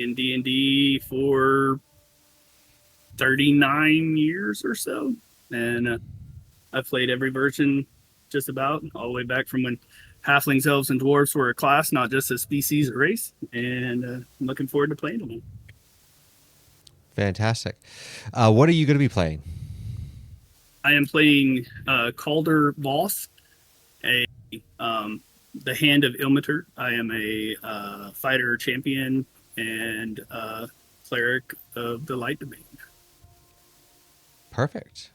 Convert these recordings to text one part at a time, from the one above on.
in D&D for 39 years or so, and I've played every version just about, all the way back from when halflings, elves, and dwarves were a class, not just a species or race. And I'm looking forward to playing them. Fantastic. What are you going to be playing? I am playing Calder Voss, a the Hand of Ilmater. I am a fighter champion and cleric of the Light Domain. Perfect.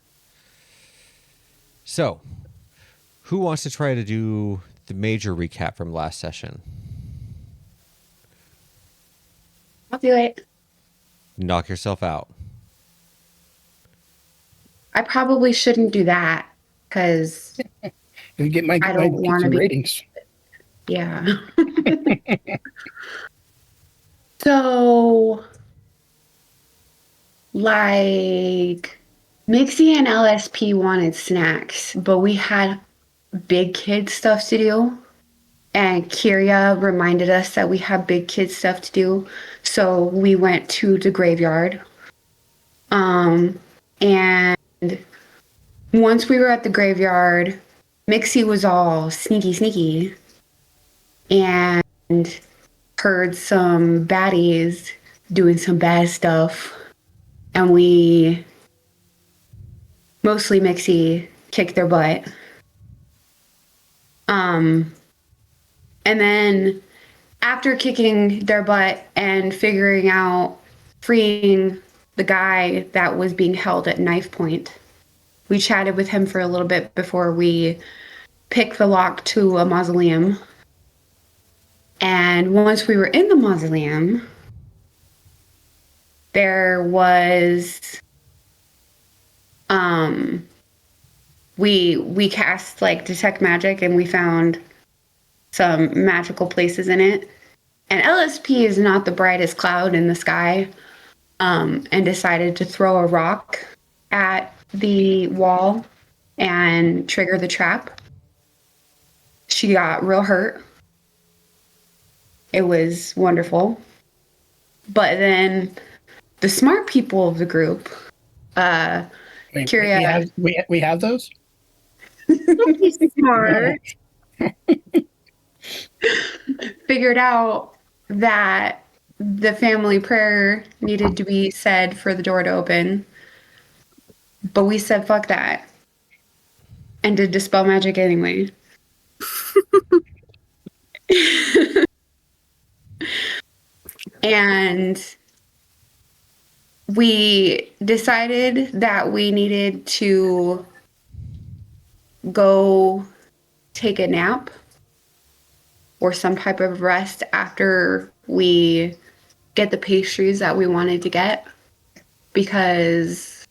So, who wants to try to do the major recap from last session? I'll do it. Knock yourself out. I probably shouldn't do that because You get my I don't want to be. ratings. Yeah. So, like, Mixie and LSP wanted snacks, but we had big kid stuff to do. And Kyria reminded us that we have big kid stuff to do. So we went to the graveyard. And once we were at the graveyard, Mixie was all sneaky and heard some baddies doing some bad stuff. And we, mostly Mixie, kicked their butt. And then after kicking their butt and figuring out freeing the guy that was being held at knife point, we chatted with him for a little bit before we picked the lock to a mausoleum. And once we were in the mausoleum, there was we cast like detect magic and we found some magical places in it. And LSP is not the brightest cloud in the sky, and decided to throw a rock at the wall and trigger the trap. She got real hurt. It was wonderful. But then the smart people of the group, Kyria, we have those? smart, figured out that the family prayer needed to be said for the door to open. But we said, fuck that. And did dispel magic anyway. And we decided that we needed to go take a nap or some type of rest after we get the pastries that we wanted to get, because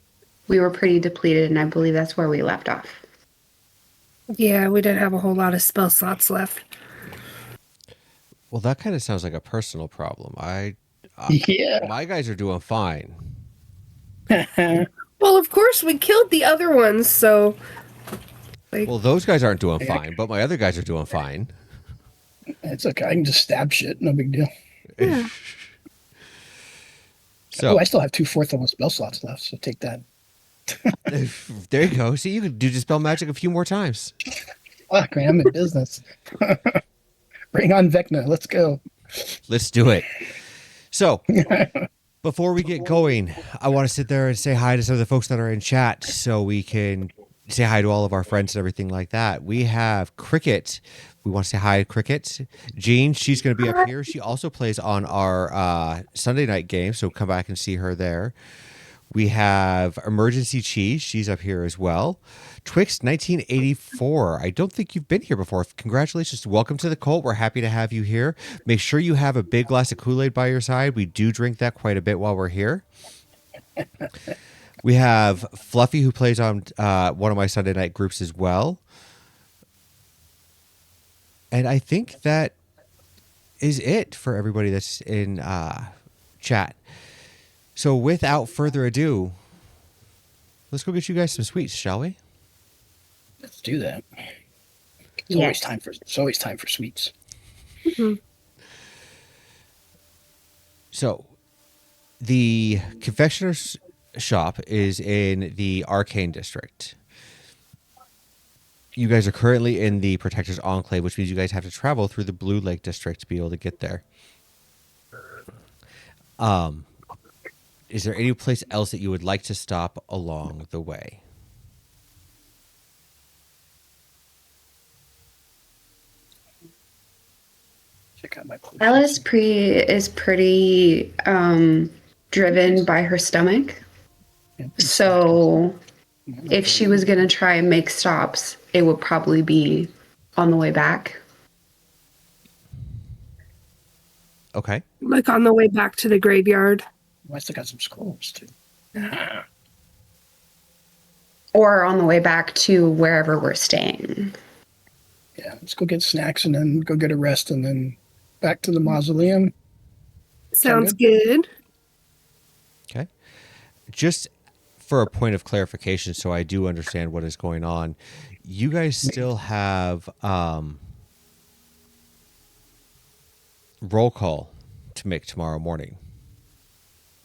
we were pretty depleted, and I believe that's where we left off. Yeah, we didn't have a whole lot of spell slots left. Well, that kind of sounds like a personal problem. Yeah. My guys are doing fine. Well, of course, we killed the other ones, so... Well, those guys aren't doing fine, but my other guys are doing fine. It's okay. I can just stab shit. No big deal. Yeah. So I still have 2 fourth level spell slots left, so take that. there you go. See, you could do dispel magic a few more times. Fuck, man, I'm in business. Bring on Vecna. Let's go. Let's do it. So, before we get going, I want to sit there and say hi to some of the folks that are in chat so we can say hi to all of our friends and everything like that. We have Cricket. We want to say hi to Cricket. Jean, she's going to be up here. She also plays on our Sunday night game, so come back and see her there. We have Emergency Cheese. She's up here as well. Twix 1984. I don't think you've been here before. Congratulations. Welcome to the cult. We're happy to have you here. Make sure you have a big glass of Kool-Aid by your side. We do drink that quite a bit while we're here. We have Fluffy, who plays on one of my Sunday night groups as well. And I think that is it for everybody that's in chat. So without further ado, let's go get you guys some sweets, shall we? Let's do that. It's always time for sweets. Mm-hmm. So the confectioner's shop is in the Arcane District. You guys are currently in the Protector's Enclave, which means you guys have to travel through the Blue Lake District to be able to get there. Is there any place else that you would like to stop along the way? Check out my potions. Alice is pretty driven by her stomach. Yeah, So if she was going to try and make stops, it would probably be on the way back. Okay. Like on the way back to the graveyard. I still got some scrolls too. Or on the way back to wherever we're staying. Yeah, let's go get snacks and then go get a rest and then back to the mausoleum. Sounds good. Okay. Just for a point of clarification, so I do understand what is going on, you guys still have roll call to make tomorrow morning.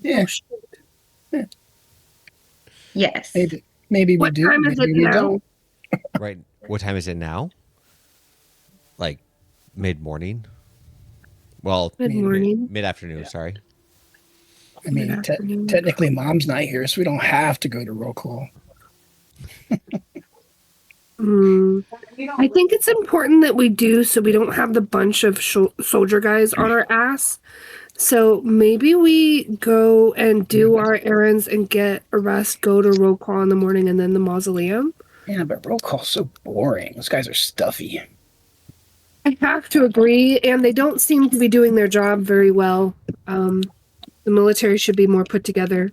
Yeah, Yes. maybe we What do. time is Maybe it we now? don't. Right. What time is it now? Like mid-morning? Well, Good morning. mid-afternoon, sorry. I mean, Mid-afternoon. technically, Mom's not here, so we don't have to go to roll call. I think it's important that we do so we don't have the bunch of soldier guys on our ass. So maybe we go and do our errands and get a rest, go to roll call in the morning and then the mausoleum. Yeah, but roll call's so boring. Those guys are stuffy. I have to agree, and they don't seem to be doing their job very well. The military should be more put together.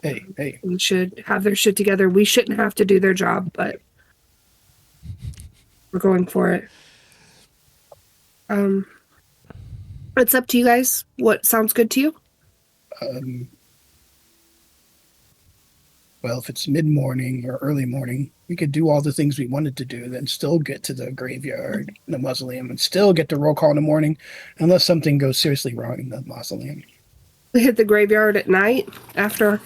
Hey, We should have their shit together. We shouldn't have to do their job, but we're going for it. It's up to you guys. What sounds good to you? well, if it's mid-morning or early morning, we could do all the things we wanted to do, then still get to the graveyard, the mausoleum, and still get to roll call in the morning, unless something goes seriously wrong in the mausoleum. We hit the graveyard at night after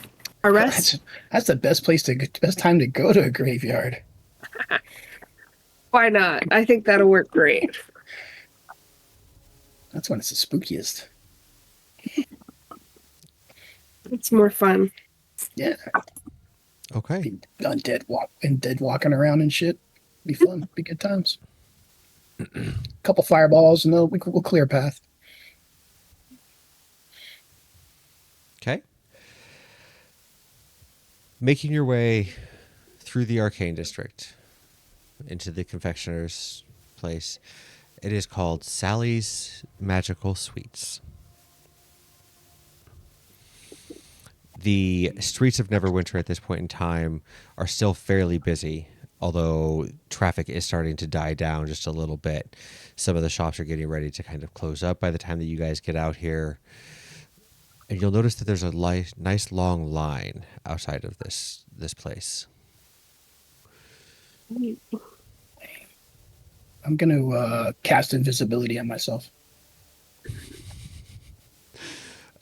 our rest. That's the best time to go to a graveyard. Why not? I think that'll work great. That's when it's the spookiest. It's more fun. Yeah, Okay. dead walking around and shit. Be fun. Be good times. Couple fireballs and we'll clear a path. Okay. Making your way through the Arcane District into the confectioner's place. It is called Sally's Magical Sweets. The streets of Neverwinter at this point in time are still fairly busy, although traffic is starting to die down just a little bit. Some of the shops are getting ready to kind of close up by the time that you guys get out here. And you'll notice that there's a nice long line outside of this place. I'm going to cast invisibility on myself.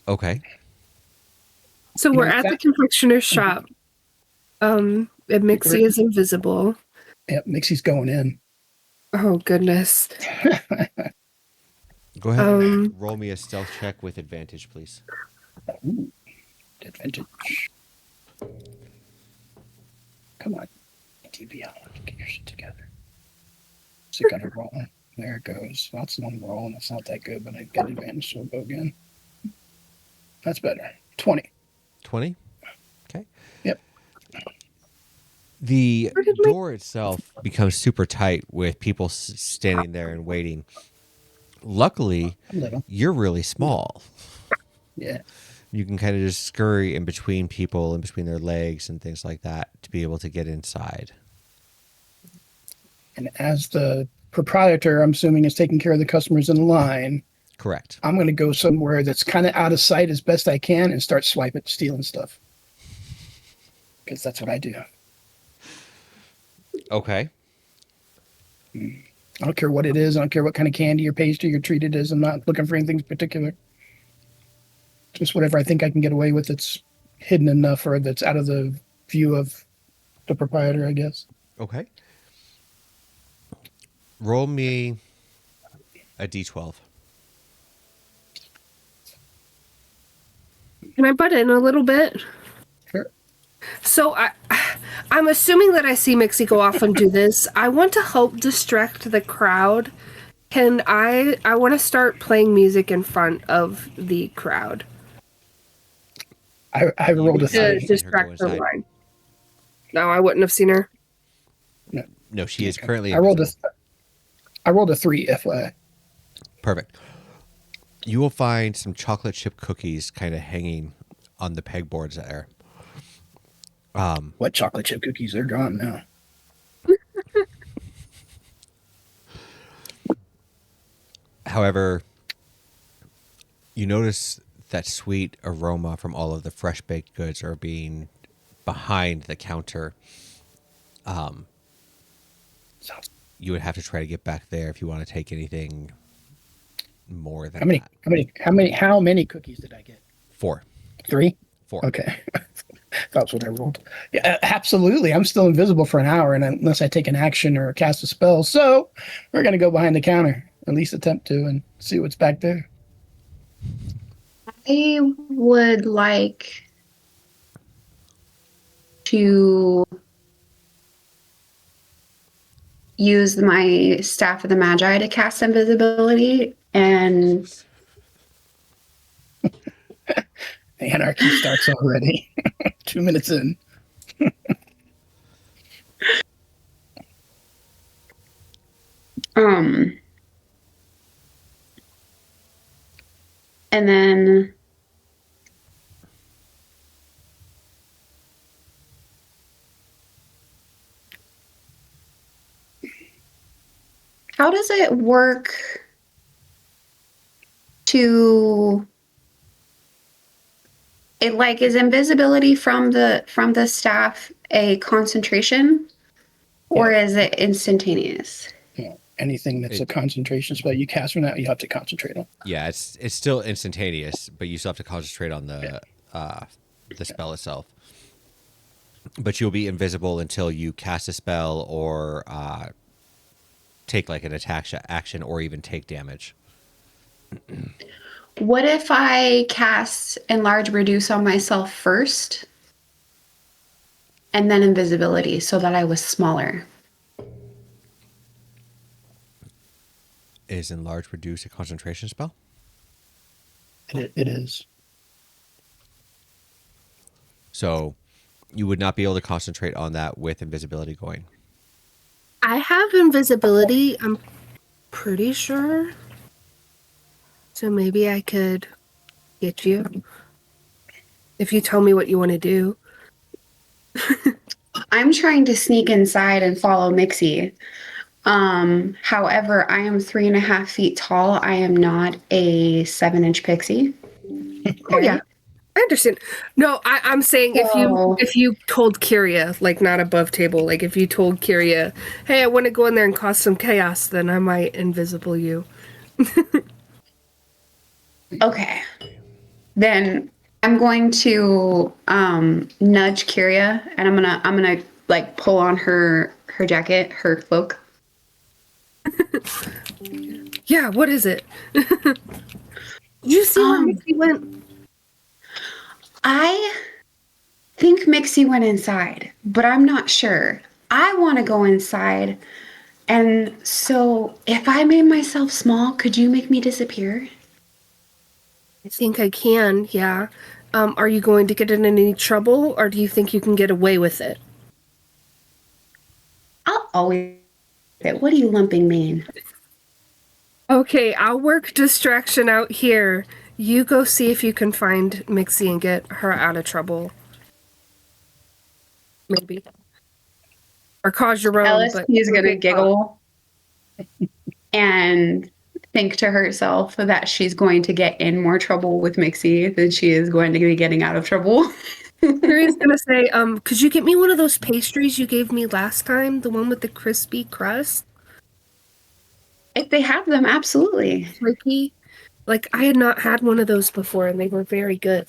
Okay. So we're at the confectioner's shop. And Mixie is invisible. Yep, Mixie's going in. Oh goodness. Go ahead and roll me a stealth check with advantage, please. Ooh, advantage. Come on, TBL, get your shit together. So I got to roll. There it goes. That's one roll, and that's not that good, but I got advantage, so I'll go again. That's better. 20. 20? Okay. Yep. The door itself becomes super tight with people standing there and waiting. Luckily, I'm little. you're really small. Yeah. You can kind of just scurry in between people, in between their legs and things like that to be able to get inside. And as the proprietor, I'm assuming, is taking care of the customers in line, Correct. I'm going to go somewhere that's kind of out of sight as best I can and start stealing stuff. Because that's what I do. Okay. I don't care what it is. I don't care what kind of candy or pastry or treat it is. I'm not looking for anything particular. just whatever I think I can get away with that's hidden enough or that's out of the view of the proprietor, I guess. Okay. Roll me a d12. Can I butt in a little bit? Sure. So I'm assuming that I see Mixie go off and do this. I want to help distract the crowd. Can I want to start playing music in front of the crowd I rolled a to three. distract go her inside. line. No, I wouldn't have seen her. No, she is currently I rolled invisible. I rolled a 3, FYI. Perfect. You will find some chocolate chip cookies kind of hanging on the pegboards there. What chocolate chip cookies? They're gone now. However, you notice that sweet aroma from all of the fresh baked goods are being behind the counter. Sounds- You would have to try to get back there if you want to take anything more than How many cookies did I get? 4. 3? 4. Okay. That's what I rolled. Yeah, absolutely. I'm still invisible for an hour, and unless I take an action or cast a spell, so we're gonna go behind the counter, at least attempt to, and see what's back there. I would like to use my Staff of the Magi to cast invisibility, and Anarchy starts already. 2 minutes in. um and then how does it work to it, like, is invisibility from the staff a concentration, or is it instantaneous? Yeah. Anything that's a concentration spell you cast from that, you have to concentrate on. Yeah, it's still instantaneous, but you still have to concentrate on the spell itself. But you'll be invisible until you cast a spell or take like an action or even take damage. What if I cast enlarge reduce on myself first and then invisibility so that I was smaller? Is enlarge reduce a concentration spell? It is. So you would not be able to concentrate on that with invisibility going. I have invisibility, I'm pretty sure. So maybe I could get you if you tell me what you want to do. I'm trying to sneak inside and follow Mixie. However, I am 3.5 feet tall. I am not a 7-inch pixie. Oh yeah, I understand. No, I'm saying So- if you told Kyria, like not above table, like if you told Kyria, hey, I want to go in there and cause some chaos, then I might invisible you. Okay. Then I'm going to nudge Kyria, and I'm gonna like pull on her jacket, her cloak. Yeah, what is it? Did you see where Mixie went? I think Mixie went inside, but I'm not sure. I want to go inside. And so if I made myself small, could you make me disappear? I think I can, yeah. Are you going to get in any trouble, or do you think you can get away with it? I'll always. What do you lumping mean? Okay, I'll work distraction out here. You go see if you can find Mixie and get her out of trouble. Maybe. Or cause your own. LSP is going to giggle and think to herself that she's going to get in more trouble with Mixie than she is going to be getting out of trouble. Kyria's gonna say, could you get me one of those pastries you gave me last time? The one with the crispy crust? If they have them, absolutely. Flaky? Like I had not had one of those before, and they were very good.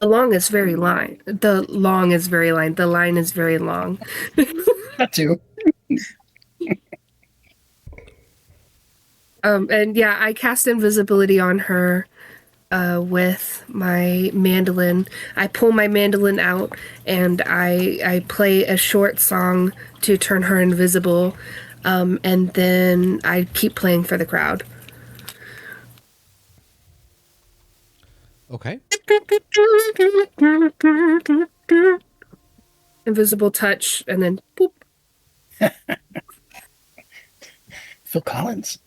The long is very line. The long is very line. The line is very long. That too. And yeah, I cast invisibility on her with my mandolin. I pull my mandolin out and I play a short song to turn her invisible. And then I keep playing for the crowd. Okay. Invisible touch, and then boop. Phil Collins.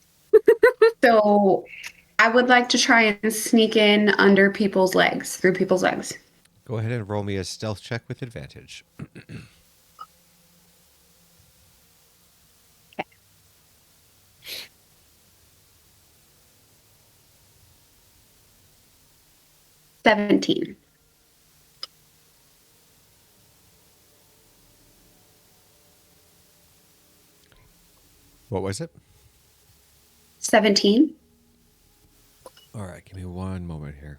So I would like to try and sneak in under people's legs, through people's legs. Go ahead and roll me a stealth check with advantage. 17. What was it? 17. All right, give me one moment here.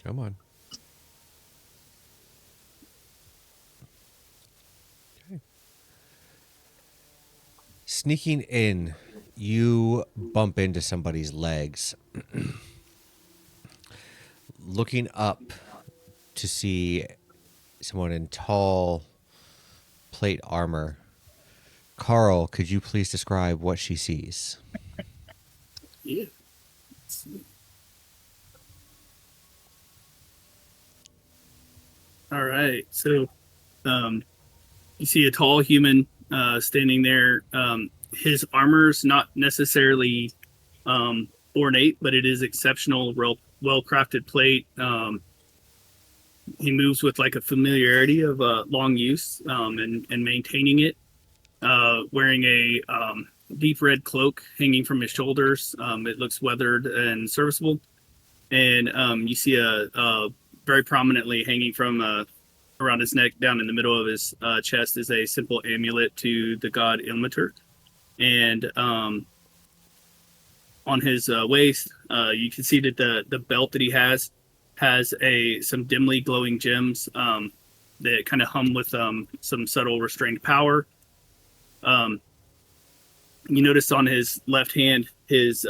Come on. Okay. Sneaking in, you bump into somebody's legs. Looking up to see someone in tall plate armor. Carl, could you please describe what she sees? Yeah. All right. So, you see a tall human standing there. His armor's not necessarily ornate, but it is exceptional, well crafted plate. He moves with like a familiarity of long use and maintaining it. Wearing a deep red cloak hanging from his shoulders. It looks weathered and serviceable. And you see a very prominently hanging from around his neck, down in the middle of his chest, is a simple amulet to the god Ilmater. And on his waist, you can see that the belt that he has some dimly glowing gems that kind of hum with some subtle restrained power. You notice on his left hand, his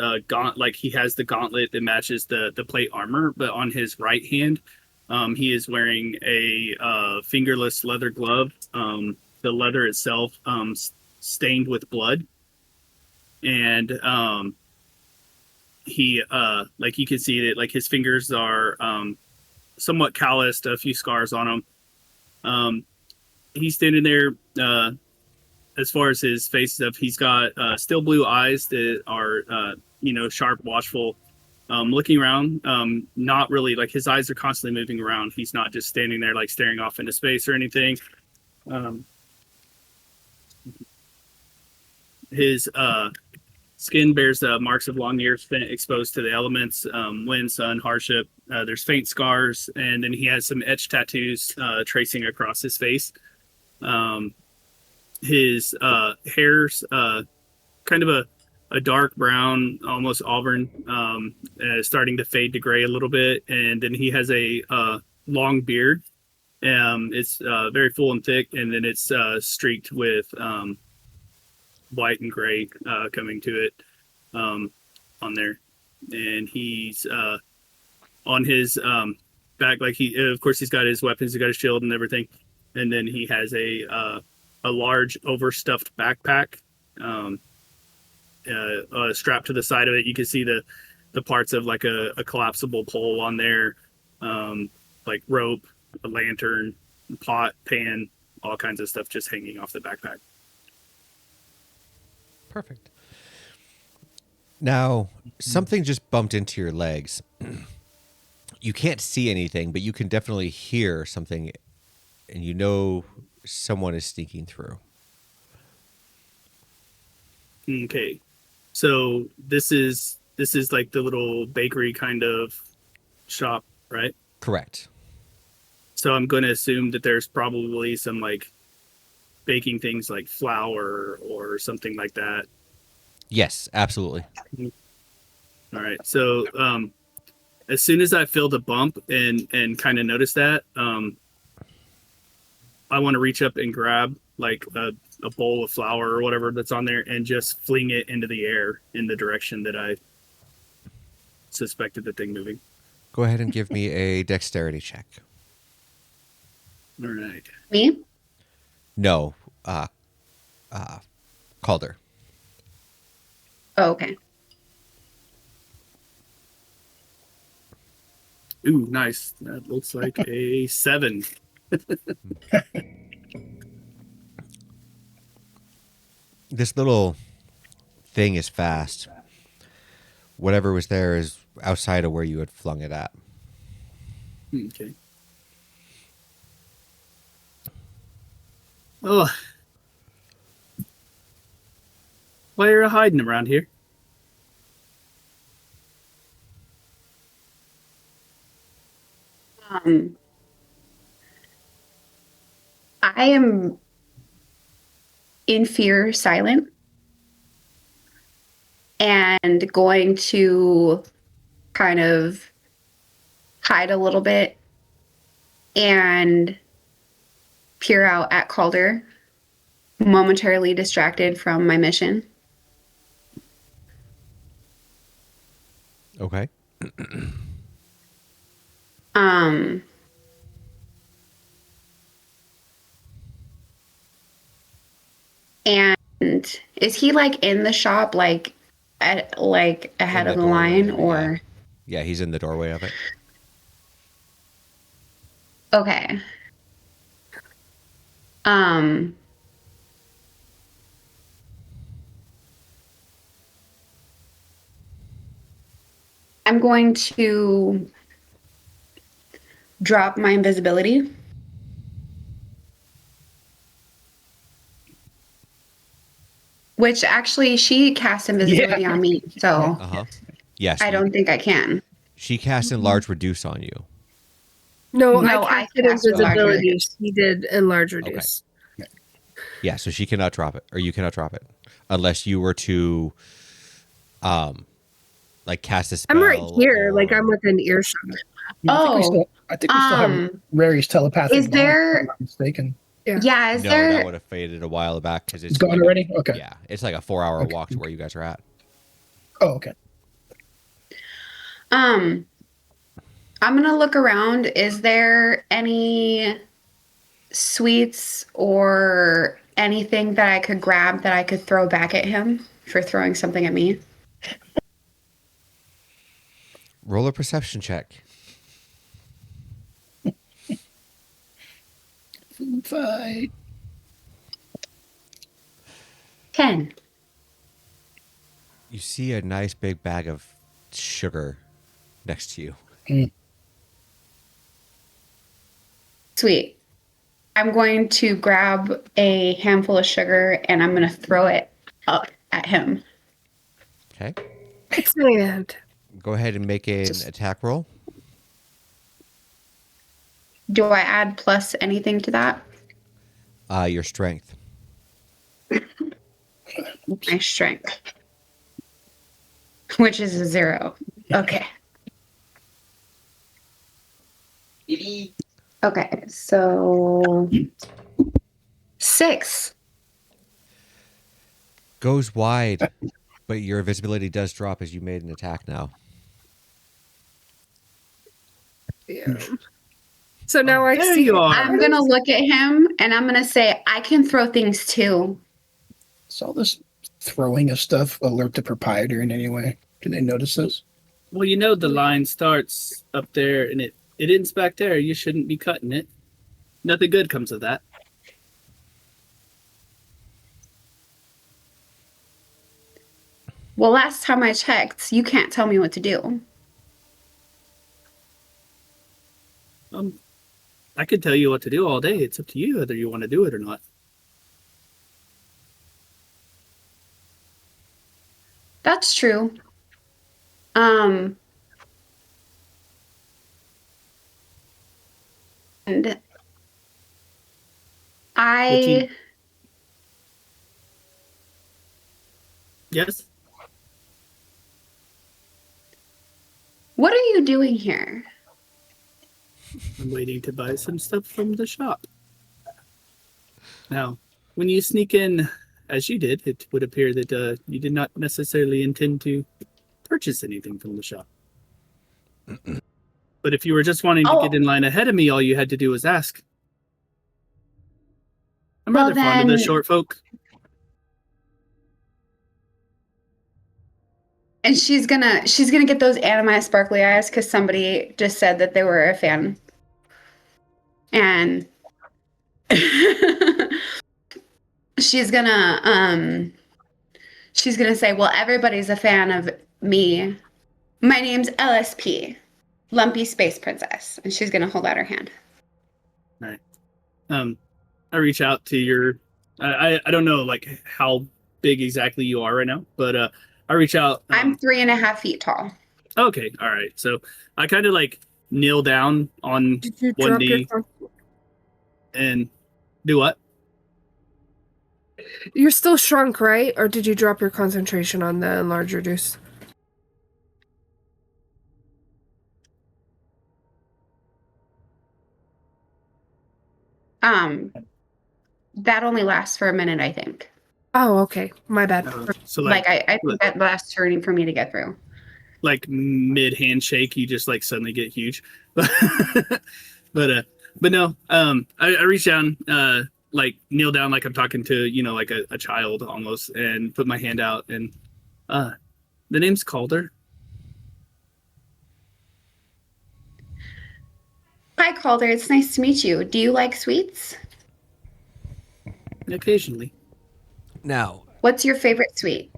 like he has the gauntlet that matches the plate armor, but on his right hand, he is wearing a fingerless leather glove. The leather itself stained with blood, and he like you can see that like his fingers are somewhat calloused, a few scars on them. He's standing there. As far as his face stuff, he's got still blue eyes that are sharp, watchful, looking around. Not really like his eyes are constantly moving around. He's not just standing there like staring off into space or anything. His skin bears marks of long years spent exposed to the elements, wind, sun, hardship. There's faint scars, and then he has some etched tattoos tracing across his face. His hair's kind of a dark brown, almost auburn, starting to fade to gray a little bit, and then he has a long beard. It's very full and thick, and then it's streaked with white and gray coming to it on there. And he's on his back, like of course he's got his weapons, he's got his shield and everything, and then he has a large overstuffed backpack strapped to the side of it. You can see the parts of like a collapsible pole on there, like rope, a lantern, pot, pan, all kinds of stuff just hanging off the backpack. Perfect. Now, something just bumped into your legs. You can't see anything, but you can definitely hear something, and you know someone is sneaking through. Okay, so this is like the little bakery kind of shop, right? Correct. So I'm going to assume that there's probably some like baking things like flour or something like that. Yes, absolutely. All right. So as soon as I feel the bump and kind of notice that, I want to reach up and grab like a bowl of flour or whatever that's on there and just fling it into the air in the direction that I suspected the thing moving. Go ahead and give me a dexterity check. All right. Me? No, Calder. Oh, okay. Ooh, nice. That looks like a 7. This little thing is fast. Whatever was there is outside of where you had flung it at. Okay. Oh. Why are you hiding around here? I am in fear, silent, and going to kind of hide a little bit and peer out at Calder, momentarily distracted from my mission. Okay. Um, and is he like in the shop, like at like ahead In of the the doorway line, of it, or Yeah, he's in the doorway of it. okay? Um, I'm going to drop my invisibility. Which actually she cast invisibility on me, so Uh huh. Yes, I don't think I can. she cast enlarge reduce on you. No, No, I I casted cast enlarge invisibility. reduce. He did enlarge reduce. Yeah, so she cannot drop it, or you cannot drop it, unless you were to, like cast a spell. I'm right here, like I'm or- within earshot. Oh, I think we still have Rary's telepathic is bond, if I'm there? not mistaken. Yeah, is No, that there? would have faded a while back because It's gone already? Okay. Yeah, it's like a 4-hour Okay. walk to where you guys are at. Oh, okay. I'm gonna look around. Is there any sweets or anything that I could grab that I could throw back at him for throwing something at me? Roll a perception check. Food fight. 10. You see a nice big bag of sugar next to you. Sweet. I'm going to grab a handful of sugar and I'm going to throw it up at him. Okay. Excellent. Go ahead and make an Just- attack roll. Do I add plus anything to that? Your strength. My strength, which is a 0. Okay. Okay, so 6. Goes wide, but your visibility does drop as you made an attack now. Yeah. So now I There see you are. I'm going to look at him and I'm going to say, I can throw things too. Is all this throwing of stuff alert the proprietor in any way? Do they notice this? Well, you know the line starts up there and it ends back there. You shouldn't be cutting it. Nothing good comes of that. Well, last time I checked, you can't tell me what to do. I could tell you what to do all day. It's up to you whether you want to do it or not. That's true. And Yes. What are you doing here? I'm waiting to buy some stuff from the shop. Now, when you sneak in, as you did, it would appear that you did not necessarily intend to purchase anything from the shop. But if you were just wanting to Oh. get in line ahead of me, all you had to do was ask. I'm Well, rather fond of the then- short folk. And she's gonna get those anime sparkly eyes because somebody just said that they were a fan. And she's gonna say, well, everybody's a fan of me. My name's LSP, Lumpy Space Princess. And she's gonna hold out her hand. Right. I reach out to your. I don't know like how big exactly you are right now, but I reach out. I'm 3.5 feet tall. Okay, all right. So I kind of like kneel down on Did you one drop your? knee and do what? You're still shrunk, right? Or did you drop your concentration on the enlarge reduce? That only lasts for a minute, I think. Oh, okay. My bad. So Like I think that lasts turning for me to get through. like mid handshake, you just like suddenly get huge. but no, I reach down, like kneel down like I'm talking to like a child almost, and put my hand out, and the name's Calder. Hi, Calder. It's nice to meet you. Do you like sweets? Occasionally. Now, What's your favorite sweet?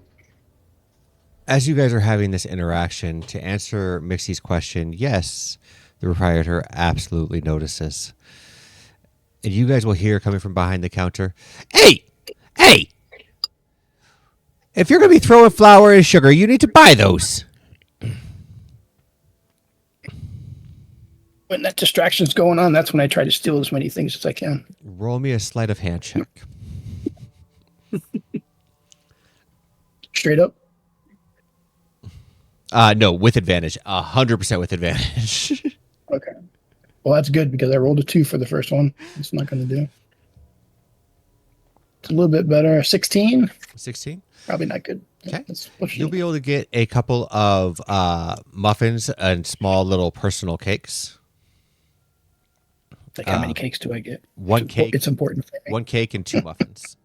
as you guys are having this interaction, to answer Mixie's question, yes, the proprietor absolutely notices. And you guys will hear coming from behind the counter, hey, hey, if you're going to be throwing flour and sugar, you need to buy those. When that distraction's going on, that's when I try to steal as many things as I can. Roll me a sleight of hand check. Straight up. No, with advantage. 100% with advantage. Okay. Well, that's good because I rolled a 2 for the first one. It's not going to do. It's a little bit better. 16. 16. Probably not good. Okay. Let's push You'll it. be able to get a couple of muffins and small little personal cakes. Like, how many cakes do I get? One cake. It's important for me. One cake and 2 muffins.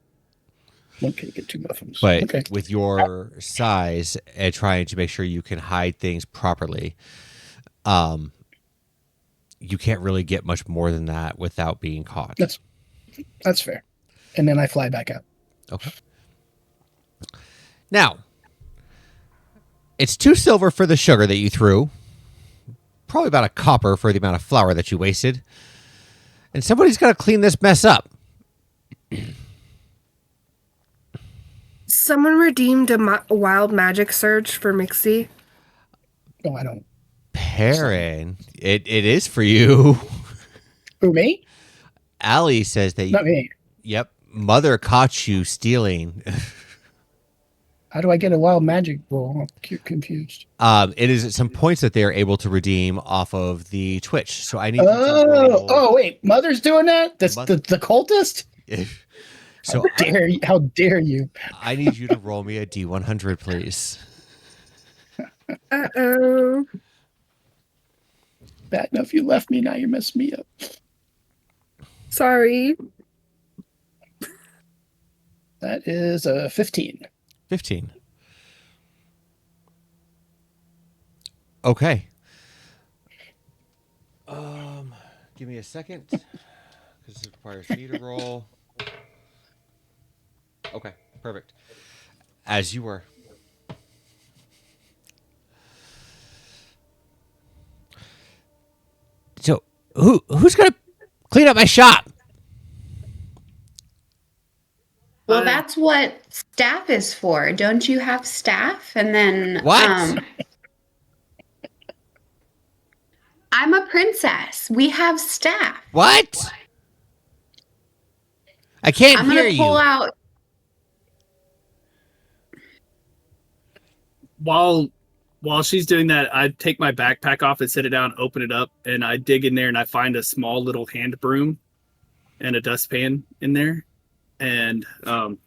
One cake and 2 muffins. But okay. with your size and trying to make sure you can hide things properly, you can't really get much more than that without being caught. That's fair. And then I fly back out. Okay. Now, it's 2 silver for the sugar that you threw. Probably about a copper for the amount of flour that you wasted. And somebody's got to clean this mess up. Someone redeemed a wild magic surge for Mixie. No, I don't. Perrin, it is for you. Who, me? Allie says that Not me. Yep, mother caught you stealing. How do I get a wild magic roll? I'm confused. It is at some points that they are able to redeem off of the Twitch. So I need you to roll. Oh, wait. Mother's doing that? That's Mother- the cultist? So How dare you? I need you to roll me a D100, please. Uh-oh. Bad enough you left me, now you're messing me up. Sorry. That is a 15. 15. Okay. Give me a second, because it requires me to roll. Okay, perfect. As you were. So, who's gonna clean up my shop? Well, that's what staff is for. Don't you have staff? And then What? I'm a princess. We have staff. What? I can't I'm hear gonna you. pull out. While while she's doing that, I take my backpack off and set it down, open it up, and I dig in there and I find a small little hand broom and a dustpan in there. And I'm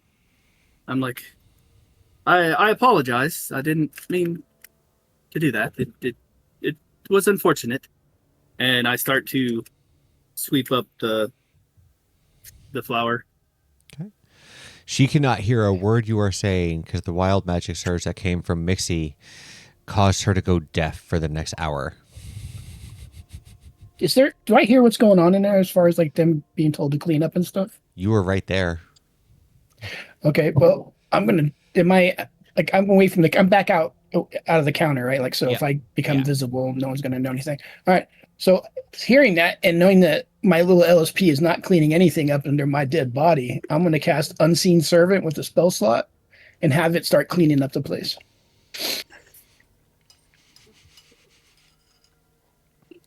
like, I apologize. I didn't mean to do that. It was unfortunate. And I start to sweep up the flower. Okay. She cannot hear a word you are saying because the wild magic surge that came from Mixie caused her to go deaf for the next hour. Do I hear what's going on in there as far as like them being told to clean up and stuff? You were right there. Okay, well, I'm away from I'm back out of the counter, right? Like, so if I become visible, no one's going to know anything. All right. So hearing that and knowing that my little LSP is not cleaning anything up under my dead body, I'm going to cast Unseen Servant with a spell slot and have it start cleaning up the place.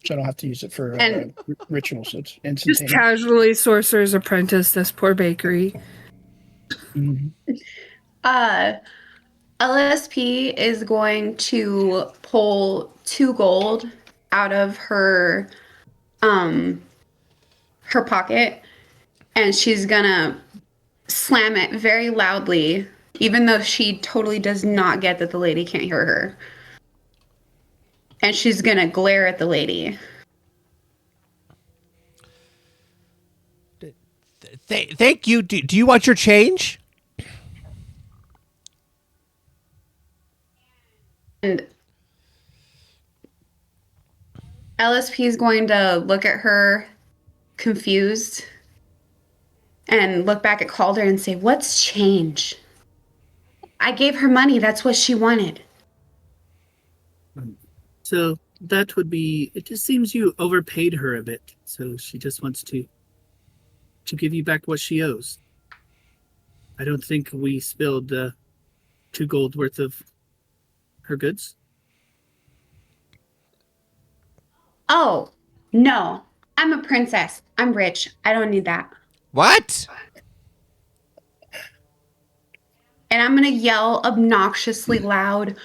So I don't have to use it for rituals. So it's instantaneous. Just casually Sorcerer's Apprentice this poor bakery. Mm-hmm. LSP is going to pull 2 gold out of her pocket, and she's gonna slam it very loudly, even though she totally does not get that the lady can't hear her. And she's gonna glare at the lady. Thank you. Do you want your change? And LSP is going to look at her confused and look back at Calder and say, "What's change? I gave her money. That's what she wanted." So that would be. It just seems you overpaid her a bit. So she just wants to give you back what she owes. I don't think we spilled 2 gold worth of her goods. Oh, no. I'm a princess. I'm rich. I don't need that. What? And I'm going to yell obnoxiously loud,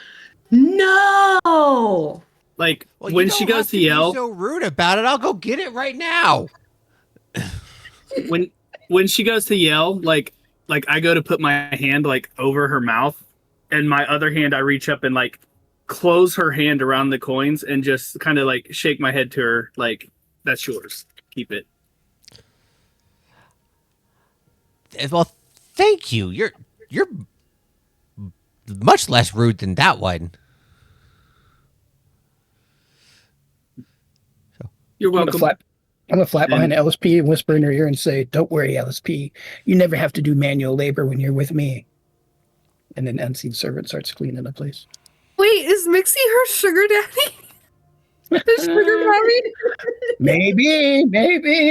"No!" Like, Well, when you she don't goes have to be yell, so rude about it. I'll go get it right now. when she goes to yell, like I go to put my hand like over her mouth, and my other hand I reach up and like close her hand around the coins and just kind of like shake my head to her, like, that's yours. Keep it. Well, thank you. You're much less rude than that one. You're welcome. I'm gonna flap behind LSP and whisper in her ear and say, "Don't worry, LSP. You never have to do manual labor when you're with me." And then Unseen Servant starts cleaning the place. Wait, is Mixie her sugar daddy? The sugar mommy? Maybe.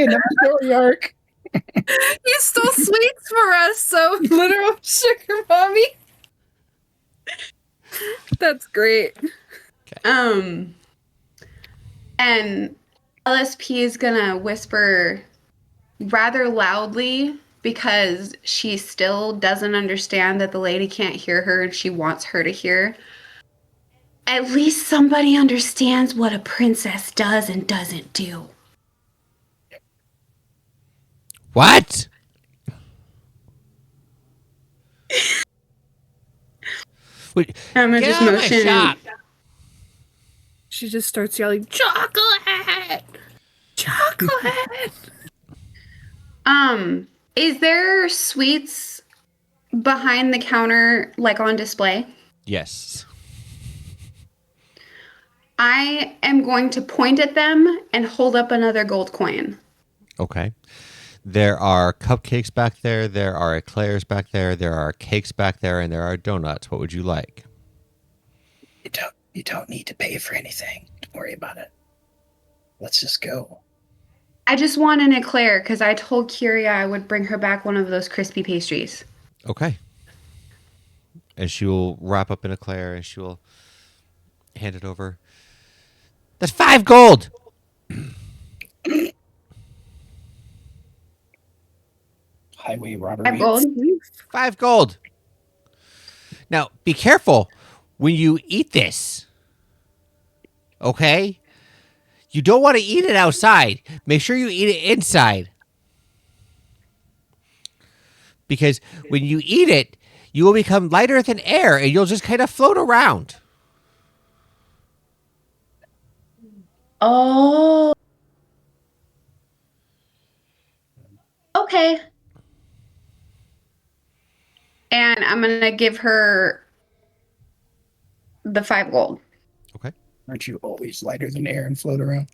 Another story arc. He stole sweets for us, so literal sugar mommy. That's great. And LSP is gonna whisper rather loudly because she still doesn't understand that the lady can't hear her and she wants her to hear. At least somebody understands what a princess does and doesn't do. What? Wait, I'm gonna get just out of my motion. shop. She just starts yelling, "Chocolate! Chocolate!" Is there sweets behind the counter, like on display? Yes. I am going to point at them and hold up another gold coin. Okay. There are cupcakes back there. There are eclairs back there. There are cakes back there, and there are donuts. What would you like? You don't need to pay for anything. Don't worry about it. Let's just go. I just want an eclair because I told Kyria I would bring her back one of those crispy pastries. Okay. And she will wrap up an eclair and she will hand it over. That's 5 gold. Highway robbery. 5 gold. 5 gold. Now, be careful when you eat this. Okay? You don't want to eat it outside. Make sure you eat it inside. Because when you eat it, you will become lighter than air and you'll just kind of float around. Oh, okay. And I'm gonna give her the 5 gold. Okay. Aren't you always lighter than air and float around?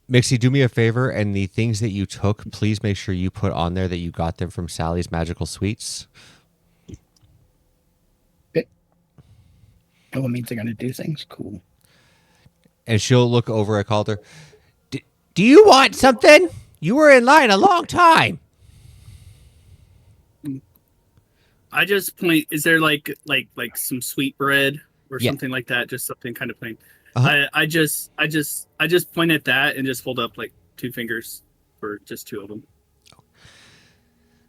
Mixie, do me a favor, and the things that you took, please make sure you put on there that you got them from Sally's Magical Sweets. Oh, it means they're gonna do things. Cool. And she'll look over at Calder. Do you want something? You were in line a long time. I just point. Is there like some sweet bread or Yeah. something like that? Just something kind of plain. Uh-huh. I just point at that and just hold up like 2 fingers for just 2 of them.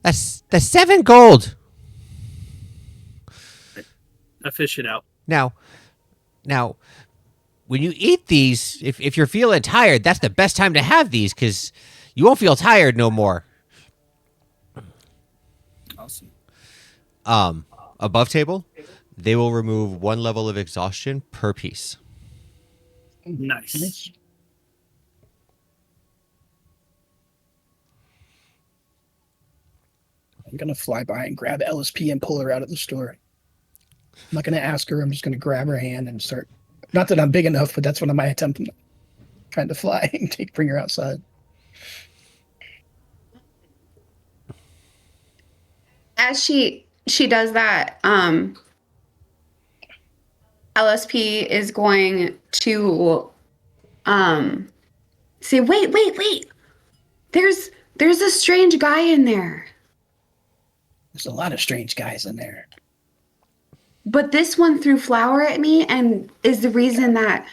That's 7 gold. I fish it out. Now, when you eat these, if you're feeling tired, that's the best time to have these because you won't feel tired no more. Awesome. Above table, they will remove 1 level of exhaustion per piece. Nice. I'm gonna fly by and grab LSP and pull her out of the store. I'm not gonna ask her. I'm just gonna grab her hand and start. Not that I'm big enough, but that's what I might attempt. Trying to fly and bring her outside. As she does that, LSP is going to say, wait. There's a strange guy in there. There's a lot of strange guys in there. But this one threw flour at me and is the reason that,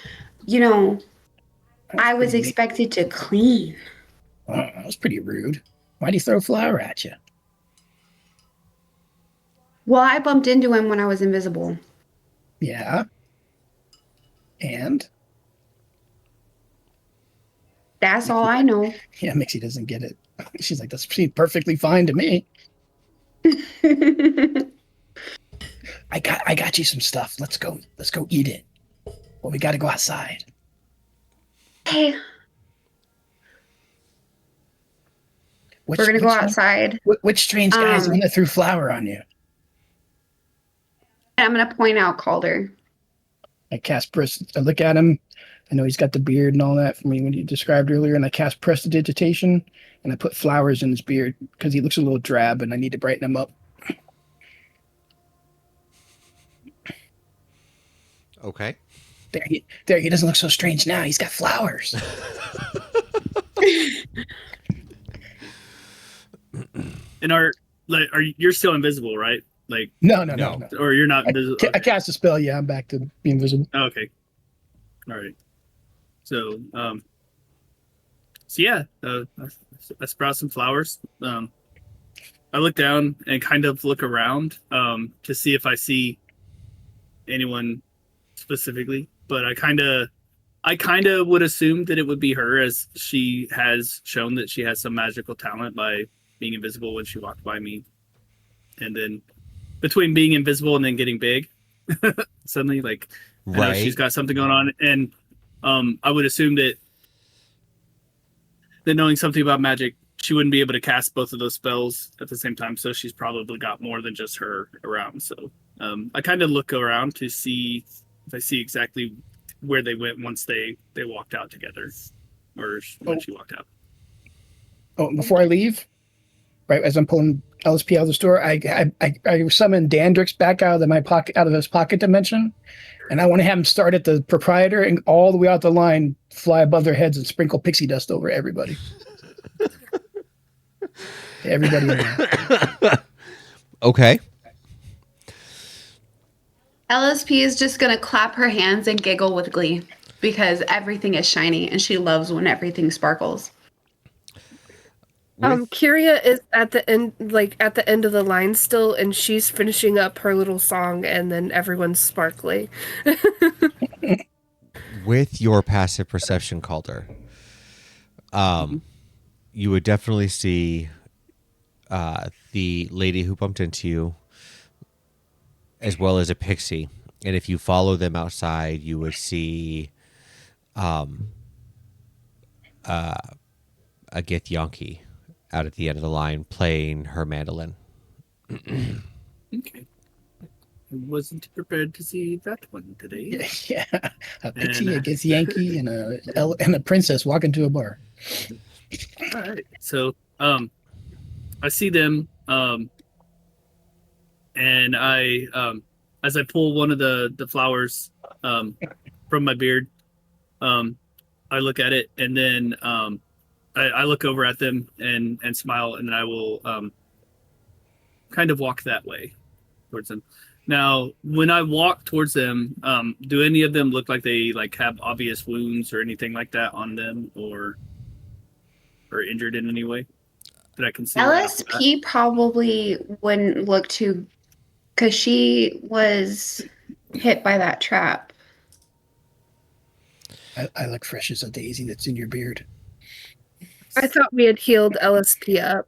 I was expected to clean. That was pretty rude. Why'd he throw flour at you? Well, I bumped into him when I was invisible. Yeah. And? That's all I know. Yeah, Mixie doesn't get it. She's like, that's perfectly fine to me. I got you some stuff. Let's go eat it. Well, we got to go outside. Hey, we're gonna go outside. Which strange guy is the one that threw flour on you? I'm gonna point out Calder. I cast I look at him. I know he's got the beard and all that for me when you described earlier, and I cast prestidigitation, and I put flowers in his beard because he looks a little drab, and I need to brighten him up. Okay. There, he doesn't look so strange now. He's got flowers. And are you're still invisible, right? Like No. or you're not invisible. I cast a spell. Yeah, I'm back to being invisible. Oh, okay. All right. So yeah, I sprout some flowers. I look down and kind of look around to see if I see anyone specifically, but I kind of would assume that it would be her, as she has shown that she has some magical talent by being invisible when she walked by me. And then between being invisible and then getting big suddenly, like, I know she's got something going on. And I would assume that knowing something about magic, she wouldn't be able to cast both of those spells at the same time. So she's probably got more than just her around. So I kind of look around to see if I see exactly where they went once they walked out together, or when she walked out. Oh, before I leave, right as I'm pulling LSP out of the store, I summon Dandrix back out of his pocket dimension, and I want to have him start at the proprietor and all the way out the line, fly above their heads and sprinkle pixie dust over everybody. Everybody in there. Okay. LSP is just gonna clap her hands and giggle with glee because everything is shiny and she loves when everything sparkles. Kyria is at the end, like at the end of the line still, and she's finishing up her little song, and then everyone's sparkly. with your passive perception, Calder, you would definitely see the lady who bumped into you, as well as a pixie. And if you follow them outside, you would see a Githyanki out at the end of the line playing her mandolin. Okay. I wasn't prepared to see that one today. Yeah, a pixie, And, a gets Yankee, and a princess walk into a bar. All right. So, I see them, and as I pull one of the flowers, from my beard, I look at it, and then, I look over at them and smile, and then I will, kind of walk that way towards them. Now, when I walk towards them, do any of them look like they like have obvious wounds or anything like that on them, or injured in any way that I can see? right off the bat? LSP probably wouldn't look too, because she was hit by that trap. I look fresh as a daisy that's in your beard. I thought we had healed LSP up.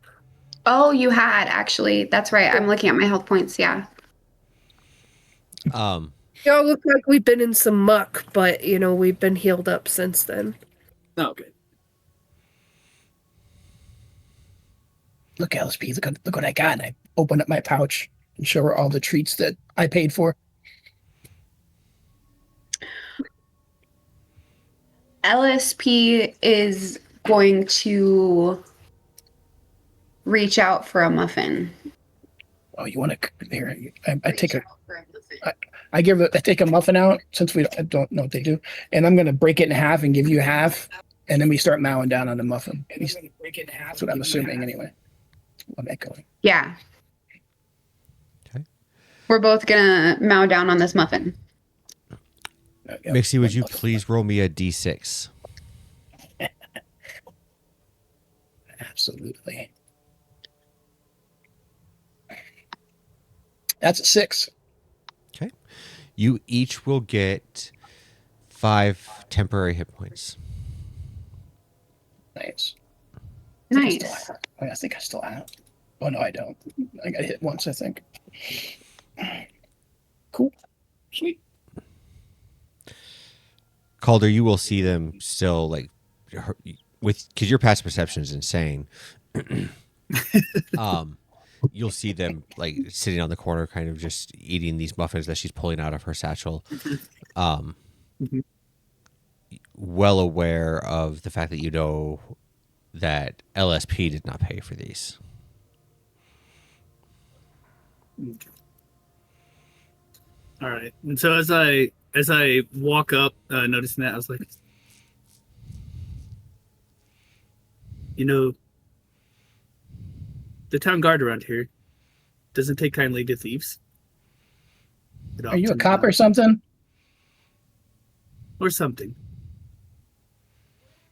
Oh, you had actually. That's right. I'm looking at my health points. Yeah. We all look like we've been in some muck, but we've been healed up since then. Oh, okay. Look, LSP, look what I got. And I open up my pouch and show her all the treats that I paid for. LSP is going to reach out for a muffin. Oh, you want to? Here, I take a. I take a muffin out since I don't know what they do, and I'm gonna break it in half and give you half, and then we start mowing down on the muffin. That's what I'm assuming anyway. I'm echoing. Yeah. Okay. We're both gonna mow down on this muffin. Mixie, would you please roll me a d6? Absolutely. That's a 6. Okay. You each will get 5 temporary hit points. Nice. Nice. I think I still have. Oh no, I don't. I got hit once, I think. Cool. Sweet. Calder, you will see them still because your passive perception is insane. You'll see them like sitting on the corner, kind of just eating these muffins that she's pulling out of her satchel. Well aware of the fact that that LSP did not pay for these. Okay. All right. And so as I walk up, noticing that, I was like, the town guard around here doesn't take kindly to thieves. Are you a cop or something? Or something.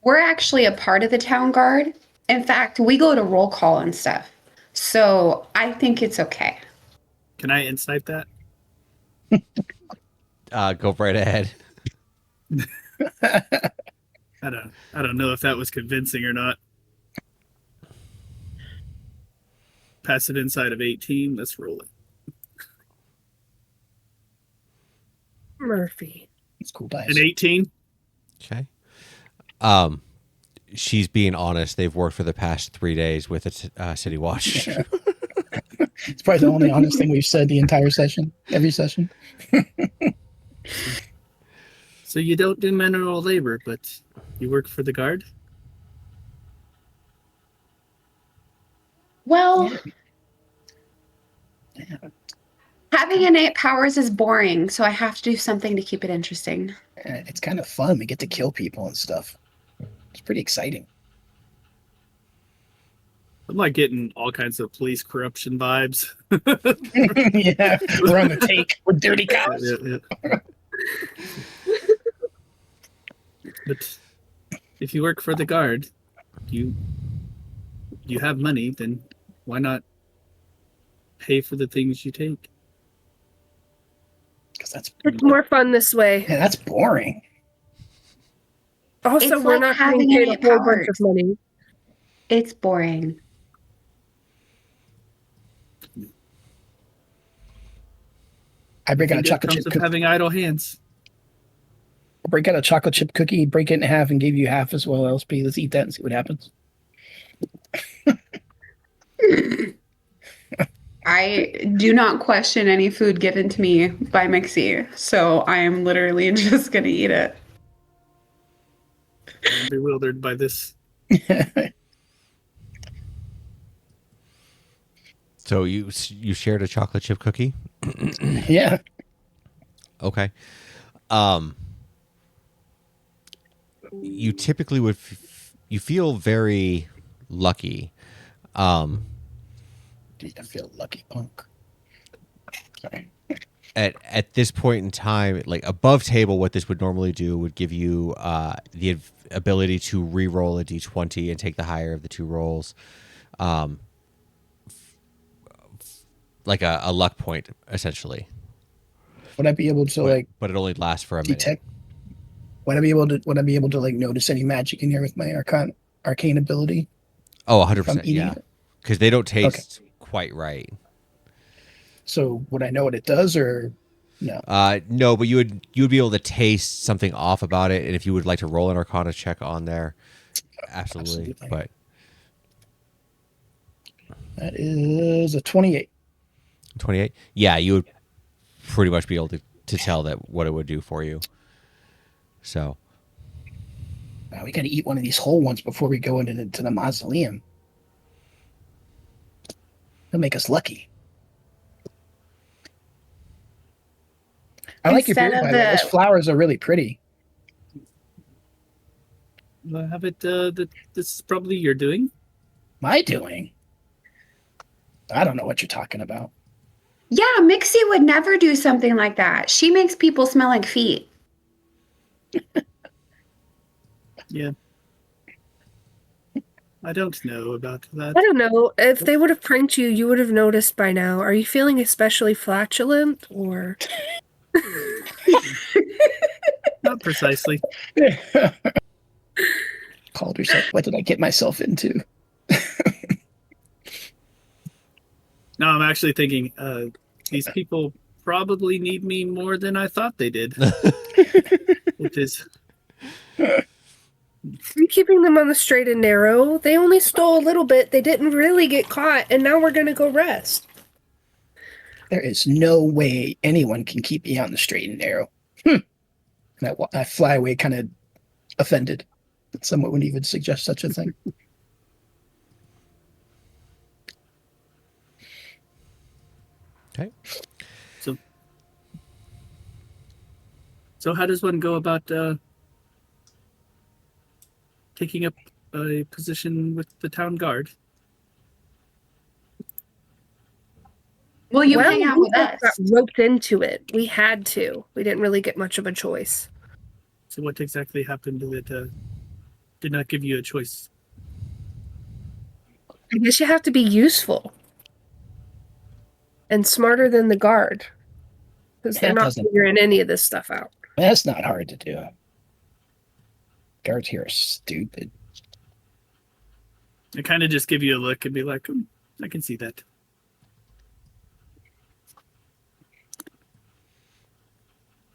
We're actually a part of the town guard. In fact, we go to roll call and stuff. So I think it's okay. Can I insight that? Go right ahead. I don't know if that was convincing or not. Passive insight of 18. Let's roll it. Murphy. It's cool dice. An 18. Okay. She's being honest. They've worked for the past 3 days with a city watch. Yeah. It's probably the only honest thing we've said the entire session, every session. So you don't do manual labor, but you work for the guard? Well, having innate powers is boring, so I have to do something to keep it interesting. It's kind of fun. We get to kill people and stuff. It's pretty exciting. I'm like getting all kinds of police corruption vibes. Yeah, we're on the take. We're dirty cops. Yeah. But if you work for the guard, do you have money, then why not pay for the things you take? Because that's It's more fun this way. yeah, that's boring. Also, It's we're like not getting having paid any a whole bunch of powers. money. It's boring. I break out a Nothing good chocolate comes chip of cookie. having idle hands. Break out a chocolate chip cookie, break it in half, and give you half as well. LSP, let's eat that and see what happens. I do not question any food given to me by Mixie, so I am literally just gonna eat it. I'm bewildered by this. So you shared a chocolate chip cookie? Yeah. Okay. You typically would you feel very lucky. Dude, I feel lucky punk. Sorry. At this point in time, like above table, what this would normally do would give you the ability to re-roll a d20 and take the higher of the two rolls, like a luck point essentially. Would I be able to like But it only lasts for a minute. detect? Would I be able to like notice any magic in here with my arcane ability? Oh, If I'm 100%, eating yeah, it? because they don't Okay. taste quite right. So would I know what it does or no? No, but you would be able to taste something off about it, and if you would like to roll an Arcana check on there, absolutely. Absolutely. But That is a 28. 28, yeah, you would pretty much be able to tell that what it would do for you. So Wow, we got to eat one of these whole ones before we go into the mausoleum. It'll make us lucky. I like your Instead beard, of by the way. Those the flowers are really pretty. Have it. This is probably your doing. My doing? I don't know what you're talking about. yeah, Mixie would never do something like that. She makes people smell like feet. Yeah. I don't know about that. I don't know. If they would have pranked you, you would have noticed by now. Are you feeling especially flatulent or? Not precisely. Called herself. What did I get myself into? No, I'm actually thinking these people probably need me more than I thought they did. Which is I'm keeping them on the straight and narrow. They only stole a little bit. They didn't really get caught, and now we're gonna go rest. There is no way anyone can keep me on the straight and narrow. And I fly away kind of offended that someone would even suggest such a thing. okay. so. How does one go about taking up a position with the town guard? Will you Well, hang out we with just us? got roped into it. We had to. We didn't really get much of a choice. So what exactly happened that did not give you a choice? I guess you have to be useful and smarter than the guard, because they're That not doesn't- figuring any of this stuff out. That's not hard to do. Guards here are stupid. I kind of just give you a look and be like, I can see that.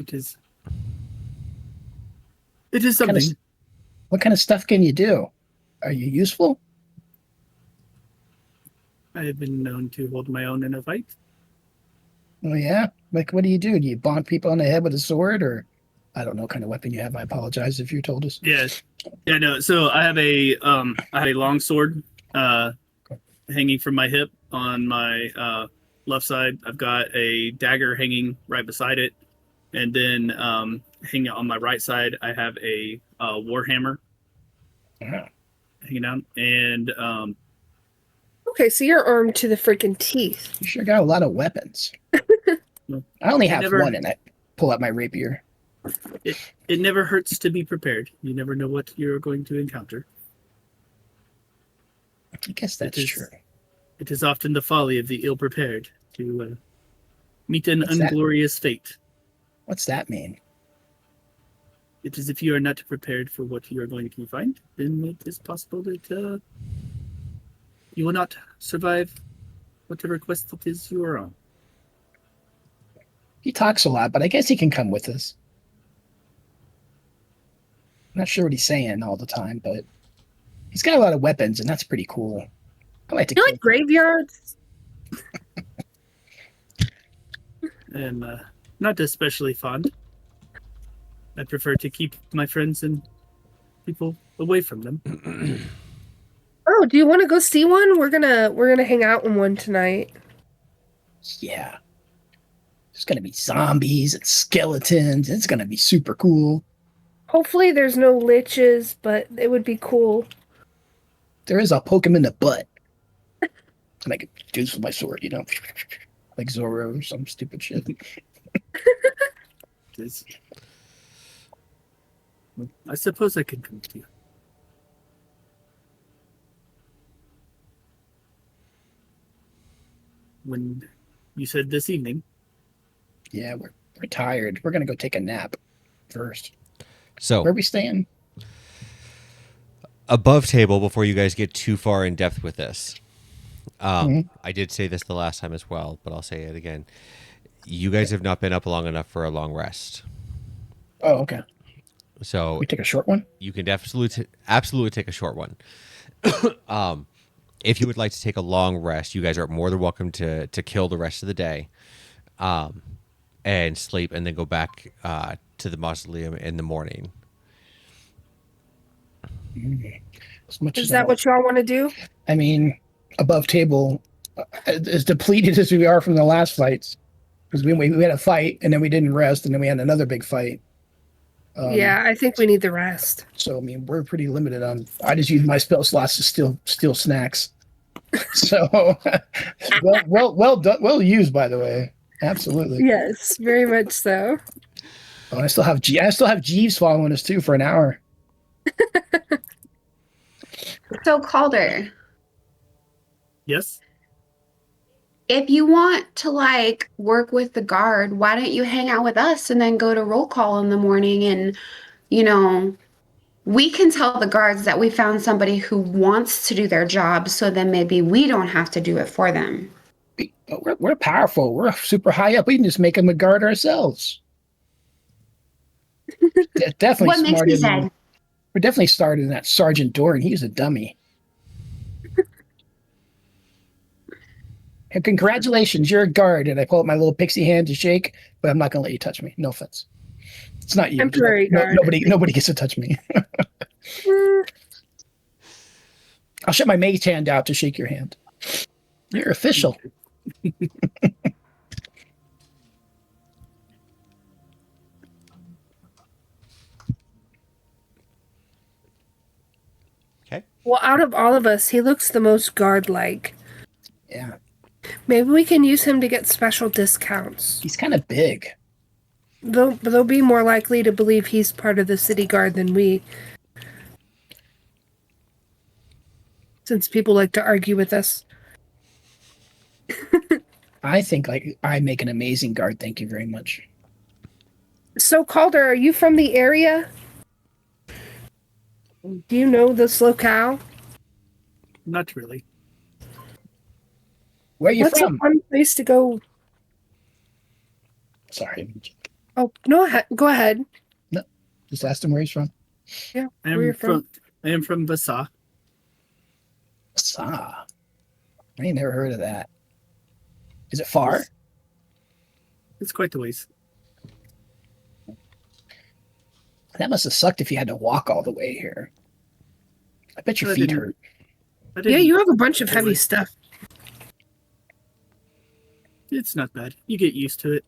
It is Kind of- something. What kind of stuff can you do? Are you useful? I have been known to hold my own in a fight. Oh yeah. Like, what do? Do you bonk people on the head with a sword, or I don't know what kind of weapon you have? I apologize if you told us. Yes. Yeah, no. So I have a long sword hanging from my hip on my left side. I've got a dagger hanging right beside it, and then hanging on my right side, I have a warhammer Yeah. hanging down, and Okay, so you're armed to the freaking teeth. You sure got a lot of weapons. I only have never- one, and I pull out my rapier. it never hurts to be prepared. You never know what you're going to encounter. I guess that's true. It is often the folly of the ill-prepared to meet an What's that? unglorious fate. What's that mean? It is if you are not prepared for what you are going to find, then it is possible that you will not survive whatever quest it is you are on. He talks a lot, but I guess he can come with us. I'm not sure what he's saying all the time, but he's got a lot of weapons, and that's pretty cool. I like to You kill like graveyards? I am not especially fond. I prefer to keep my friends and people away from them. Oh, do you want to go see one? We're gonna hang out in one tonight. Yeah. There's going to be zombies and skeletons. It's going to be super cool. Hopefully there's no liches, but it would be cool. There is, I'll poke him in the butt. And I can do this with my sword, you know? Like Zorro or some stupid shit. I suppose I could come with you. When you said this evening, Yeah, we're tired. We're going to go take a nap first. So Where are we staying? above table, before you guys get too far in depth with this, Mhm. I did say this the last time as well, but I'll say it again. You guys have not been up long enough for a long rest. Oh, okay. So We take a short one? you can absolutely take a short one. If you would like to take a long rest, you guys are more than welcome to kill the rest of the day, and sleep, and then go back to the mausoleum in the morning. As much Is as that what y'all want to do? I mean, above table, as depleted as we are from the last fights, because we had a fight and then we didn't rest and then we had another big fight. Yeah, I think we need the rest. So I mean, we're pretty limited on. I just use my spell slots to steal snacks. So, well done, well used, by the way. Absolutely. Yes, very much so. Oh, I still have Jeeves following us too for an hour. So, Calder, yes, if you want to like work with the guard, why don't you hang out with us and then go to roll call in the morning and, we can tell the guards that we found somebody who wants to do their job, so then maybe we don't have to do it for them. We're powerful. We're super high up. We can just make them a guard ourselves. Definitely What makes me smarter. sad? We're definitely smarter than that Sergeant Doran. He was a dummy. And congratulations, you're a guard. And I pull up my little pixie hand to shake, but I'm not going to let you touch me. No offense. It's not you. Temporary guard. Nobody gets to touch me. I'll shut my mage hand out to shake your hand. You're official. Okay. Well, out of all of us, he looks the most guard-like. Yeah. Maybe we can use him to get special discounts. He's kind of big. They'll be more likely to believe he's part of the city guard than we. Since people like to argue with us. I think like I make an amazing guard. Thank you very much. So, Calder, are you from the area? Do you know this locale? not really. Where are you What's from? a fun place to go? Sorry. Oh, no, go ahead. Just asked him where he's from. Yeah, I where am you're from. I am from Vasa. Sa. I ain't never heard of that. Is it far? It's quite the ways. That must have sucked if you had to walk all the way here. I bet your I feet didn't- hurt. I Yeah, didn't- you have a bunch of heavy stuff. It's not bad. You get used to it.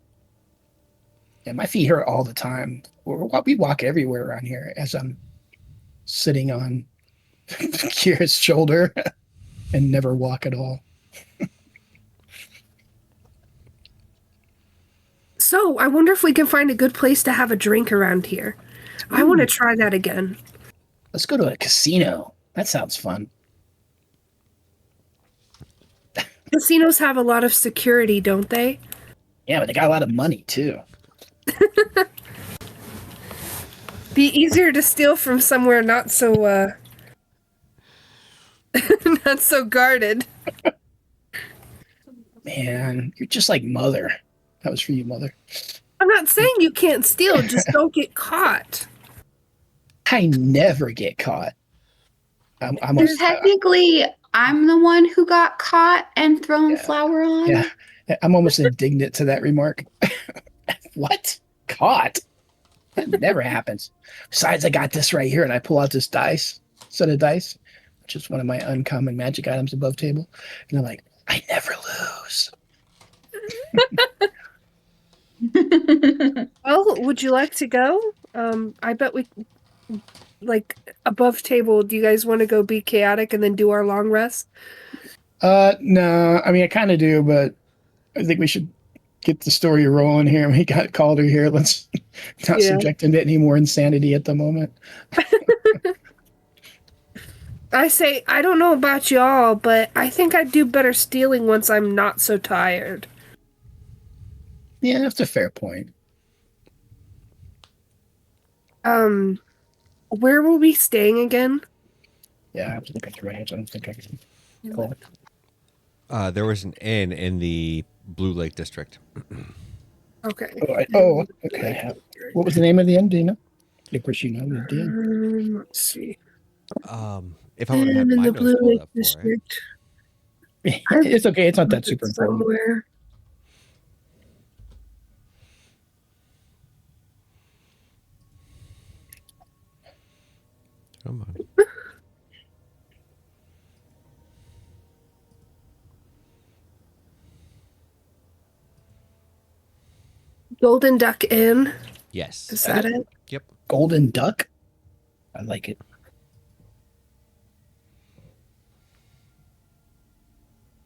Yeah, my feet hurt all the time. We walk everywhere around here as I'm sitting on Kira's shoulder and never walk at all. So, I wonder if we can find a good place to have a drink around here. I want to try that again. Let's go to a casino. That sounds fun. Casinos have a lot of security, don't they? Yeah, but they got a lot of money too. Be easier to steal from somewhere not so not so guarded. Man, you're just like Mother. That was for you, Mother. I'm not saying you can't steal, just don't get caught. I never get caught. I'm And almost, technically, I'm the one who got caught and thrown yeah, flour on. yeah. I'm almost indignant to that remark. What? Caught? That never happens. Besides, I got this right here, and I pull out this set of dice, which is one of my uncommon magic items above table. And I'm like, I never lose. Well, would you like to go? I bet we like above table. Do you guys want to go be chaotic and then do our long rest? No, I mean, I kind of do, but I think we should get the story rolling here. We got Calder here. Let's not Yeah. subject him to any more insanity at the moment. I say I don't know about y'all, but I think I'd do better stealing once I'm not so tired. Yeah, that's a fair point. Where will we staying again? Yeah, I have to look at the range. I don't think I can. Cool. There was an inn in the Blue Lake district. Okay. Okay. What was the name of the inn? Do you know? Of course, you know the inn. Let's see. If I would have had In my the notes Blue pulled Lake up for it. District. It's okay. It's not that super important. Somewhere. Come on. Golden Duck Inn. Yes. Is that it? Yep. Golden Duck? I like it.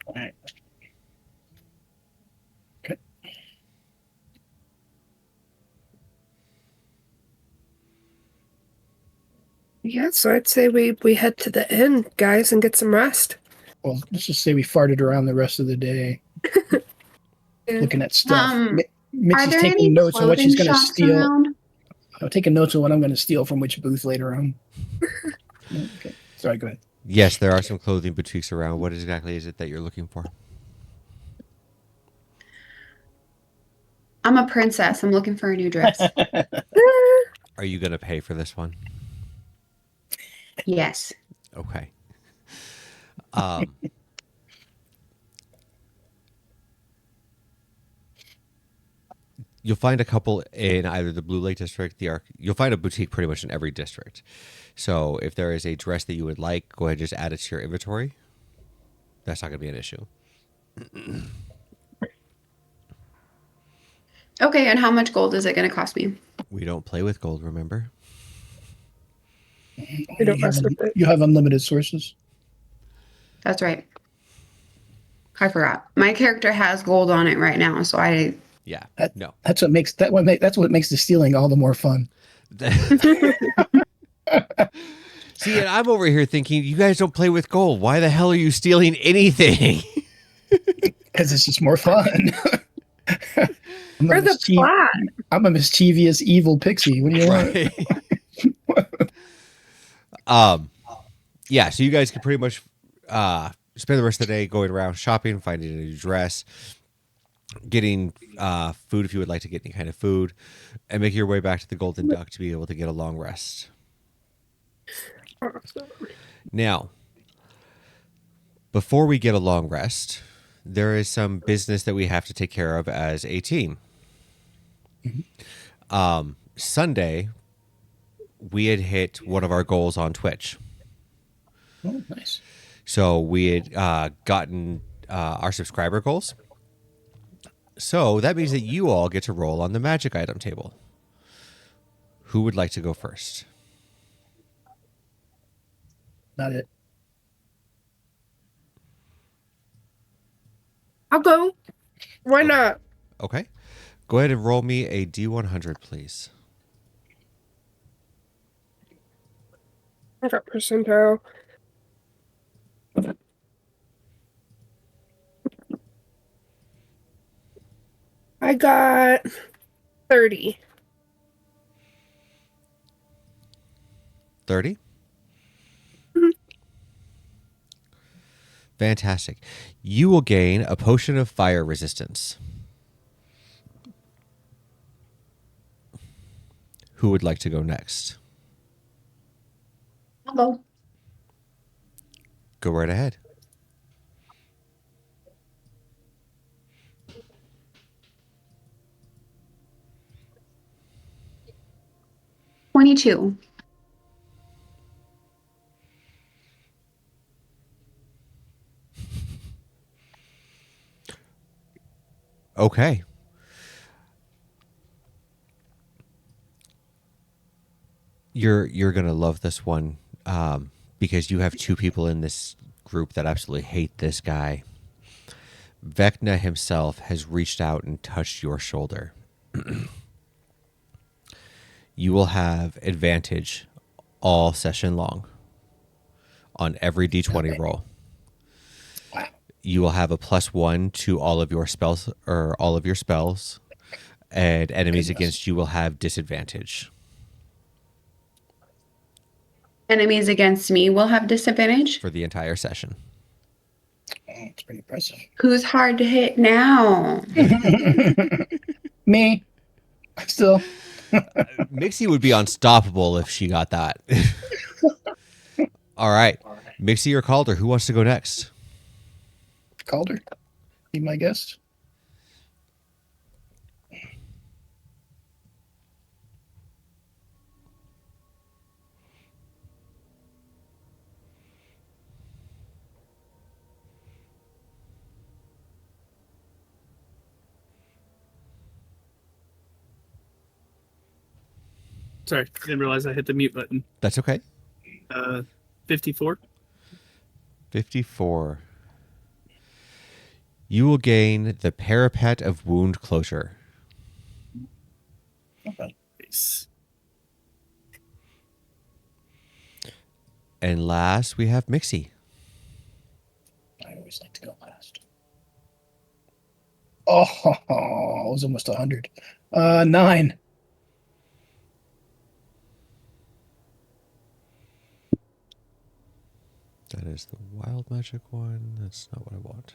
All right. Okay. Yeah, so I'd say we head to the inn, guys, and get some rest. Well, let's just say we farted around the rest of the day Yeah. looking at stuff. Are Mitzi's there any taking notes on what clothing she's going to shops steal. around? I'm taking notes on what I'm going to steal from which booth later on. Okay. Sorry, go ahead. Yes, there are some clothing boutiques around. What exactly is it that you're looking for? I'm a princess. I'm looking for a new dress. Are you going to pay for this one? Yes. Okay. You'll find a couple in either the Blue Lake district, the Arc. You'll find a boutique pretty much in every district. So if there is a dress that you would like, go ahead and just add it to your inventory. That's not going to be an issue. Okay, and how much gold is it going to cost me? We don't play with gold, remember? We don't mess with it. You have unlimited sources. That's right. I forgot. My character has gold on it right now, so I. Yeah. No. That's what makes that's what makes the stealing all the more fun. See, and I'm over here thinking, you guys don't play with gold. Why the hell are you stealing anything? Because it's just more fun. Or the plot. I'm a mischievous evil pixie. What do you want? Yeah, so you guys can pretty much spend the rest of the day going around shopping, finding a new dress, getting food if you would like to get any kind of food, and make your way back to the Golden Duck to be able to get a long rest. Now, before we get a long rest, there is some business that we have to take care of as a team. Sunday, we had hit one of our goals on Twitch. Oh, nice. So we had gotten our subscriber goals. So that means that you all get to roll on the magic item table. Who would like to go first? Not it. I'll go. Why not? Okay. Go ahead and roll me a D100, please. I got percentile. I got 30. 30? Mhm. Fantastic. You will gain a potion of fire resistance. Who would like to go next? I'll go. Go right ahead. $22. Okay. You're gonna love this one because you have two people in this group that absolutely hate this guy. Vecna himself has reached out and touched your shoulder. You will have advantage all session long on every d20 Okay. roll. Wow. You will have a +1 to all of your spells, and enemies Goodness. against you will have disadvantage. Enemies against me will have disadvantage. For the entire session. It's pretty impressive. Who's hard to hit now? Me. Still. Mixie would be unstoppable if she got that. All right. Mixie or Calder, who wants to go next? Calder. Be my guest. Sorry, didn't realize I hit the mute button. That's okay. 54. 54. You will gain the Parapet of Wound Closure. Okay. Nice. And last, we have Mixie. I always like to go last. Oh, it was almost 100. 9. That is the wild magic one. That's not what I want.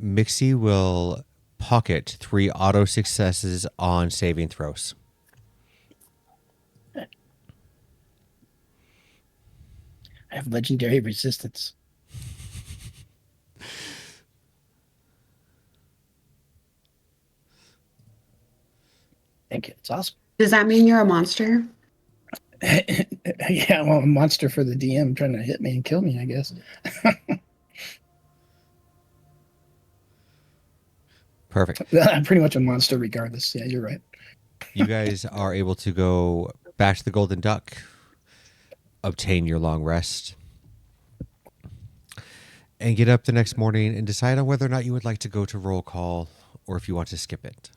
Mixie will pocket 3 auto successes on saving throws. I have legendary resistance. Thank you. It's awesome. Does that mean you're a monster? Yeah, well, a monster for the DM trying to hit me and kill me, I guess. Perfect. I'm pretty much a monster regardless. Yeah, you're right. You guys are able to go back to the Golden Duck, obtain your long rest, and get up the next morning and decide on whether or not you would like to go to roll call or if you want to skip it.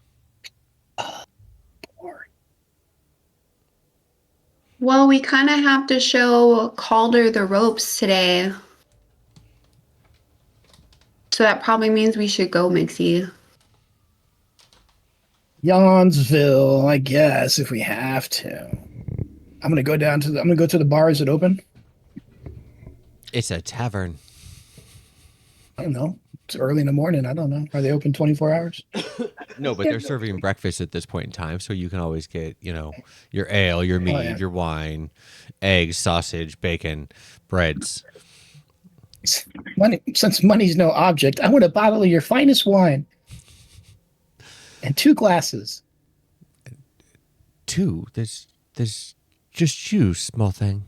Boring. Well, we kind of have to show Calder the ropes today. So that probably means we should go, Mixie. Yawnsville, I guess, if we have to. I'm gonna go down to the. I'm gonna go to the bar. Is it open? It's a tavern. I don't know. It's early in the morning. I don't know. Are they open 24 hours? No, but they're serving breakfast at this point in time, so you can always get, your ale, your mead, yeah. your wine, eggs, sausage, bacon, breads. Money, since money's no object, I want a bottle of your finest wine and 2 glasses. 2. There's just you, small thing.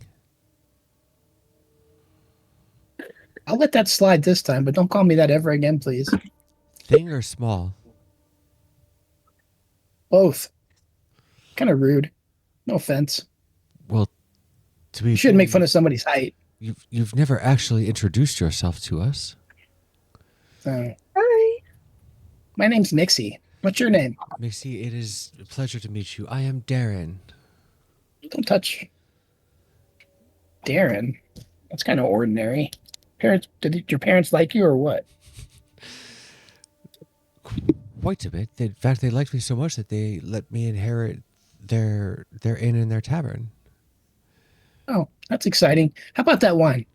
I'll let that slide this time, but don't call me that ever again, please. Thing or small? Both. Kind of rude. No offense. Well, to be You shouldn't make fun of somebody's height. You've never actually introduced yourself to us. Hi. My name's Nixie. What's your name? Mixie, it is a pleasure to meet you. I am Darren. Don't touch Darren. That's kind of ordinary. Parents, did your parents like you or what? Quite a bit. In fact, they liked me so much that they let me inherit their inn and their tavern. Oh, that's exciting. How about that wine?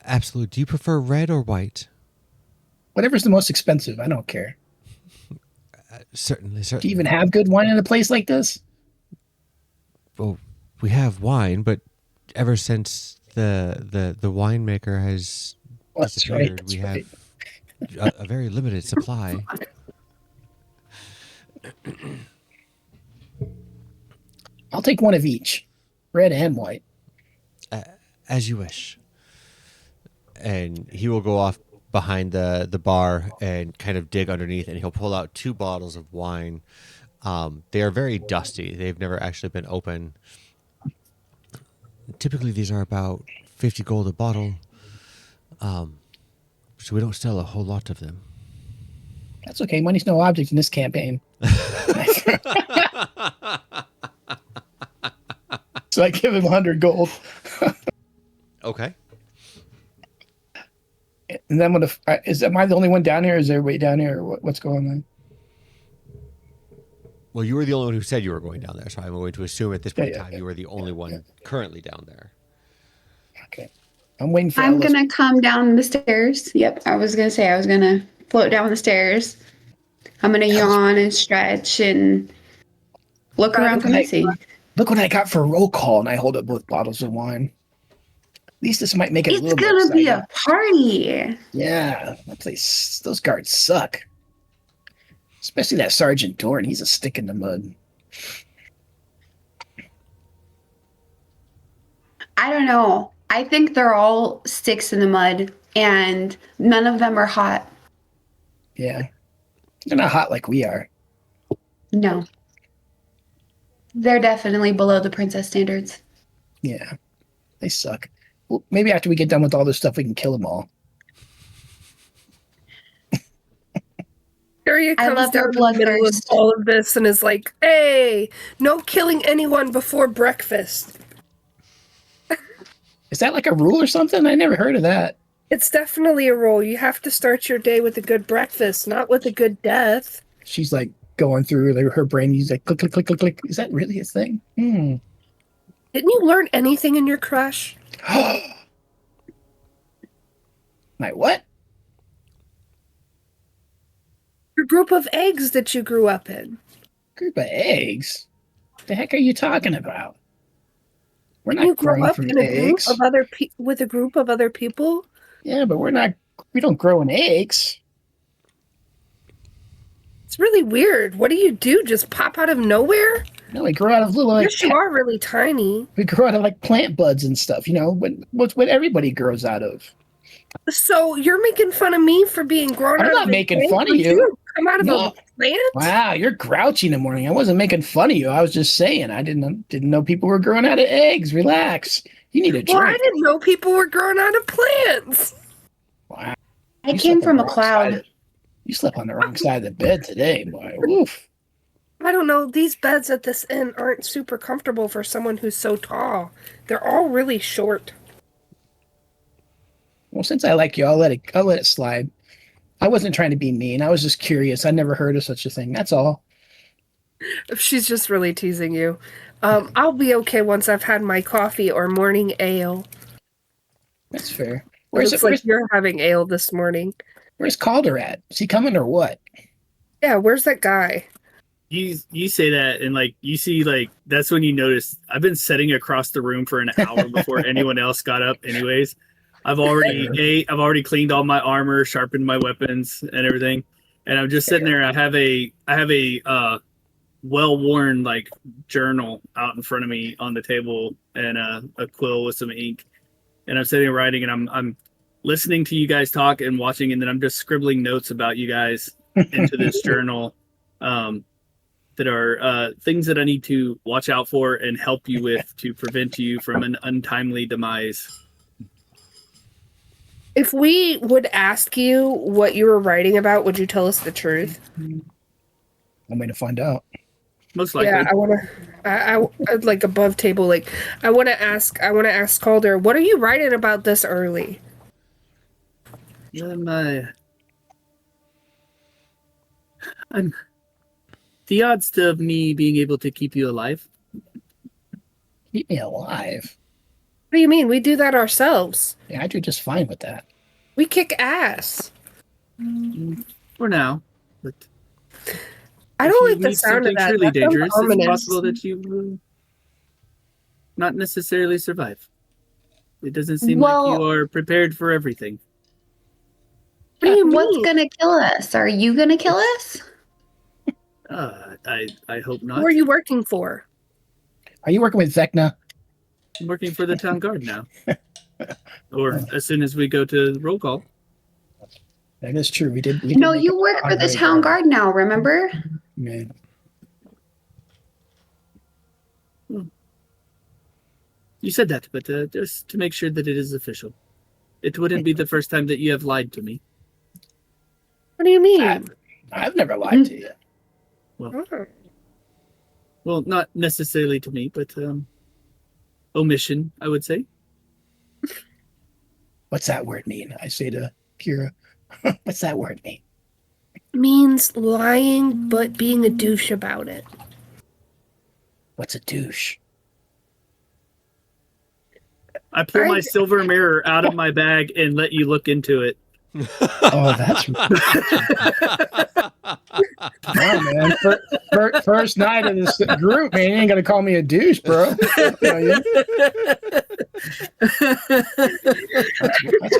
Absolutely. Do you prefer red or white? Whatever's the most expensive. I don't care. Certainly, Do you certainly. even have good wine in a place like this? Well, we have wine, but ever since the winemaker has Well, that's right. disappeared, That's we right. have a very limited supply. I'll take one of each, red and white. As you wish. And he will go off behind the bar and kind of dig underneath, and he'll pull out 2 bottles of wine. They are very dusty. They've never actually been open. Typically, these are about 50 gold a bottle. So we don't sell a whole lot of them. That's okay. Money's no object in this campaign. So I give him 100 gold. Okay. And then am I the only one down here? Is everybody down here? Or what's going on? Well, you were the only one who said you were going down there, so I'm going to assume at this point in Yeah, time yeah, you were the only one currently down there. Okay. I'm waiting for I'm Ellis. gonna come down the stairs. Yep, I was gonna say I was gonna float down the stairs. I'm gonna yawn and stretch and look around for Missy. Look what I got for a roll call, and I hold up both bottles of wine. At least this might make it a It's little more gonna be exciting. a party. Yeah, that place. Those guards suck. Especially that Sergeant Dorn. He's a stick in the mud. I don't know. I think they're all sticks in the mud, and none of them are hot. Yeah, they're not hot like we are. No, they're definitely below the princess standards. Yeah, they suck. Well, maybe after we get done with all this stuff, we can kill them all. Arya I comes love down her in the middle of bloodthirst. all of this and is like, "Hey, no killing anyone before breakfast." Is that like a rule or something? I never heard of that. It's definitely a rule. You have to start your day with a good breakfast, not with a good death. She's like going through her brain. He's like click, click, click, click, click. Is that really a thing? Didn't you learn anything in your crush? My what? Your group of eggs that you grew up in. Group of eggs? The heck are you talking about? We're You not grow growing up from in a group eggs. of with a group of other people. Yeah, but we're not. We don't grow in eggs. It's really weird. What do? Just pop out of nowhere? No, we grow out of little. Like, Yes, you are really tiny. we grow out of like plant buds and stuff. You know, what everybody grows out of. So you're making fun of me for being grown I'm out not of a making plant, fun of but you. Come out of No. a plant? Wow, you're grouchy in the morning. I wasn't making fun of you. I was just saying I didn't know people were growing out of eggs. Relax. You need a Well, I drink. didn't know people were growing out of plants. Wow. I You came slept on from the a wrong cloud. side. You slept on the wrong side of the bed today, boy. Oof. I don't know. These beds at this inn aren't super comfortable for someone who's so tall. They're all really short. Well, since I like you, I'll let it slide. I wasn't trying to be mean. I was just curious. I never heard of such a thing. That's all. She's just really teasing you. I'll be okay once I've had my coffee or morning ale. That's fair. It looks like you're having ale this morning. Where's Calder at? Is he coming or what? Yeah, where's that guy? You say that, and like you see, like that's when you notice I've been sitting across the room for an hour before anyone else got up. Anyways, I've already cleaned all my armor, sharpened my weapons, and everything, and I'm just sitting there. I have a well worn like journal out in front of me on the table and a quill with some ink, and I'm sitting there writing, and I'm listening to you guys talk and watching, and then I'm just scribbling notes about you guys into this journal. That are things that I need to watch out for and help you with to prevent you from an untimely demise. If we would ask you what you were writing about, would you tell us the truth? I'm waiting to find out. Most likely. Yeah, I'd like above table. Like, I want to ask Calder, what are you writing about this early? I'm the odds of me being able to keep you alive. Keep me alive. What do you mean? We do that ourselves. Yeah, I do just fine with that. We kick ass. For now, but I if don't you like the meet sound of something that. truly That sounds dangerous, it's ominous. possible that you will not necessarily survive. It doesn't seem like you Well, are prepared for everything. What do you what's mean? gonna kill us? Are you gonna kill us? I hope Who not. are you working for? Are you working with Vecna? I'm working for the town guard now. Or as soon as we go to roll call. That is true. We did. No, make you a work for the honorary town guard now, remember? Man. You said that, but just to make sure that it is official. It wouldn't be the first time that you have lied to me. What do you mean? I've never lied to you. Oh. Well, not necessarily to me, but omission, I would say. What's that word mean? I say to Kira, what's that word mean? Means lying, but being a douche about it. What's a douche? I pull my silver mirror out of my bag and let you look into it. Oh, that's wow, man. First night of this group, man. You ain't gonna call me a douche, bro. That's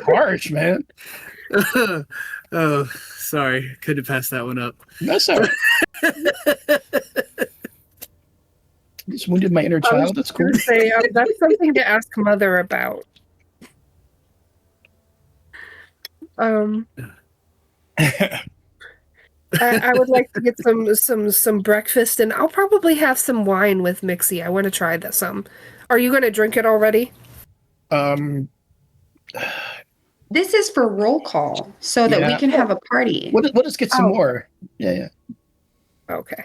harsh, man. Oh, sorry. Couldn't pass that one up. That's all right. Just wounded my inner child. That's cool. Say, that's something to ask Mother about. I would like to get some breakfast, and I'll probably have some wine with Mixie. I want to try that some. Are you going to drink it already? This is for roll call so that we Yeah. can have a party. We'll just get some more. Yeah. Okay.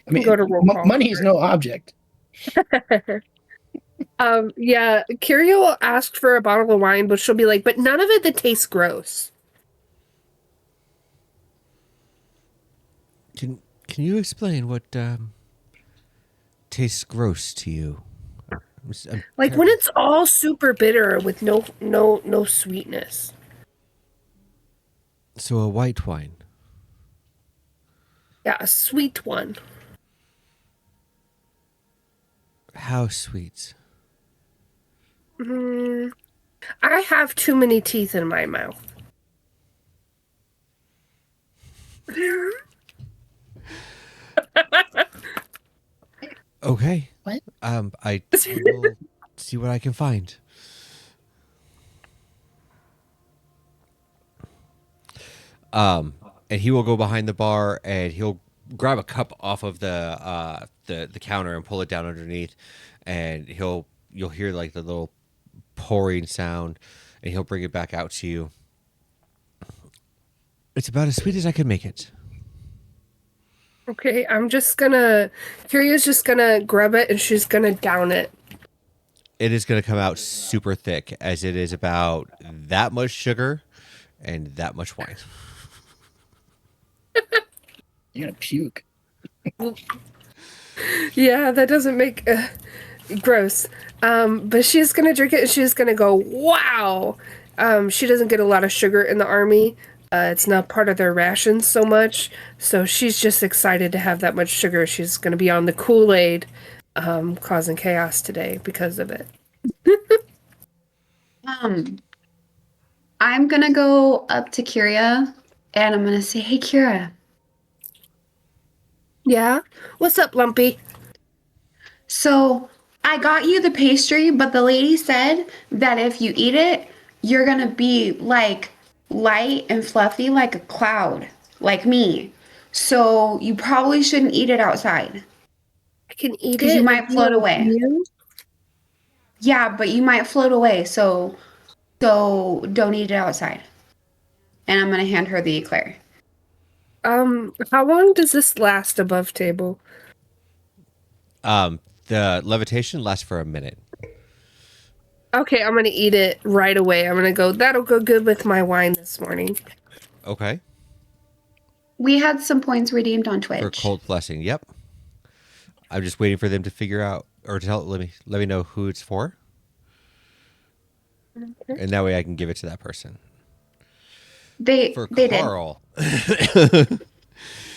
I mean, Go to roll call. money is no object. Yeah, Kyria will ask for a bottle of wine, but she'll be like, but none of it that tastes gross. Can you explain what tastes gross to you? I'm Like when it's all super bitter with no sweetness. So a white wine. Yeah, a sweet one. How sweet? I have too many teeth in my mouth. Okay. What? I will see what I can find. And he will go behind the bar and he'll grab a cup off of the counter and pull it down underneath, and you'll hear like the little pouring sound, and he'll bring it back out to you. It's about as sweet as I can make it. Okay, Kyria's just gonna grab it and she's gonna down it. It is going to come out super thick, as it is about that much sugar and that much wine. You're gonna puke. Yeah, that doesn't make gross. But she's gonna drink it and she's gonna go, wow. She doesn't get a lot of sugar in the army. It's not part of their rations so much. So she's just excited to have that much sugar. She's gonna be on the Kool-Aid, causing chaos today because of it. I'm gonna go up to Kyria and I'm gonna say, hey Kyria. Yeah? What's up, Lumpy? So I got you the pastry, but the lady said that if you eat it, you're gonna be like light and fluffy like a cloud, like me. So you probably shouldn't eat it outside. I can eat it. Because you might float away. You? Yeah, but you might float away, so don't eat it outside. And I'm gonna hand her the eclair. How long does this last above table? The levitation lasts for a minute. Okay, I'm gonna eat it right away. I'm gonna go. That'll go good with my wine this morning. Okay. We had some points redeemed on Twitch. For cold blessing. Yep. I'm just waiting for them to figure out or let me know who it's for. And that way I can give it to that person. They did. Carl.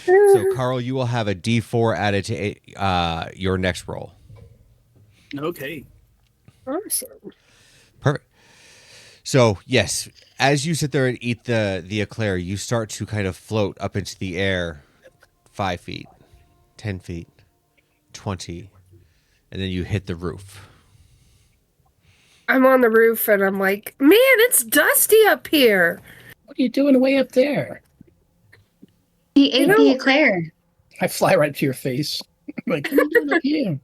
So Carl, you will have a D4 added to your next roll. Okay. Awesome. Perfect. So yes, as you sit there and eat the eclair, you start to kind of float up into the air, 5 feet, 10 feet, 20, and then you hit the roof. I'm on the roof and I'm like, man, it's dusty up here. What are you doing way up there? He ate know- the eclair. I fly right to your face. I'm like, what are you doing up here?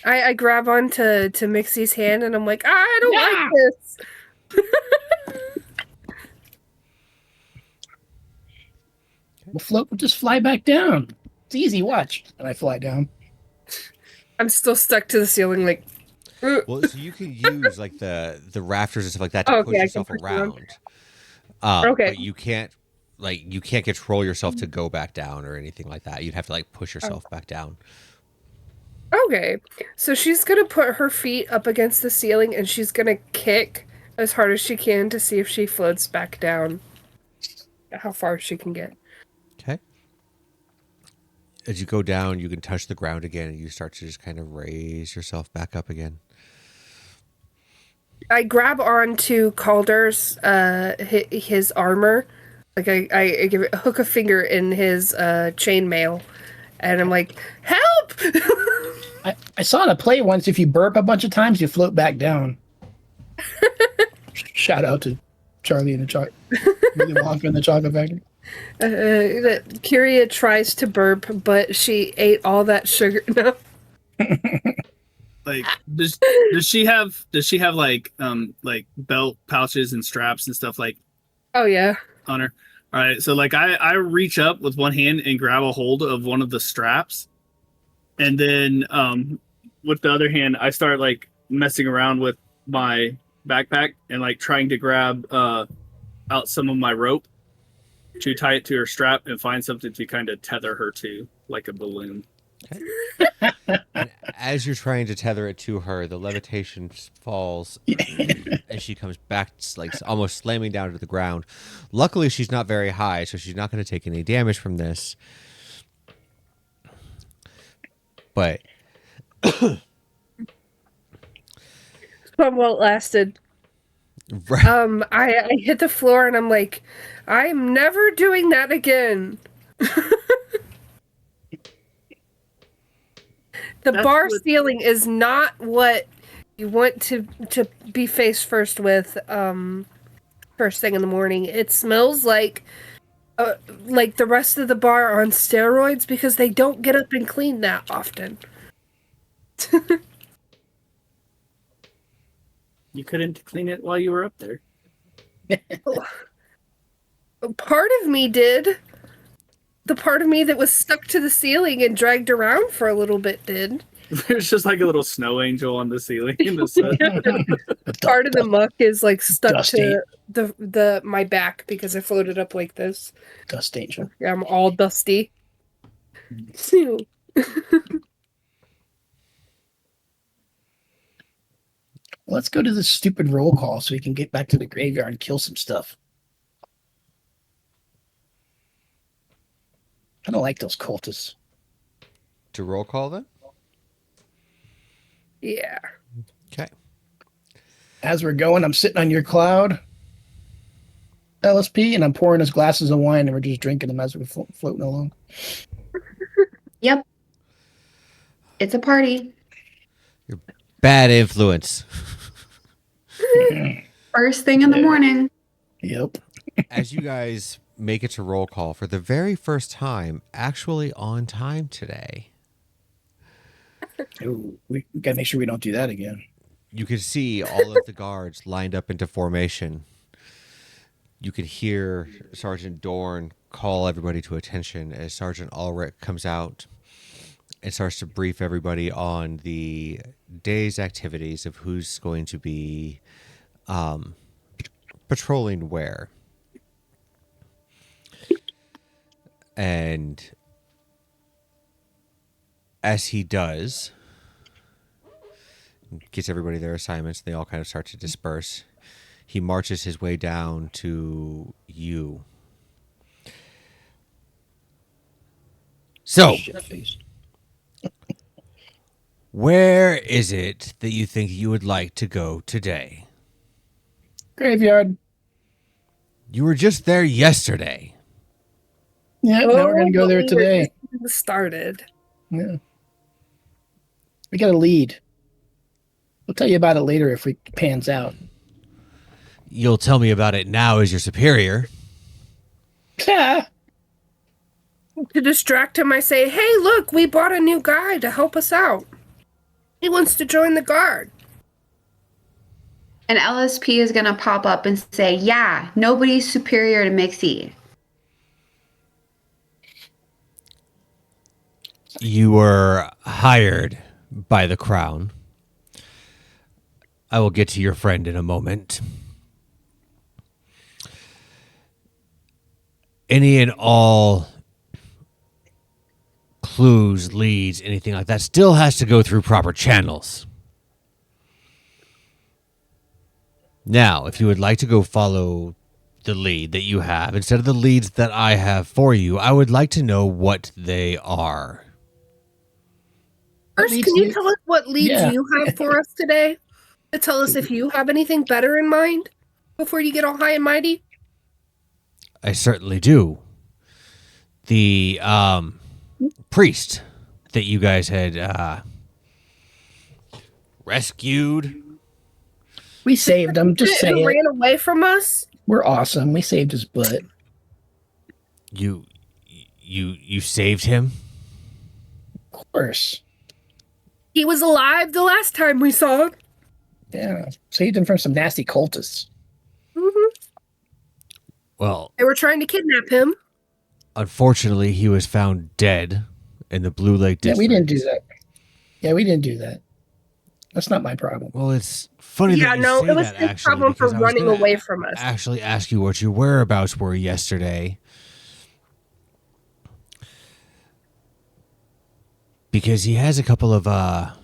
I grab onto Mixie's hand and I'm like, I don't Yeah. like this. We'll just fly back down. It's easy, watch. And I fly down. I'm still stuck to the ceiling, like, Well, so you can use like the rafters and stuff like that to Oh, push okay, I can yourself push them. around. Okay. But you can't control yourself to go back down or anything like that. You'd have to like push yourself back down. Okay, so she's gonna put her feet up against the ceiling and she's gonna kick as hard as she can to see if she floats back down. How far she can get. Okay. As you go down, you can touch the ground again, and you start to just kind of raise yourself back up again. I grab onto Calder's his armor, like I give it hook a finger in his chainmail, and I'm like, help! I saw in a play once, if you burp a bunch of times, you float back down. Shout out to Charlie and the Willy Wonka and the Chocolate Factory. Kyria tries to burp, but she ate all that sugar. No. Like, does she have like belt pouches and straps and stuff like Oh yeah. on her? All right, so like I reach up with one hand and grab a hold of one of the straps, and then with the other hand I start like messing around with my backpack and like trying to grab out some of my rope to tie it to her strap and find something to kind of tether her to, like a balloon. And as you're trying to tether it to her, the levitation falls and she comes back, like almost slamming down to the ground. Luckily, she's not very high, so she's not going to take any damage from this. But Well lasted. right, I hit the floor and I'm like, I'm never doing that again. The That's bar what- ceiling is not what you want to be face first with first thing in the morning. It smells like the rest of the bar on steroids because they don't get up and clean that often. You couldn't clean it while you were up there. Part of me did. The part of me that was stuck to the ceiling and dragged around for a little bit did. There's just like a little snow angel on the ceiling in the sun. Part of the muck is like stuck Dusty. to the my back because I floated up like this. Dust angel. I'm all dusty. Let's go to this stupid roll call so we can get back to the graveyard and kill some stuff. I don't like those cultists. to roll call then. Yeah. Okay. As we're going, I'm sitting on your cloud, LSP, and I'm pouring us glasses of wine and we're just drinking them as we're floating along. Yep. It's a party. Bad influence. First thing in the morning. Yep. As you guys make it to roll call for the very first time, actually on time today, Ooh, we got to make sure we don't do that again. you can see all of the guards lined up into formation. You can hear Sergeant Dorn call everybody to attention as Sergeant Ulrich comes out and starts to brief everybody on the day's activities of who's going to be patrolling where. And as he does, gets everybody their assignments, they all kind of start to disperse. He marches his way down to you. So, Shit-faced. where is it that you think you would like to go today? Graveyard. You were just there yesterday. Yeah, now we're gonna go there today. Started. Yeah. We got a lead. We'll tell you about it later if it pans out. You'll tell me about it now as your superior. Yeah. To distract him, I say, "Hey, look, we bought a new guy to help us out. He wants to join the guard." And LSP is going to pop up and say, yeah, nobody's superior to Mixie. You were hired by the crown. I will get to your friend in a moment. Any and all clues, leads, anything like that still has to go through proper channels. Now, if you would like to go follow the lead that you have, instead of the leads that I have for you, I would like to know what they are. First, leads can you you- tell us what leads Yeah. you have for us today? To tell us if you have anything better in mind before you get all high and mighty? I certainly do. The priest that you guys had rescued. We saved him. Just say Who it. ran away from us? We're awesome. We saved his butt. You saved him? Of course. He was alive the last time we saw him. Yeah. Saved him from some nasty cultists. Mm-hmm. Well, They were trying to kidnap him. unfortunately, he was found dead in the Blue Lake Yeah, District. we didn't do that. Yeah, we didn't do that. That's not my problem. Well, it's funny Yeah, that you no, say it was that, his actually, problem for because I was running gonna away from us. actually ask you what your whereabouts were yesterday. Because he has a couple of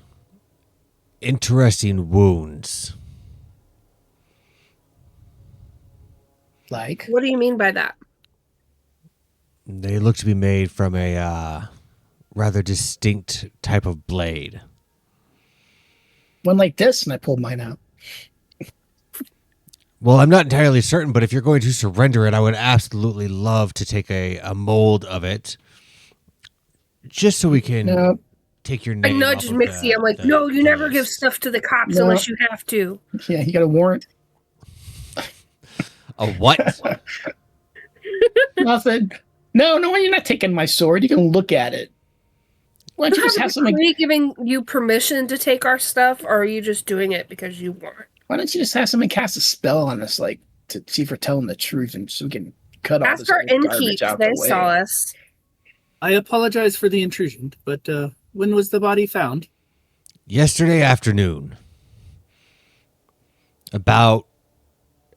interesting wounds. Like, What do you mean by that? They look to be made from a rather distinct type of blade. one like this, and I pulled mine out. Well, I'm not entirely certain, but if you're going to surrender it, I would absolutely love to take a mold of it. Just so we can No, take your I name. nudged off of Mixie. I'm like, the- no, you the never give list. stuff to the cops No. unless you have to. yeah, you got a warrant. A what? Nothing. No, you're not taking my sword. You can look at it. Why don't you just have Are something? we giving you permission to take our stuff, or are you just doing it because you want? Why don't you just have someone cast a spell on us, like to see if we're telling the truth, and so we can cut all Ask this our old garbage innkeeps. out They the way. saw us. I apologize for the intrusion, but when was the body found? Yesterday afternoon. About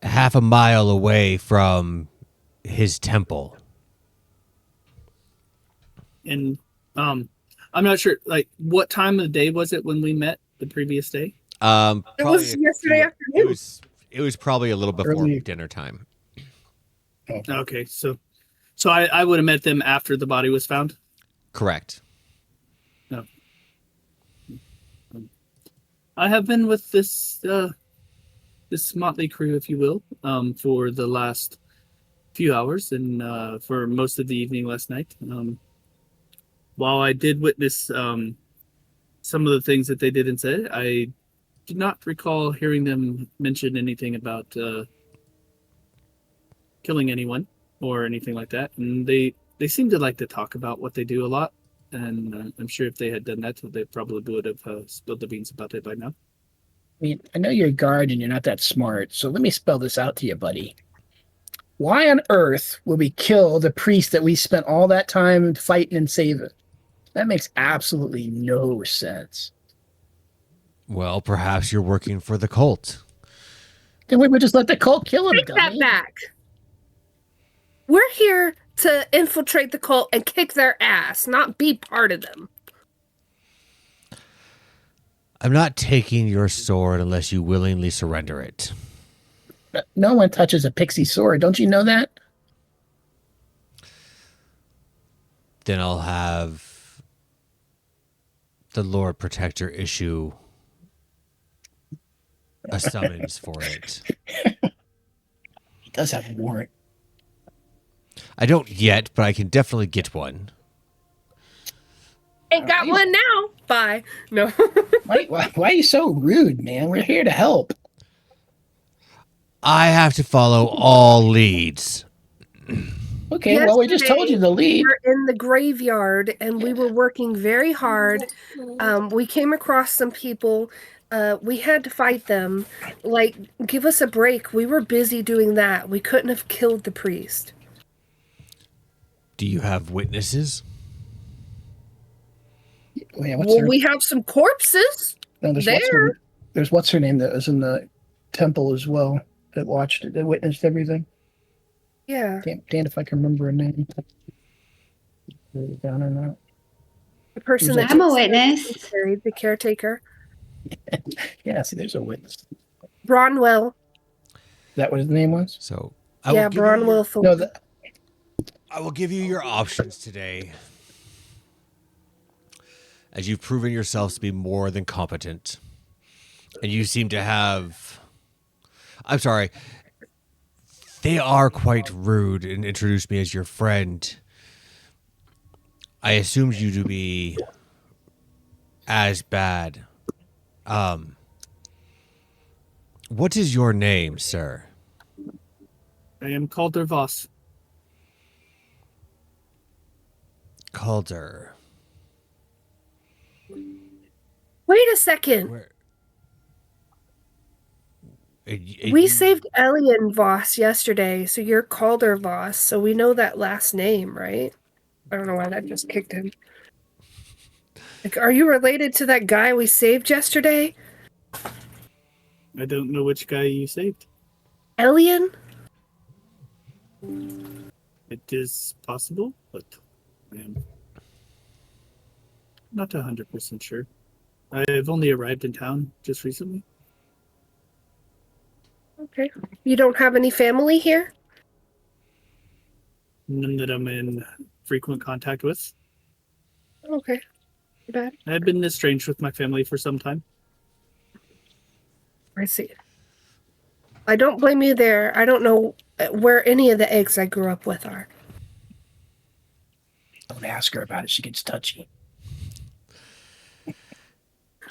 half a mile away from his temple. And I'm not sure, like, what time of the day was it when we met the previous day? It was Probably yesterday afternoon. It was probably a little before Early. dinner time. Okay, so I would have met them after the body was found. Correct. I have been with this motley crew, if you will, for the last few hours and for most of the evening last night. While I did witness some of the things that they did and said, I do not recall hearing them mention anything about killing anyone or anything like that. And they seem to like to talk about what they do a lot. And I'm sure if they had done that, they probably would have spilled the beans about it by now. I mean, I know you're a guard and you're not that smart, so let me spell this out to you, buddy. Why on earth would we kill the priest that we spent all that time fighting and saving? That makes absolutely no sense. Well, perhaps you're working for the cult. Then we would just let the cult kill him, Take that dummy. back. We're here to infiltrate the cult and kick their ass, not be part of them. I'm not taking your sword unless you willingly surrender it. No one touches a pixie sword. Don't you know that? Then I'll have the Lord Protector issue a summons for it. He does have a warrant. I don't yet, but I can definitely get one. Ain't got one now. Bye. No. Why are you so rude, man? We're here to help. I have to follow all leads. Okay, well, we just told you the lead. We were in the graveyard and we were working very hard. We came across some people. We had to fight them. Like, give us a break. We were busy doing that. We couldn't have killed the priest. Do you have witnesses? Oh, yeah, what's Well, her? we have some corpses. No, there's what's her name that was in the temple as well that watched it, that witnessed everything. Yeah. Damn if I can remember her name. Down or not? The person that I'm a witness. carried, the caretaker. Yeah, see, there's a witness. Bronwell. Is that what his name was? So Yeah, Bronwell. No, I will give you your options today, as you've proven yourselves to be more than competent. And you seem to have... I'm sorry. They are quite rude and introduced me as your friend. I assumed you to be as bad. What is your name, sir? I am Calder Voss. Calder. Wait a second. Where? We saved Elian Voss yesterday, so you're Calder Voss, so we know that last name, right? I don't know why that just kicked in. Like, are you related to that guy we saved yesterday? I don't know which guy you saved. Elian? It is possible, but I am not 100% sure. I've only arrived in town just recently. Okay. You don't have any family here? None that I'm in frequent contact with. Okay. Too bad. I've been estranged with my family for some time. I see. I don't blame you there. I don't know where any of the eggs I grew up with are. don't ask her about it. She gets touchy.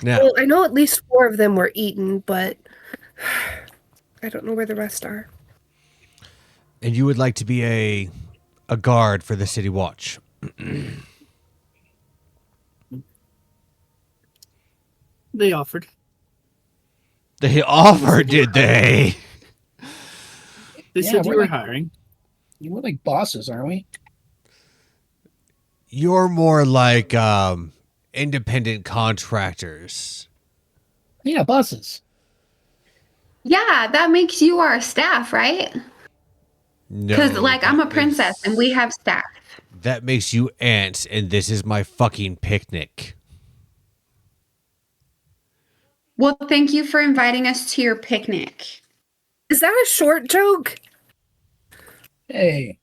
Now, Well, I know at least 4 of them were eaten, but I don't know where the rest are. and you would like to be a guard for the city watch. They offered. They offered, did they? They Yeah, said you we're were like- hiring. We're like bosses, aren't we? You're more like independent contractors. Yeah, bosses. Yeah, that makes you our staff, right? No, Because, like, I'm a that princess makes- and we have staff. That makes you ants, and this is my fucking picnic. Well, thank you for inviting us to your picnic. Is that a short joke? Hey,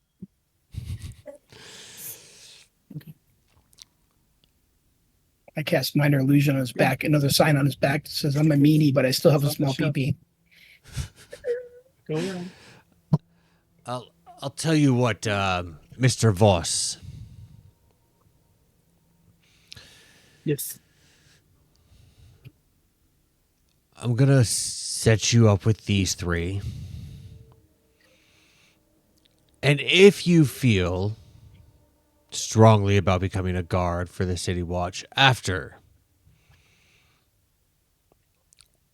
I cast minor illusion on his back. Another sign on his back that says, "I'm a meanie, but I still have a small pee-pee." Go around. I'll tell you what, Mr. Voss. Yes. I'm gonna set you up with these 3. And if you feel strongly about becoming a guard for the City Watch after,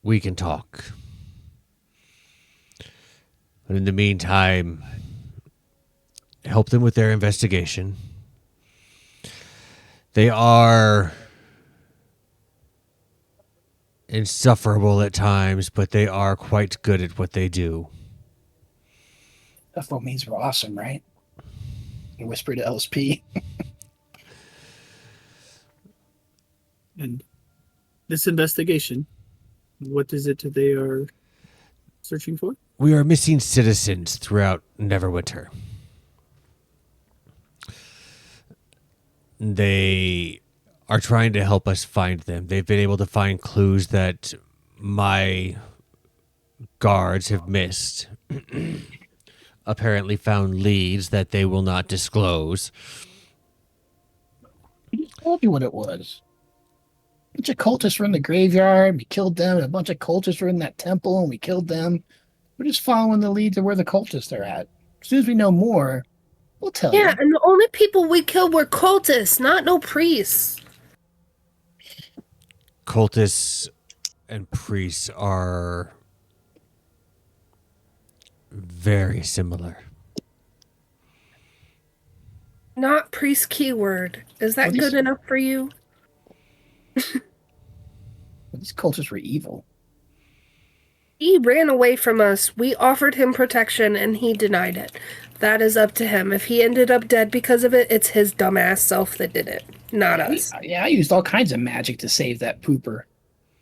we can talk. But in the meantime, help them with their investigation. They are insufferable at times, but they are quite good at what they do. That's what means we're awesome, right? I whisper to LSP. And this investigation, what is it that they are searching for? We are missing citizens throughout Neverwinter. They are trying to help us find them. They've been able to find clues that my guards have missed. Apparently found leads that they will not disclose. I told you what it was. A bunch of cultists were in the graveyard. We killed them. And a bunch of cultists were in that temple, and we killed them. We're just following the leads of where the cultists are at. As soon as we know more, we'll tell you. Yeah, and the only people we killed were cultists, not no priests. Cultists and priests are very similar. Not priest keyword. Is that What is- good enough for you? These cultists were evil. He ran away from us. We offered him protection and he denied it. That is up to him. If he ended up dead because of it, it's his dumbass self that did it, not us. Yeah, I used all kinds of magic to save that pooper.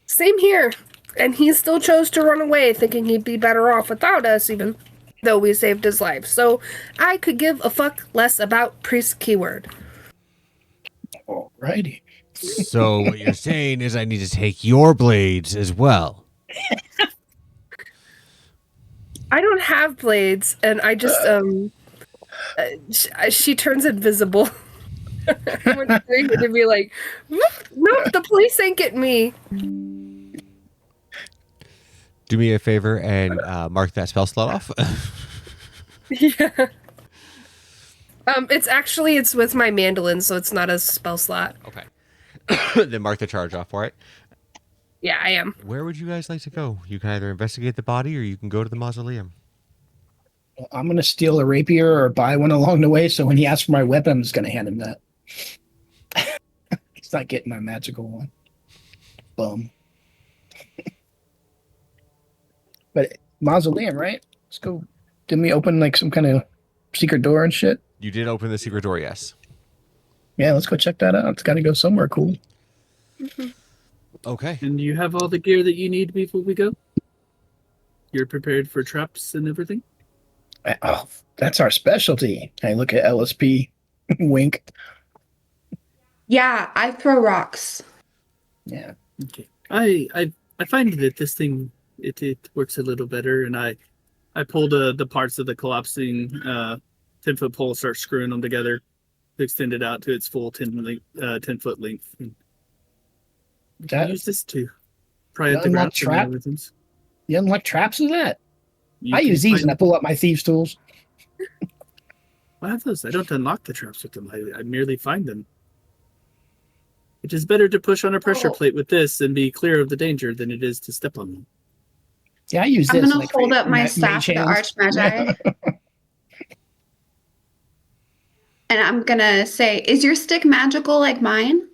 Same here. And he still chose to run away, thinking he'd be better off without us, even though we saved his life. So I could give a fuck less about priest keyword. Alrighty. So what you're saying is I need to take your blades as well. I don't have blades, and I just she turns invisible. When to be like, nope, the police ain't getting me. Do me a favor and mark that spell slot off. Yeah. It's with my mandolin, so it's not a spell slot. Okay. Then mark the charge off for it. Yeah, I am. Where would you guys like to go? You can either investigate the body or you can go to the mausoleum. I'm going to steal a rapier or buy one along the way, so when he asks for my weapon, I'm just going to hand him that. He's not getting my magical one. Bum. But mausoleum, right? Let's go. Didn't we open like some kind of secret door and shit? You did open the secret door, yes. Yeah, let's go check that out. It's got to go somewhere cool. Okay. And you have all the gear that you need before we go? You're prepared for traps and everything? Oh, that's our specialty. I look at LSP. Wink. Yeah, I throw rocks. Yeah. Okay. I find that this thing it works a little better, and I pulled the parts of the collapsing 10-foot pole, start screwing them together, extend it out to its full 10-foot length. And we can That- use this to pry You at the unlock ground. trap? Everything's. You unlock traps with that? You I can use these find- and I pull out my thieves' tools. I have those. I don't unlock the traps with them. I merely find them. It is better to push on a pressure Oh. plate with this and be clear of the danger than it is to step on them. Yeah, I use I'm this. gonna and I hold create up my mage staff, the hands. Archmagi, and I'm gonna say, "Is your stick magical like mine?"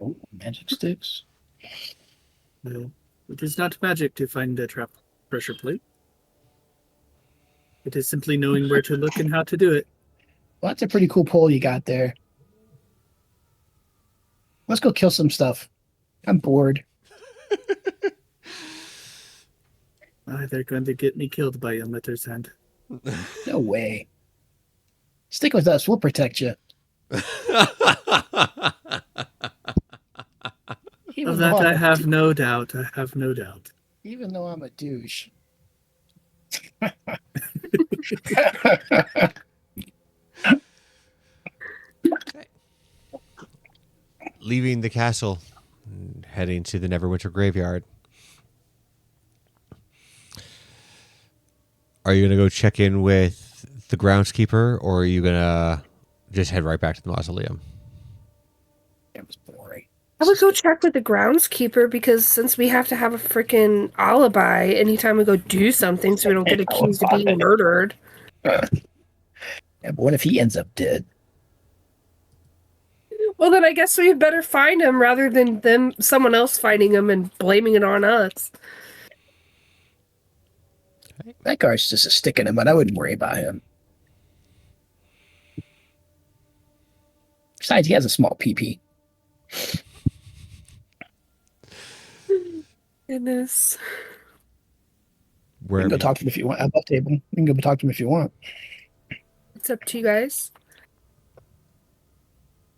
Oh, magic sticks. It is not magic to find a trap pressure plate. It is simply knowing where to look and how to do it. Well, that's a pretty cool pole you got there. Let's go kill some stuff. I'm bored. They're going to get me killed by Yamater's hand. No way. Stick with us. We'll protect you. Even Of though that I'm I a have dou- no doubt. I have no doubt. Even though I'm a douche. Leaving the castle and heading to the Neverwinter graveyard. Are you going to go check in with the groundskeeper, or are you going to just head right back to the mausoleum? It was boring. I would go check with the groundskeeper because since we have to have a freaking alibi anytime we go do something so we don't get accused of being murdered. Yeah, but what if he ends up dead? Well, then I guess we had better find him rather than someone else finding him and blaming it on us. That guy's just a stick in him, but I wouldn't worry about him. Besides, he has a small PP. Goodness. You Where can go talk to him if you want. At that table. You can go talk to him if you want. It's up to you guys.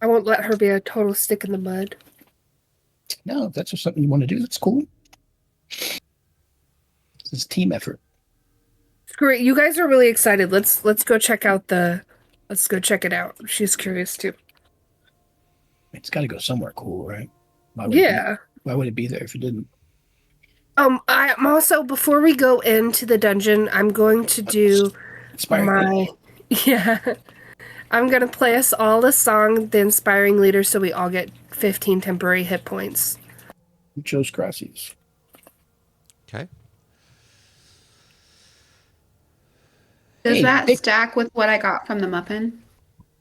I won't let her be a total stick in the mud. No, if that's just something you want to do, that's cool. It's a team effort. Great. You guys are really excited. Let's go check out let's go check it out. She's curious too. It's got to go somewhere cool, right? Why would it be there if it didn't? I'm also, before we go into the dungeon, I'm going to do Inspiring. yeah. I'm gonna play us all a song, The Inspiring Leader, so we all get 15 temporary hit points. You chose Grassies. Okay. Does Hey, that hey. stack with what I got from the muffin?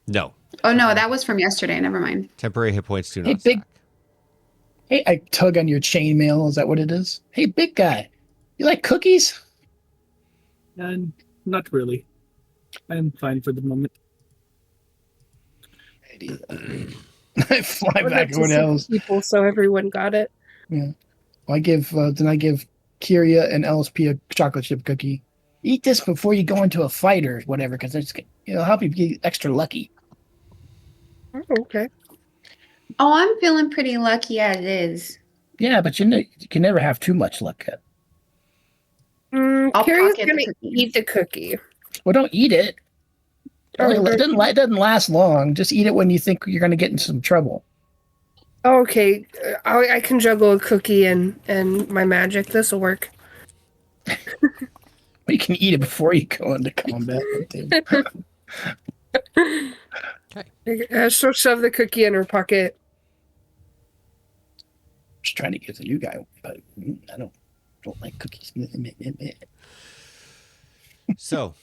No. Oh no, that was from yesterday. Never mind. Temporary hit points do Hey, not big- stack. Hey, I tug on your chainmail. Is that what it is? Hey, big guy. You like cookies? And not really. I'm fine for the moment. I fly We're back not over to just Ellis. people, so everyone got it. Yeah. I give Kyria and LSP a chocolate chip cookie. Eat this before you go into a fight or whatever, because it'll help you get extra lucky. Oh, okay. Oh, I'm feeling pretty lucky as is. Yeah, but you can never have too much luck. I'll Carrie's pocket the gonna cookie. eat the cookie. Well, don't eat it. Oh, It doesn't last long. Just eat it when you think you're going to get in some trouble. okay. I can juggle a cookie and my magic. This will work. But you can eat it before you go into combat. She'll shove the cookie in her pocket. Just trying to give the new guy, but I don't like cookies. So,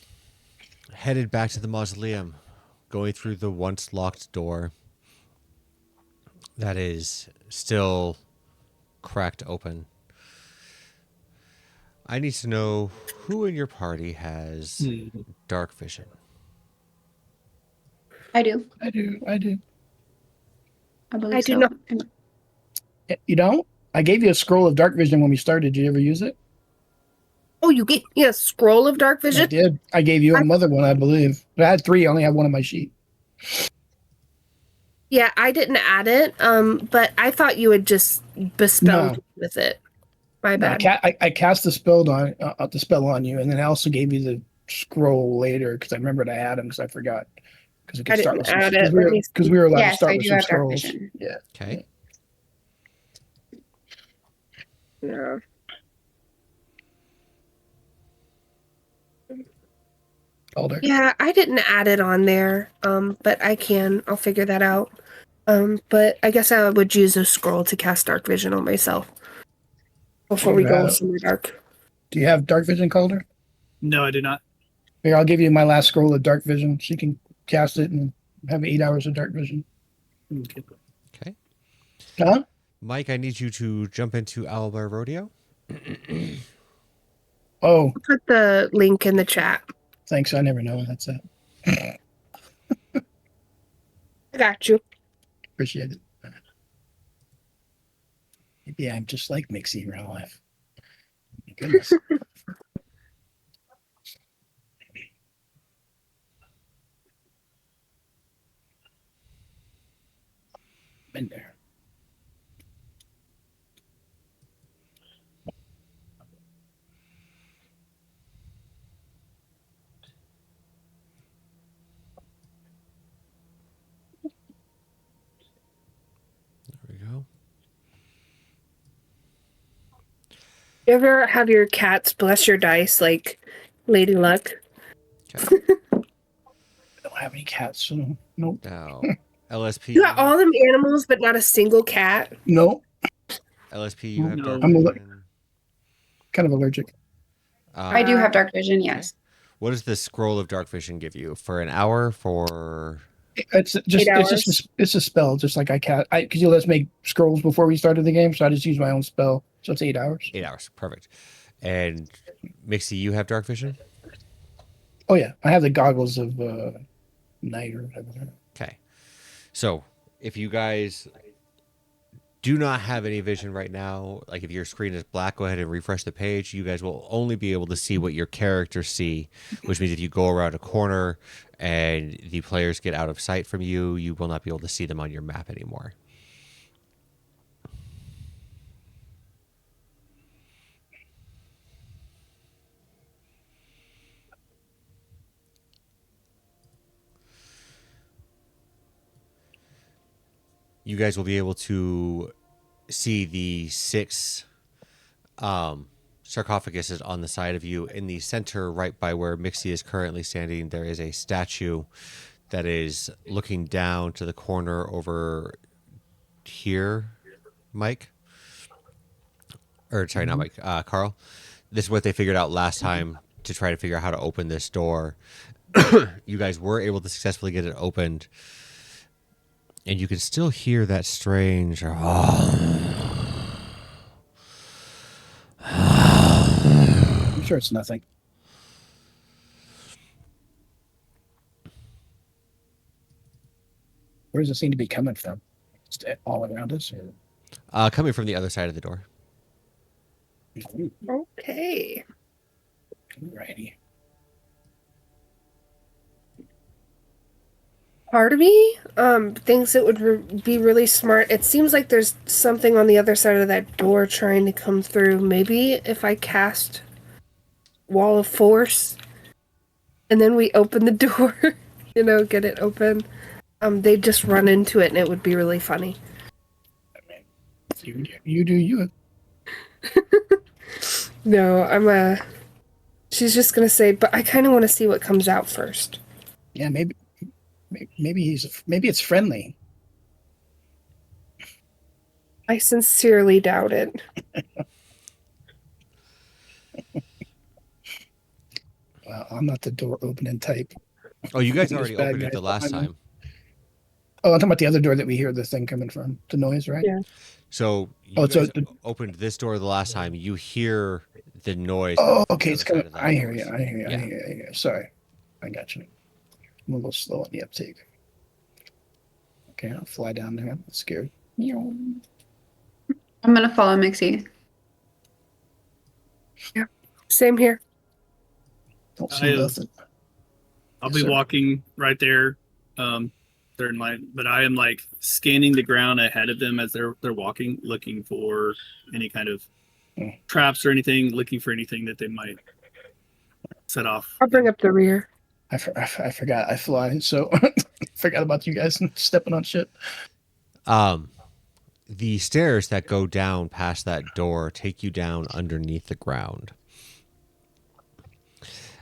headed back to the mausoleum, going through the once locked door that is still cracked open. I need to know who in your party has dark vision. I do. I do. I believe I do so. not. You don't? I gave you a scroll of dark vision when we started. Did you ever use it? Oh, you gave me a scroll of dark I vision? did. I gave you another one, I believe. But I had 3. I only have one on my sheet. Yeah, I didn't add it. But I thought you had just bespelled No. with it. My No, bad. I cast the spell on you, and then I also gave you the scroll later because I remembered I had them because I forgot. Because we I could start didn't with add it. Let me see. because we were allowed to Yes, start I with do some have dark scrolls. vision. Yeah. Okay. Yeah. Older. Yeah, I didn't add it on there. But I'll figure that out. But I guess I would use a scroll to cast dark vision on myself before we go somewhere dark. Do you have dark vision, Calder? No, I do not. Here, I'll give you my last scroll of dark vision so you can cast it and have 8 hours of dark vision. Okay. Okay. Huh? Mike, I need you to jump into Owlbear Rodeo. Oh, Put the link in the chat. thanks. I never know when that's at. I got you. Appreciate it. Maybe I'm just like Mixie in real life. My goodness. Been there. There we go. You ever have your cats bless your dice like Lady Luck? Okay. I don't have any cats, so nope. Now, LSP. You got all them animals, but not a single cat. Nope. LSP, you have No. dark I'm vision. kind of allergic. I do have dark vision, yes. What does the scroll of dark vision give you for an hour? For It's just 8 hours. it's a spell. Just like I can't. Because you let us make scrolls before we started the game, so I just use my own spell. So it's 8 hours. 8 hours. Perfect. And Mixie, you have dark vision? Oh yeah, I have the goggles of night or whatever. Okay. So if you guys do not have any vision right now, like if your screen is black, go ahead and refresh the page. You guys will only be able to see what your characters see, which means if you go around a corner and the players get out of sight from you, you will not be able to see them on your map anymore. You guys will be able to see the 6 sarcophaguses on the side of you. In the center, right by where Mixie is currently standing, there is a statue that is looking down to the corner over here, Mike. Or sorry, not Mike, Carl. This is what they figured out last time to try to figure out how to open this door. You guys were able to successfully get it opened. And you can still hear that strange I'm sure it's nothing. Where does it seem to be coming from? Just all around us, or? coming from the other side of the door. Okay. Alrighty. Part of me thinks it would be really smart. It seems like there's something on the other side of that door trying to come through. Maybe if I cast Wall of Force and then we open the door, get it open, they just run into it and it would be really funny. I mean, you do you. No, she's just gonna say, but I kind of want to see what comes out first. Yeah, maybe it's friendly. I sincerely doubt it. Well, I'm not the door opening type. Oh, you guys Those already bad opened it guys the last behind me. time. Oh, I'm talking about the other door that we hear the thing coming from, the noise, right? Yeah. So you so guys opened this door the last time. You hear the noise. Oh, from okay, the it's other side coming. of the I hear you. doors. I hear you. Yeah. I hear you. Sorry, I got you. I'm a little slow on the uptake. Okay, I'll fly down there. I'm scared. Meow. I'm gonna follow Mixie. Same here. Don't see nothing. I'll Yes, be sir. walking right there. They're in line, but I am like scanning the ground ahead of them as they're walking, looking for any kind of traps or anything, looking for anything that they might set off. I'll bring up the rear. I forgot I fly, so forgot about you guys stepping on shit. The stairs that go down past that door take you down underneath the ground.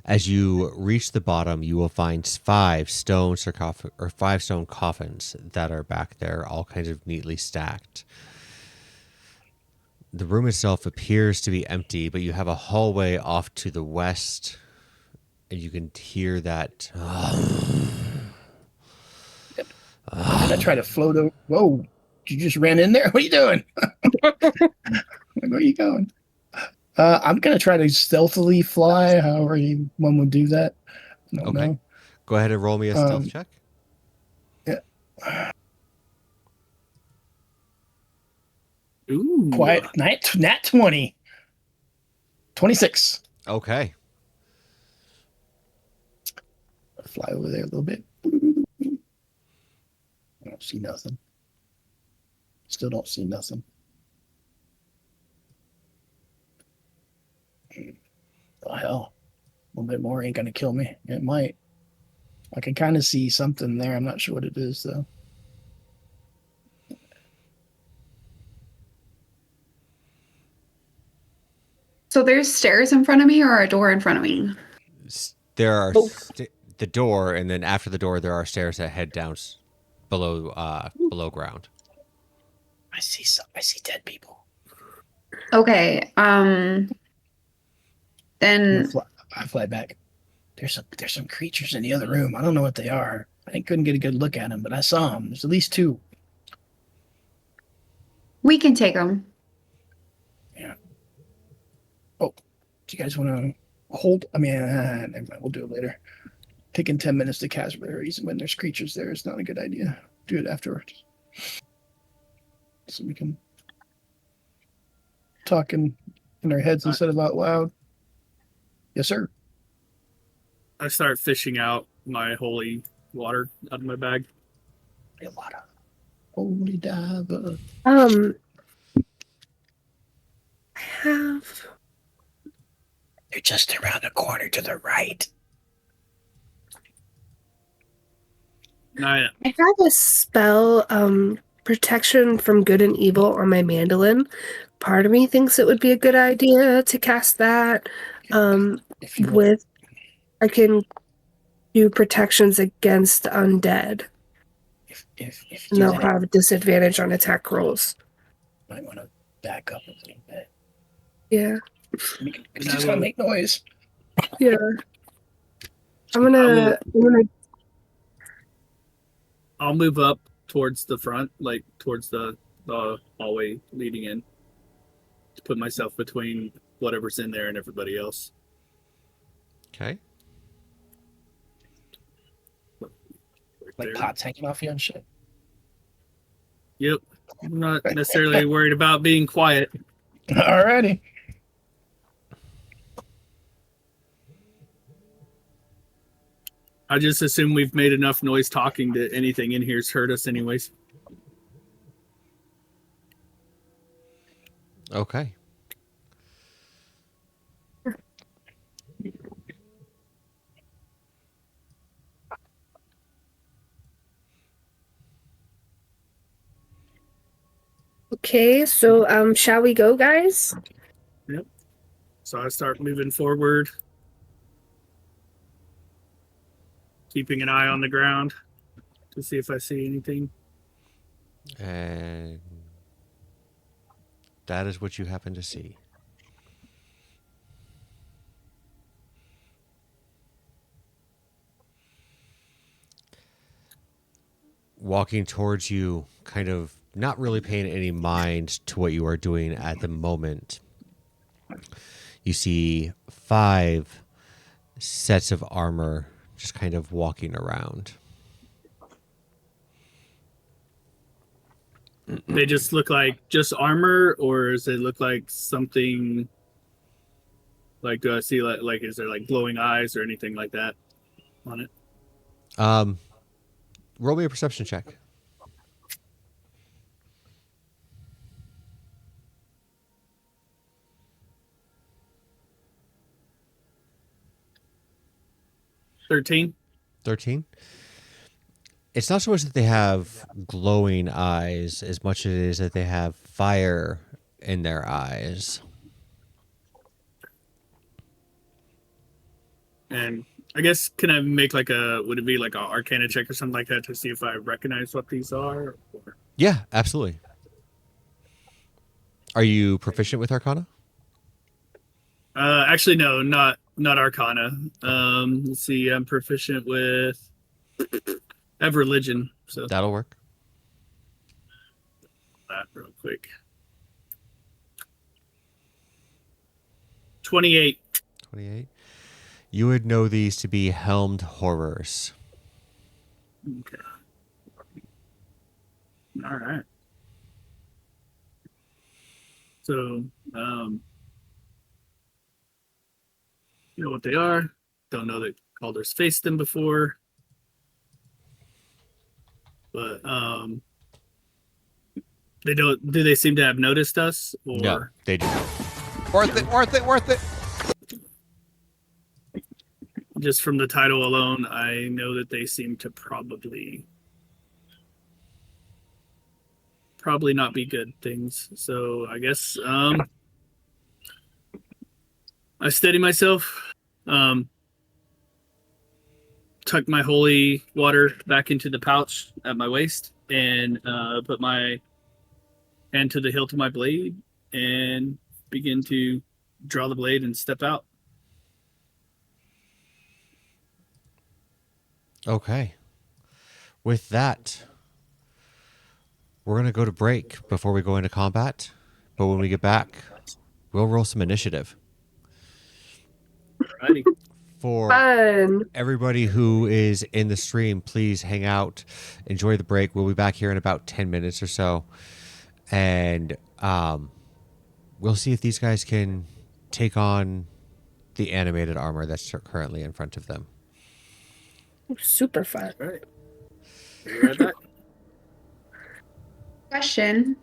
As you reach the bottom, you will find 5 stone coffins that are back there, all kinds of neatly stacked. The room itself appears to be empty, but you have a hallway off to the west, and you can hear that. And I try to float over. Whoa! You just ran in there. What are you doing? Where are you going? I'm gonna try to stealthily fly. However, one would do that. I don't know. Go ahead and roll me a stealth check. Yeah. Ooh. Quiet. Nat 20. 26. Okay. I'll fly over there a little bit. I don't see nothing. Still don't see nothing. Oh, hell. A little bit more ain't gonna kill me. It might. I can kind of see something there. I'm not sure what it is, though. So there's stairs in front of me or a door in front of me? There are the door, and then after the door, there are stairs that head down below ground. I see dead people. Okay. Then I fly back. There's some creatures in the other room. I don't know what they are. I couldn't get a good look at them, but I saw them. There's at least two. We can take them. Yeah. Oh, do you guys want to hold? I mean, never mind. We'll do it later. Taking 10 minutes to cast berries when there's creatures there is not a good idea. Do it afterwards. So we can talk in our heads instead of out loud. Yes, sir. I start fishing out my holy water out of my bag. A lot of holy diver. I have. They're just around the corner to the right. I I have a spell, protection from good and evil on my mandolin. Part of me thinks it would be a good idea to cast that. If you With I can do protections against undead, if and you they'll do that, have disadvantage on attack rolls. you might want to back up a little bit. Yeah, It's just gonna make noise. yeah. I'm gonna I'll move up towards the front, like towards the hallway leading in, to put myself between whatever's in there and everybody else. Okay. Right Like there. pots hanging off you and shit. Yep. I'm not necessarily worried about being quiet. Alrighty. I just assume we've made enough noise talking that anything in here's heard us anyways. Okay. Okay, so shall we go, guys? Yep. So I start moving forward, keeping an eye on the ground to see if I see anything. And that is what you happen to see. Walking towards you, kind of not really paying any mind to what you are doing at the moment. You see 5 sets of armor just kind of walking around. They just look like just armor, or does it look like something like, do I see like is there like glowing eyes or anything like that on it? Roll me a perception check. $13. 13. It's not so much that they have glowing eyes as much as it is that they have fire in their eyes. And I guess can I make like would it be like a Arcana check or something like that to see if I recognize what these are? Or... Yeah, absolutely. Are you proficient with Arcana? Actually, no, not Arcana. Let's see, I'm proficient with. I have religion, so That'll work. that real quick. 28. 28. You would know these to be helmed horrors. Okay. All right. So, you know what they are. Don't know that Calder's faced them before. But they don't. Do they seem to have noticed us? Or No, they do not. Worth it. just from the title alone, I know that they seem to probably not be good things. So I guess I steady myself, tuck my holy water back into the pouch at my waist, and put my hand to the hilt of my blade and begin to draw the blade and step out. Okay. with that, we're going to go to break before we go into combat. But when we get back, we'll roll some initiative. Alrighty. For Fun. everybody who is in the stream, please hang out, enjoy the break. We'll be back here in about 10 minutes or so. And we'll see if these guys can take on the animated armor that's currently in front of them. Super fun. All right. Be right back. Question.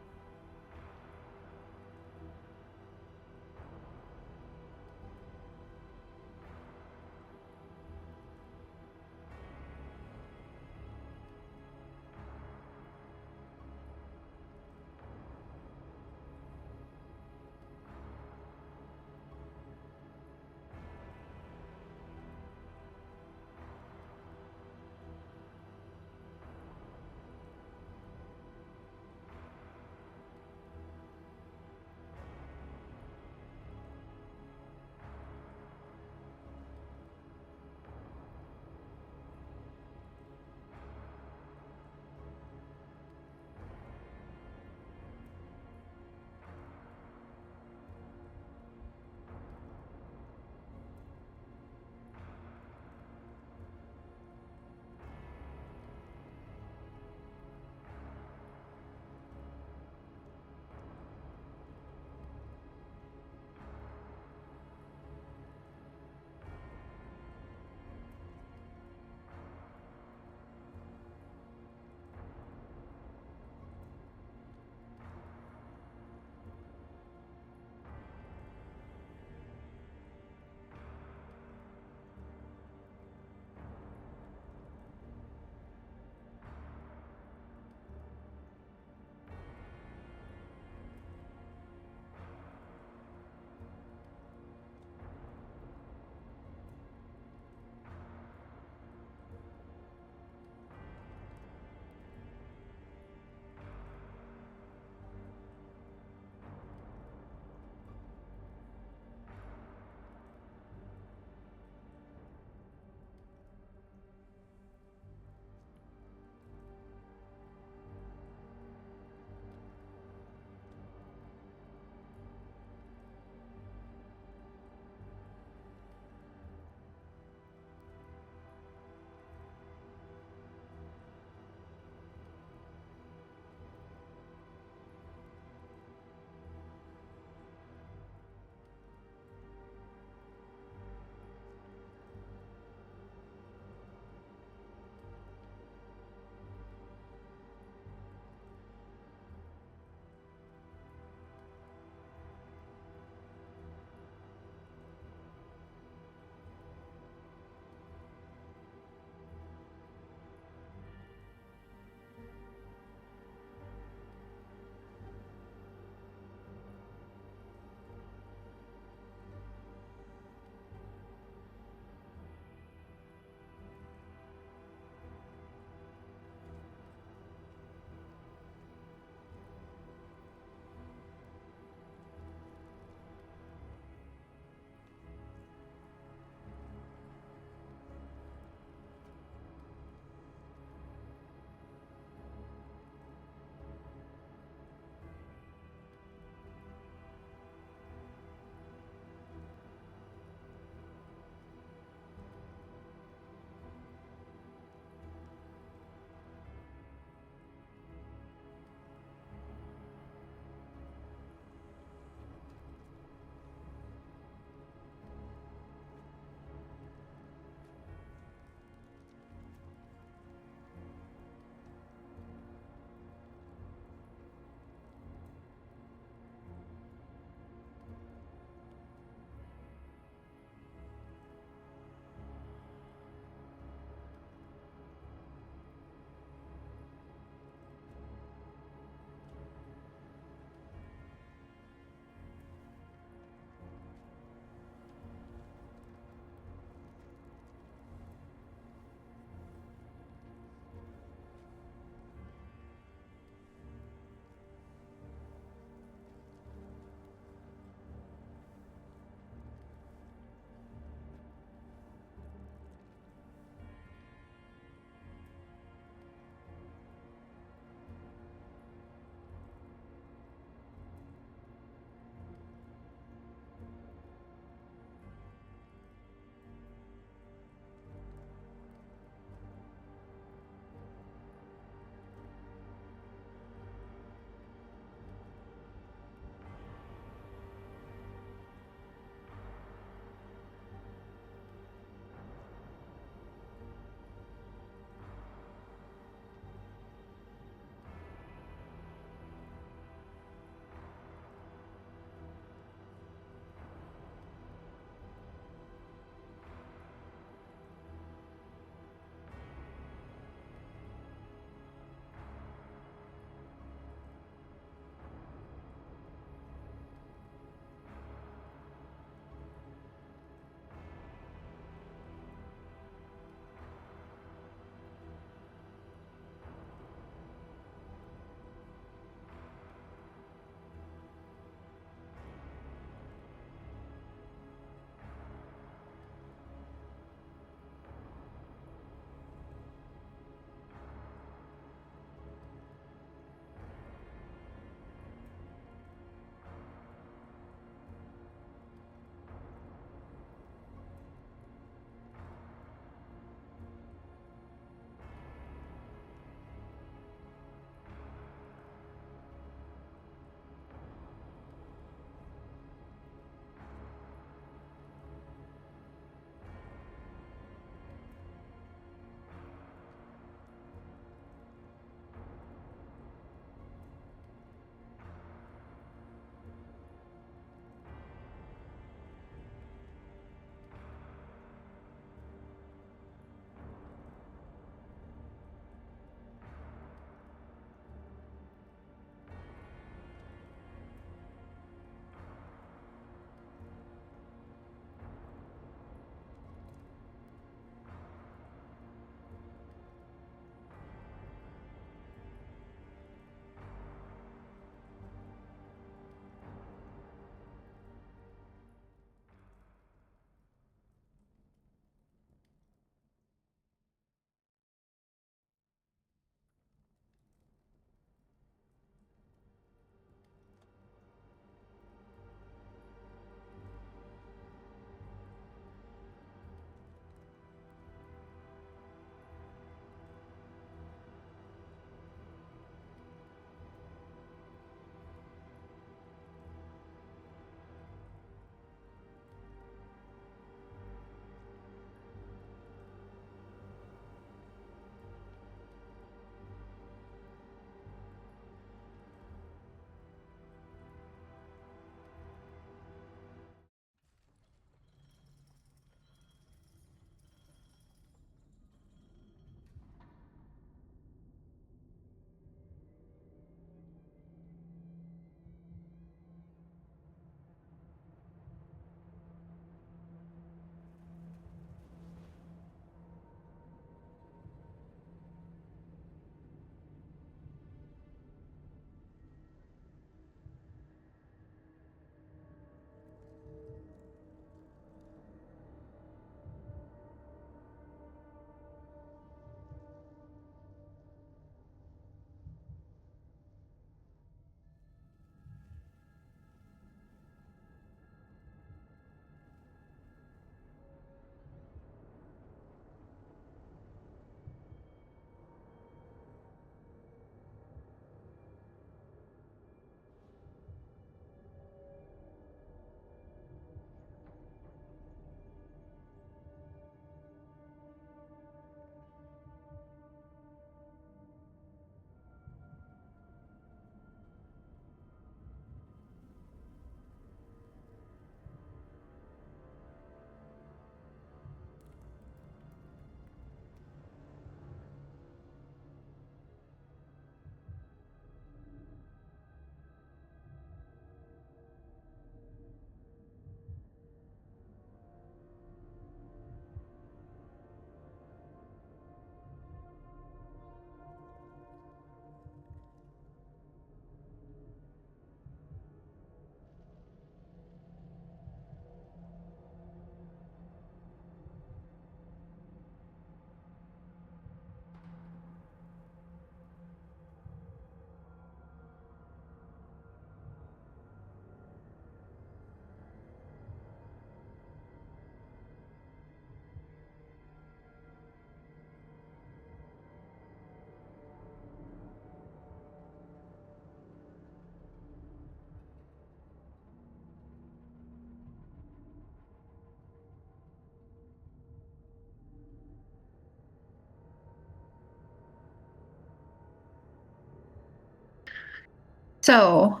So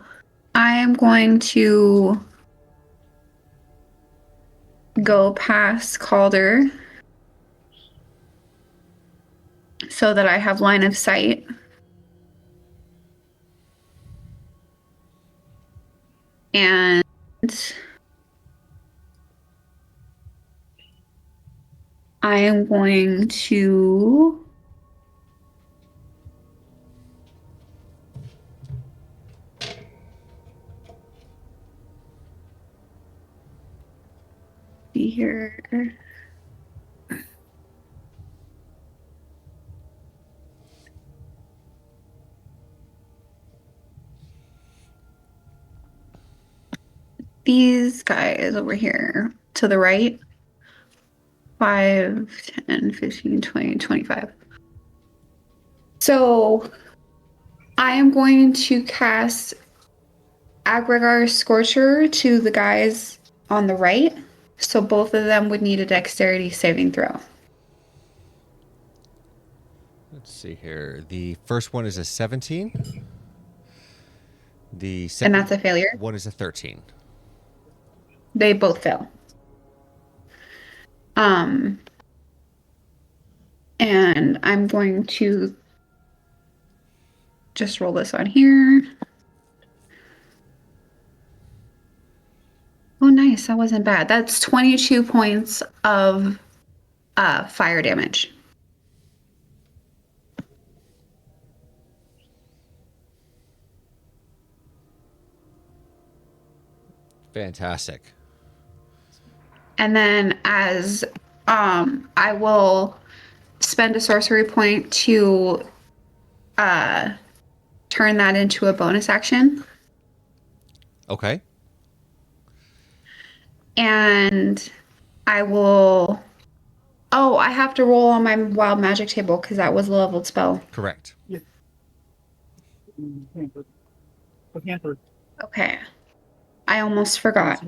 I am going to go past Calder so that I have line of sight. And I am going to be here. These guys over here to the right. 5, 10, 15, 20, 25. So I am going to cast Aggregar Scorcher to the guys on the right. So both of them would need a dexterity saving throw. Let's see here. The first one is a 17. The And second that's a failure. one is a 13. They both fail. And I'm going to just roll this on here. Oh, nice. That wasn't bad. That's 22 points of fire damage. Fantastic. And then as I will spend a sorcery point to turn that into a bonus action. Okay. And I will... Oh, I have to roll on my wild magic table because that was a leveled spell. Correct. Okay. I almost forgot.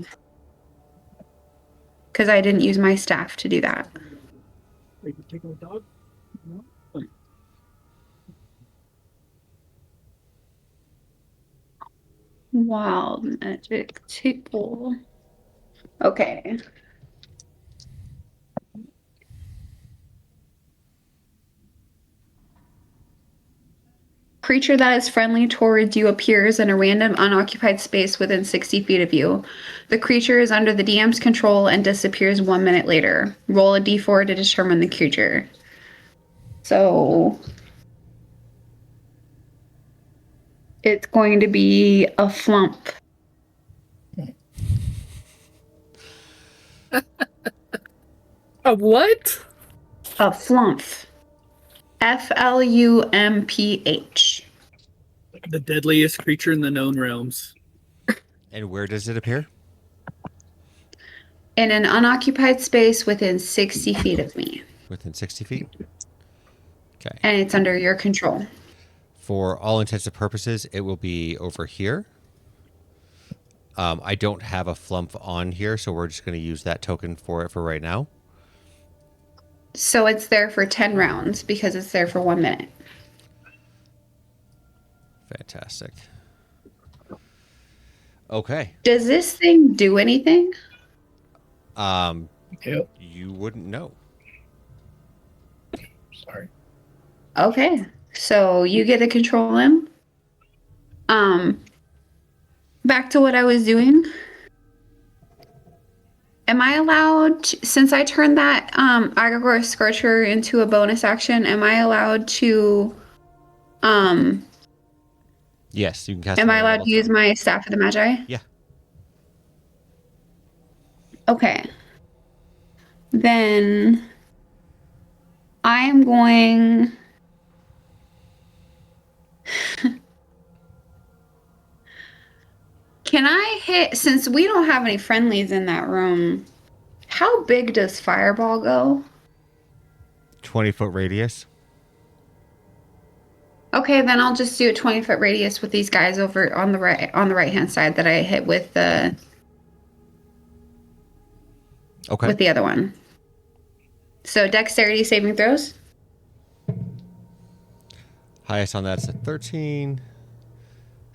Because I didn't use my staff to do that. Wild magic table. Okay. Creature that is friendly towards you appears in a random unoccupied space within 60 feet of you. The creature is under the DM's control and disappears 1 minute later. Roll a d4 to determine the creature. So it's going to be a flump. A what? A flump. F-L-U-M-P-H. The deadliest creature in the known realms. And where does it appear? In an unoccupied space within 60 feet of me. Within 60 feet? Okay. And it's under your control. For all intents and purposes, it will be over here. I don't have a flump on here, so we're just going to use that token for it for right now. So it's there for 10 rounds because it's there for 1 minute. Fantastic. Okay. Does this thing do anything? Yep. You wouldn't know. Sorry. Okay. So you get to control him. Back to what I was doing. Am I allowed to, since I turned that Agagor Scorcher into a bonus action, am I allowed to Yes, you can cast. am it I on allowed all to use time. my Staff of the Magi? Yeah. Okay. Then I am going Can I hit, since we don't have any friendlies in that room, how big does Fireball go? 20-foot radius. Okay, then I'll just do a 20-foot radius with these guys over on the right hand side that I hit with the Okay. with the other one. So dexterity saving throws. Highest on that's a 13.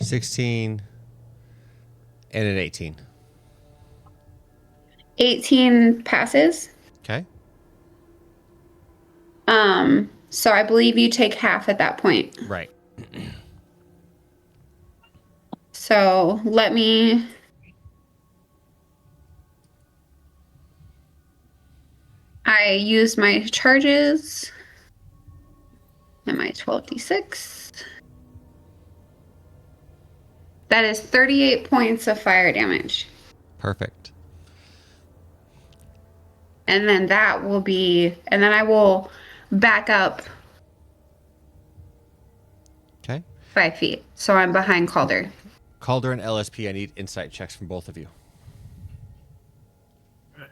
16 and an 18. 18 passes. Okay. So I believe you take half at that point. Right. So let me. I use my charges and my 12d6. That is 38 points of fire damage. Perfect. And then that will be, and then I will back up Okay. 5 feet. So I'm behind Calder. Calder and LSP, I need insight checks from both of you. Right.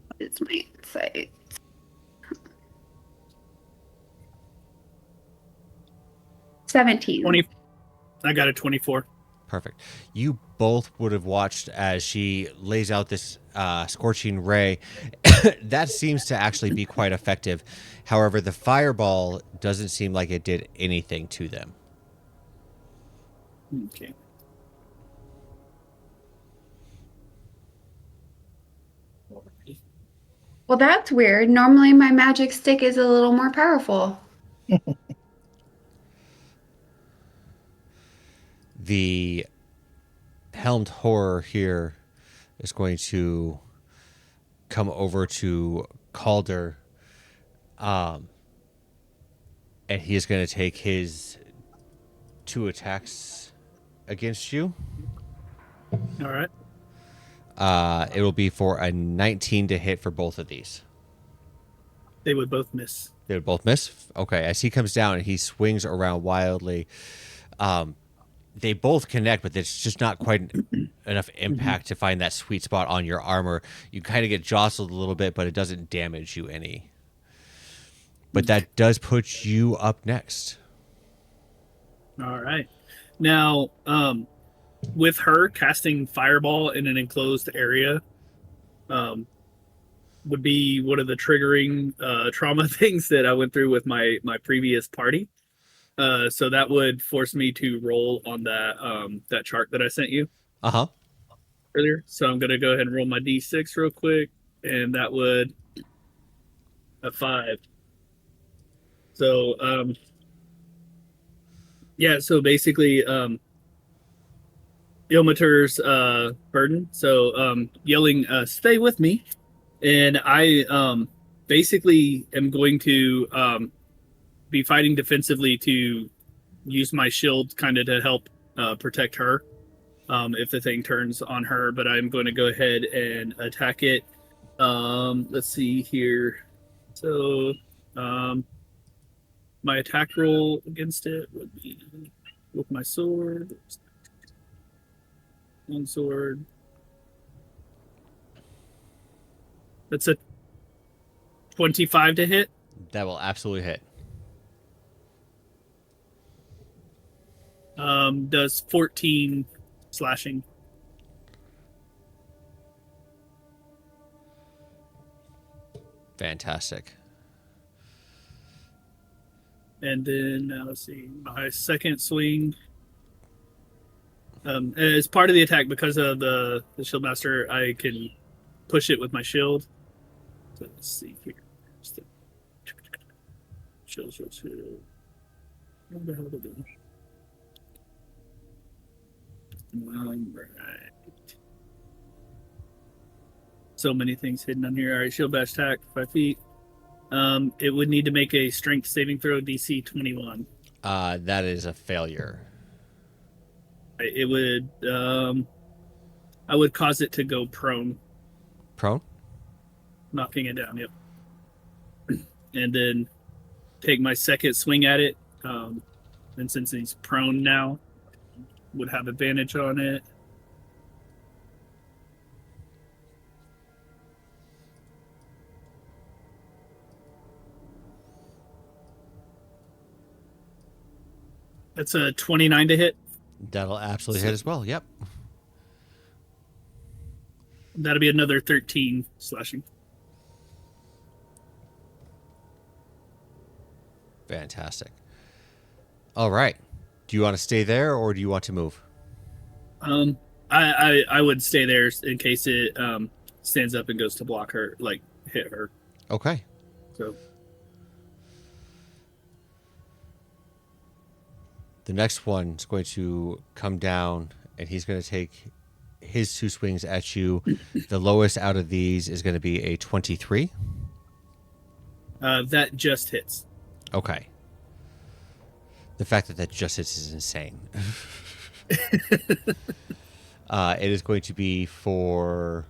What is my insight? 17. 20. I got a 24. Perfect. You both would have watched as she lays out this scorching ray. That seems to actually be quite effective. However, the fireball doesn't seem like it did anything to them. Okay. Well, that's weird. Normally my magic stick is a little more powerful. The helmed horror here is going to come over to Calder, and he is going to take his 2 attacks against you. All right. It will be for a 19 to hit for both of these. They would both miss. They would both miss? Okay, as he comes down and he swings around wildly, they both connect, but it's just not quite enough impact to find that sweet spot on your armor. You kind of get jostled a little bit, but it doesn't damage you any. But that does put you up next. All right. Now, with her casting fireball in an enclosed area, would be one of the triggering trauma things that I went through with my previous party. So that would force me to roll on that chart that I sent you Uh-huh. earlier. So I'm gonna go ahead and roll my d6 real quick, and that would a 5. So yeah. So basically, Ilmater's burden. So yelling, "Stay with me," and I basically am going to be fighting defensively to use my shield kind of to help protect her if the thing turns on her. But I'm going to go ahead and attack it. Let's see here. So my attack roll against it would be with my sword. One sword. That's a 25 to hit. That will absolutely hit. Does 14 slashing. Fantastic. And then let's see, my second swing. As part of the attack, because of the shield master, I can push it with my shield. So let's see here. Shield. What the hell did I do? Right. So many things hidden on here. All right, shield bash attack, 5 feet. It would need to make a strength saving throw, DC 21. That is a failure. It would, I would cause it to go prone, Prone? knocking it down. Yep. And then take my second swing at it. And since he's prone now, would have advantage on it. That's a 29 to hit. That'll absolutely hit as well. Yep. That'll be another 13 slashing. Fantastic. All right. Do you want to stay there or do you want to move? I would stay there in case it stands up and goes to block her, like hit her. Okay. So The next one's going to come down and he's going to take his 2 swings at you. The lowest out of these is going to be a 23. that just hits. Okay. The fact that just hits is insane. It is going to be for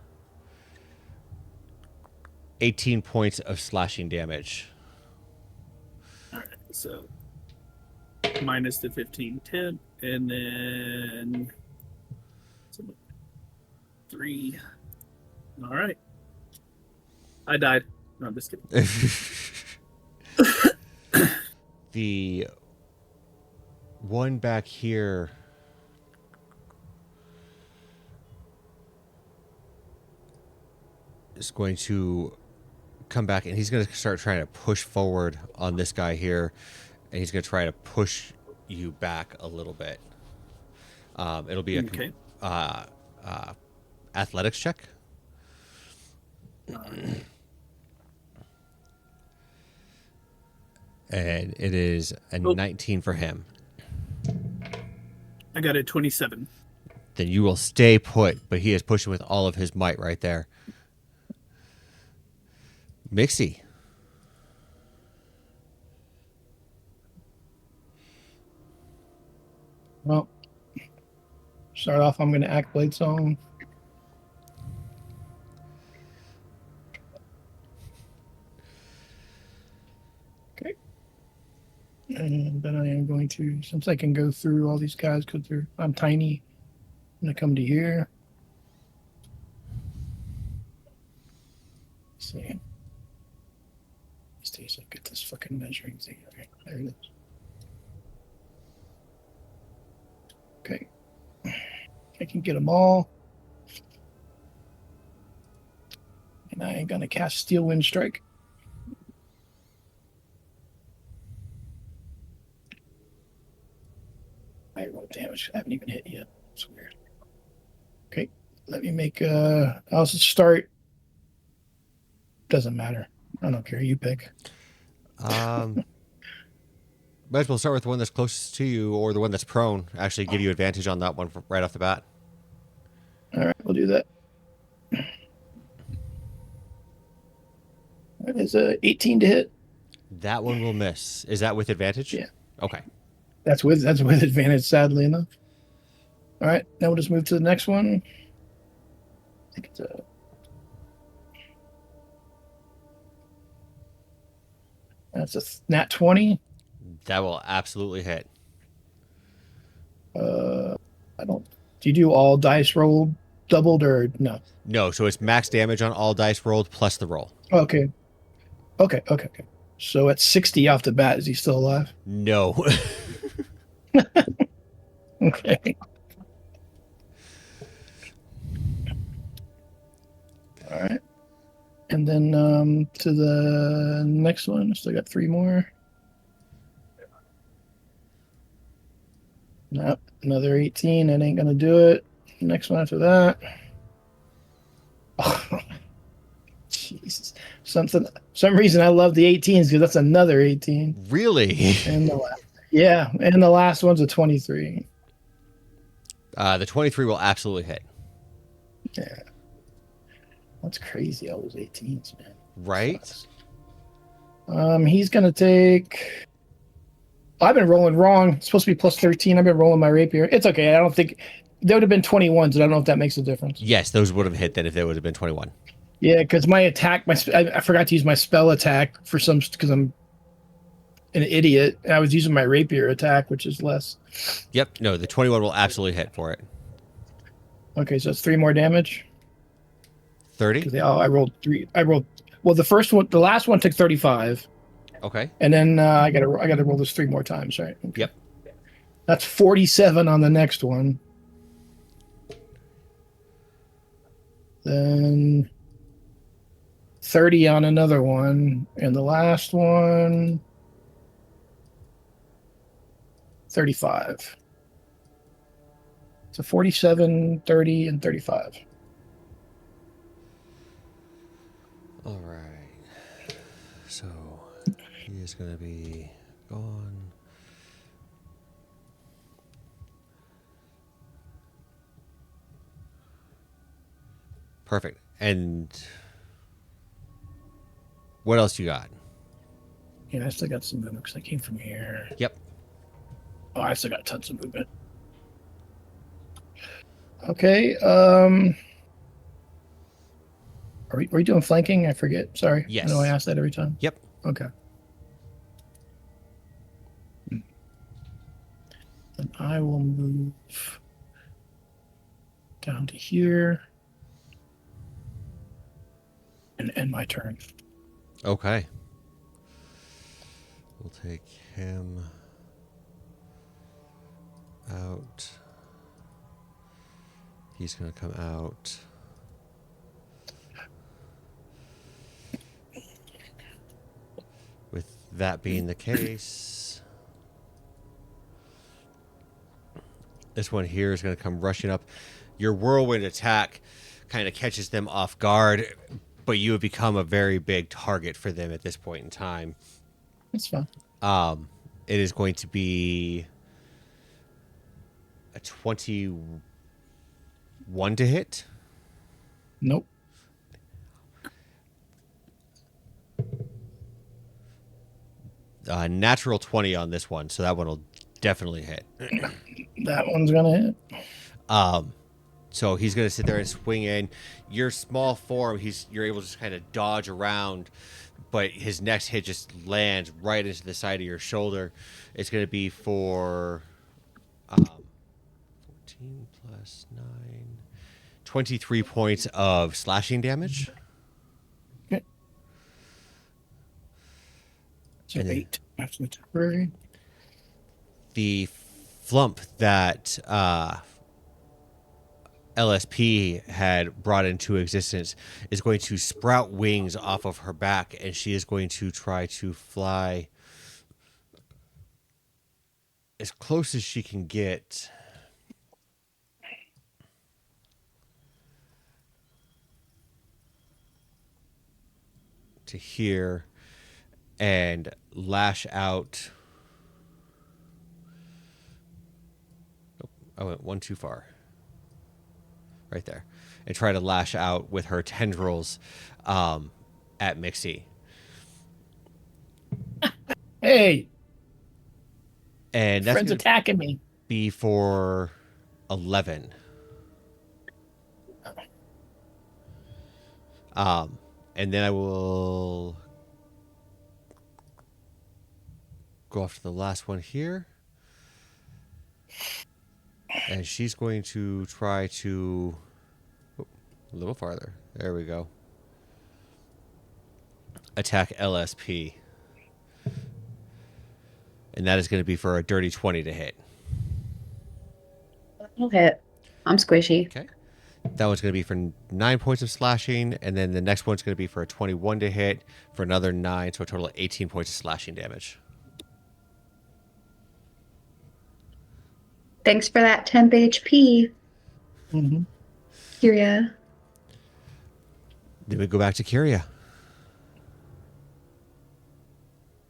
18 points of slashing damage. All right, so minus the 15, 10, and then 3. All right. I died. No, I'm just kidding. The one back here is going to come back and he's going to start trying to push forward on this guy here, and he's going to try to push you back a little bit. It'll be a Okay. athletics check. And it is a 19 for him. I got a 27. Then you will stay put, but he is pushing with all of his might right there. Mixie. Well, start off, I'm going to act Blade Song. Okay. And then I am going to, since I can go through all these guys because I'm tiny, I'm going to come to here. Let's see. Let's see, so get this fucking measuring thing. Okay, there it is. Okay. I can get them all. And I am going to cast Steel Wind Strike. I rolled damage. I haven't even hit yet. It's weird. Okay. Let me make I'll start. Doesn't matter. I don't care. You pick. Might as well start with the one that's closest to you or the one that's prone. Actually give you advantage on that one right off the bat. All right, we'll do that. That is a 18 to hit. That one will miss. Is that with advantage? Yeah. Okay. That's with advantage, sadly enough. All right, now we'll just move to the next one. I think it's a that's a nat 20. That will absolutely hit. I don't. Do you do all dice rolled doubled or no? No, so it's max damage on all dice rolled plus the roll. Okay. So at 60 off the bat, is he still alive? No. Okay. All right. And then to the next one. Still got 3 more. Nope. Another 18. That ain't gonna do it. Next one after that. Oh, Jesus. Some reason I love the 18s because that's another 18. Really? And the last one's a 23. The 23 will absolutely hit. Yeah. That's crazy, all those 18s, man. Right? He's gonna take. I've been rolling wrong. It's supposed to be plus 13. I've been rolling my rapier. It's okay. I don't think there would have been 21s. I don't know if that makes a difference. Yes, those would have hit then if they would have been 21. Yeah, because my attack, I forgot to use my spell attack for some because I'm an idiot. I was using my rapier attack, which is less. Yep. No, the 21 will absolutely hit for it. Okay, so it's 3 more damage. 30? I rolled 3. Well, the last one took 35. Okay. And then I gotta roll this 3 more times, right? Okay. Yep. That's 47 on the next one. Then 30 on another one, and the last one 35. So 47, 30, and 35. All right. So he is going to be gone. Perfect. And what else you got? Yeah, I still got some movement because I came from here. Yep. Oh, I still got tons of movement. Okay. Are we doing flanking? I forget. Sorry. Yes. I know I ask that every time. Yep. Okay. And I will move down to here and end my turn. Okay. We'll take him out. He's going to come out. With that being the case, this one here is going to come rushing up. Your whirlwind attack kind of catches them off guard, but you have become a very big target for them at this point in time. That's fine. It is going to be a 21 to hit. Nope. Natural 20 on this one, so that one will definitely hit. That one's going to hit. So he's going to sit there and swing in. Your small form, you're able to just kind of dodge around, but his next hit just lands right into the side of your shoulder. It's going to be for 14 plus 9, 23 points of slashing damage. Okay. So And then 8. That's the temporary. the flump that LSP had brought into existence is going to sprout wings off of her back, and she is going to try to fly as close as she can get to here and lash out. Nope, I went one too far. Right there. And try to lash out with her tendrils at Mixie. Hey, And that's friend's going to attacking me. be for 11. And then I will go off to the last one here. And she's going to try to... a little farther. There we go. Attack LSP. And that is going to be for a dirty 20 to hit. That'll hit. I'm squishy. Okay. That one's going to be for 9 points of slashing. And then the next one's going to be for a 21 to hit for another 9. So a total of 18 points of slashing damage. Thanks for that temp HP, Mm-hmm. Kyria. Then we go back to Kyria.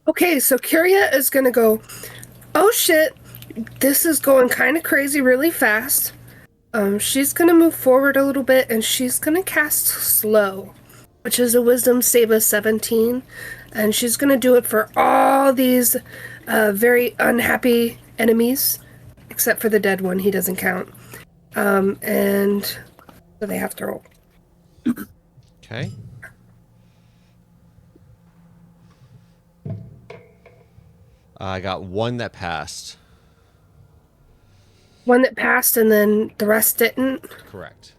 Okay, so Kyria is gonna go, oh shit, this is going kind of crazy really fast. She's gonna move forward a little bit and she's gonna cast Slow, which is a Wisdom save of 17. And she's gonna do it for all these very unhappy enemies, except for the dead one, he doesn't count. And so they have to roll. Okay. I got one that passed. One that passed and then the rest didn't. Correct.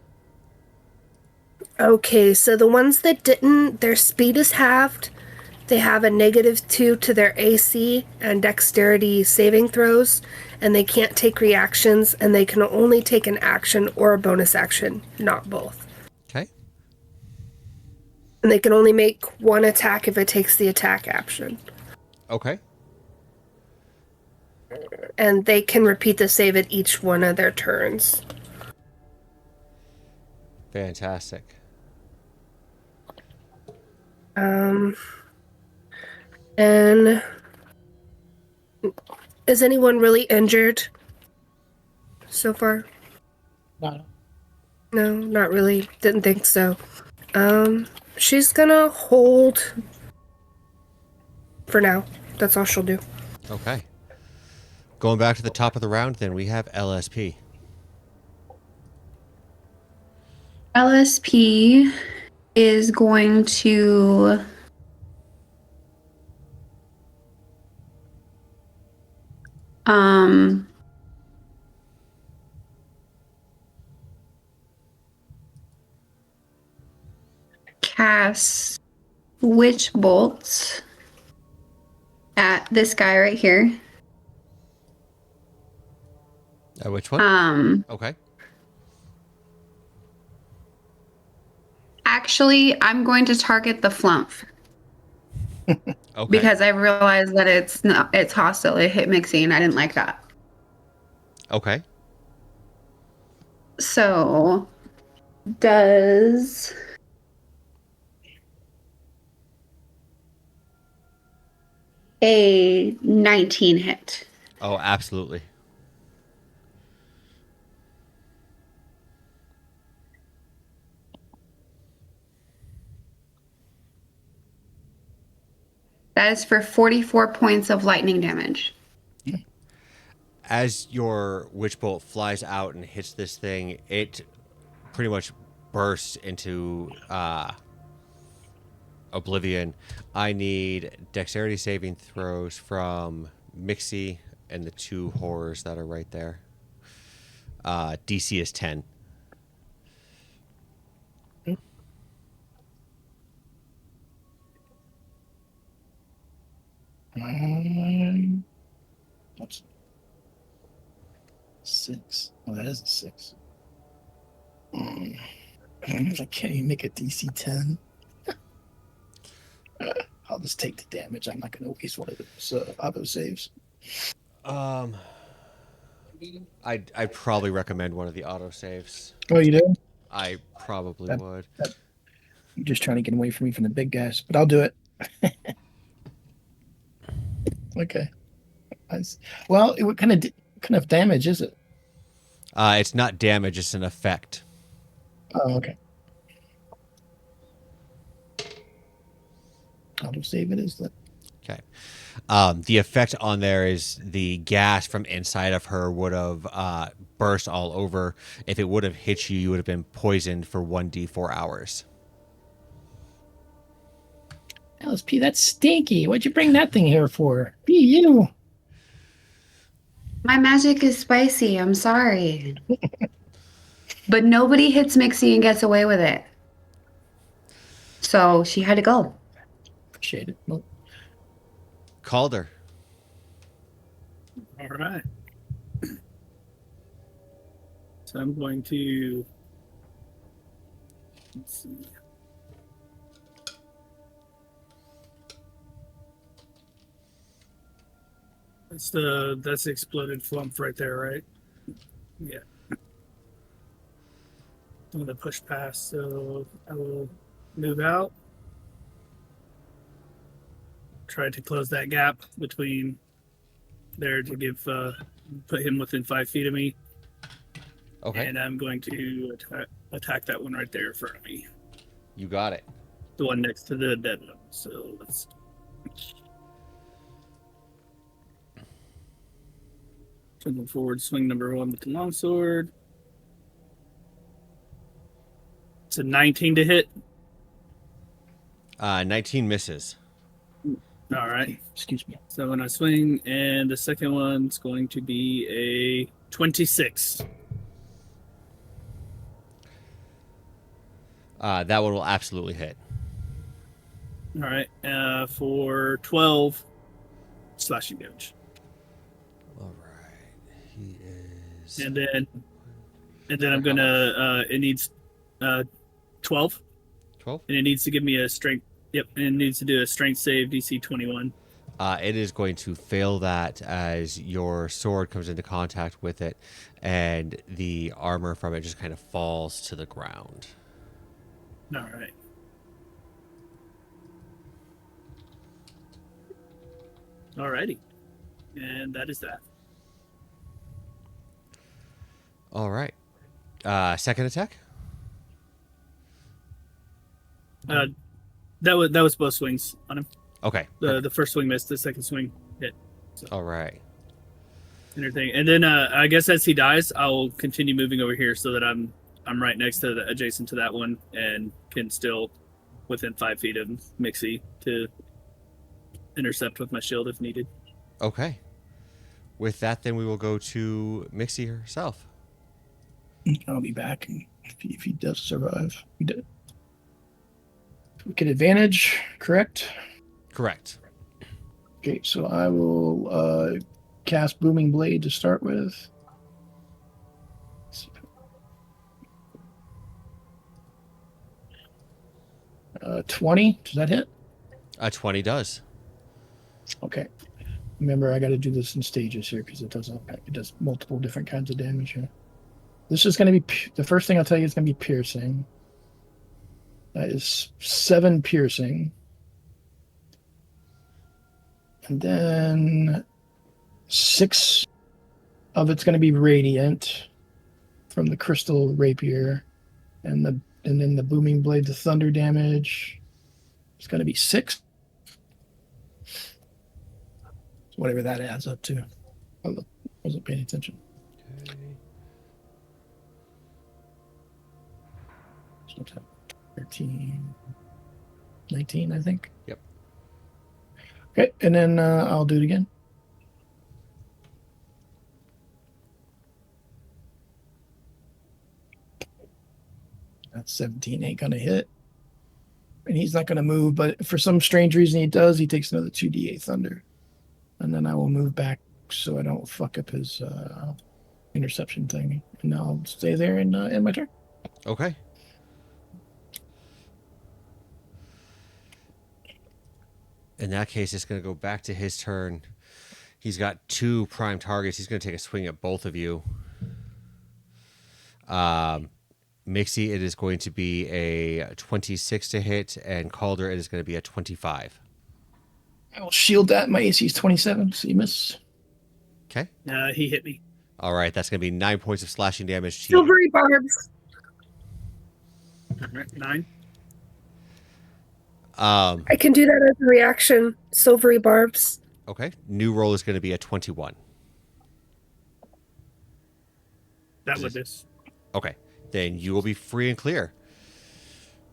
Okay, so the ones that didn't, their speed is halved. They have a -2 to their AC and dexterity saving throws, and they can't take reactions, and they can only take an action or a bonus action, not both. Okay. And they can only make one attack if it takes the attack action. Okay. and they can repeat the save at each one of their turns. Fantastic. And is anyone really injured so far? No. No, not really. Didn't think so. She's gonna hold for now. That's all she'll do. Okay. Going back to the top of the round, then we have LSP. LSP is going to cast witch bolts at this guy right here. Which one? Okay. Actually, I'm going to target the flump Okay. because I realized that it's hostile. It hit Mixie, and I didn't like that. Okay. So, does a 19 hit? Oh, absolutely. That is for 44 points of lightning damage. As your witch bolt flies out and hits this thing, it pretty much bursts into oblivion. I need dexterity saving throws from Mixie and the two horrors that are right there. DC is 10. What's 6? Oh, that is a 6. I can't even make a DC 10. I'll just take the damage. I'm not going to waste one of those auto saves. I'd probably recommend one of the auto saves. Oh, you do? I probably would. You're just trying to get away from me from the big guys, but I'll do it. Okay. Well, what kind of damage is it? It's not damage; it's an effect. Oh, okay. Auto save it is that. Okay. The effect on there is the gas from inside of her would have burst all over. If it would have hit you, you would have been poisoned for 1d4 hours. LSP, that's stinky. What'd you bring that thing here for? Be you. My magic is spicy. I'm sorry. But nobody hits Mixie and gets away with it. So she had to go. Appreciate it. Well, Calder. All right. So I'm going to. Let's see. That's the exploded flump right there, right? Yeah. I'm gonna push past, so I will move out. Try to close that gap between there to give put him within 5 feet of me. Okay. And I'm going to attack that one right there in front of me. You got it. The one next to the dead one. So let's. Moving forward, swing number 1 with the longsword. It's a 19 to hit. 19 misses. All right. excuse me. So when I swing, and the second one's going to be a 26. That one will absolutely hit. All right. For 12 slashing damage. All right. He is. And then I'm gonna. It needs 12, 12? and it needs to give me a strength. Yep, and it needs to do a strength save DC 21. It is going to fail that as your sword comes into contact with it, and the armor from it just kind of falls to the ground. All right. Alrighty. And that is that. All right. Second attack? That was both swings on him. Okay. The first swing missed, the second swing hit. All right. And then I guess as he dies, I'll continue moving over here so that I'm right next to adjacent to that one and can still within 5 feet of Mixie to intercept with my shield if needed. Okay. With that, then we will go to Mixie herself. I'll be back if he does survive. He did. We get advantage, correct? Correct. Okay, so I will cast Booming Blade to start with. 20. Does that hit? 20 does. Okay. Remember, I got to do this in stages here because it does multiple different kinds of damage here. This is going to be the first thing I'll tell you is going to be piercing. That is 7 piercing. And then 6 of it's going to be radiant from the crystal rapier. And then the booming blade, the thunder damage is going to be 6. Whatever that adds up to. I wasn't paying attention. Okay. 13, 19, I think. Yep. Okay, and then I'll do it again. That's 17, ain't gonna hit. And he's not gonna move, but for some strange reason he does. He takes another 2d8 thunder. And then I will move back so I don't fuck up his interception thing. And I'll stay there and end my turn. Okay. In that case, it's going to go back to his turn. He's got 2 prime targets. He's going to take a swing at both of you. Mixie, it is going to be a 26 to hit, and Calder, it is going to be a 25. I will shield that. My AC is 27, so you miss. Okay. He hit me. All right, that's going to be 9 points of slashing damage to you. Silvery barbs. All right, 9. I can do that as a reaction. Silvery barbs. Okay. New roll is going to be a 21. That would miss. Okay. Then you will be free and clear.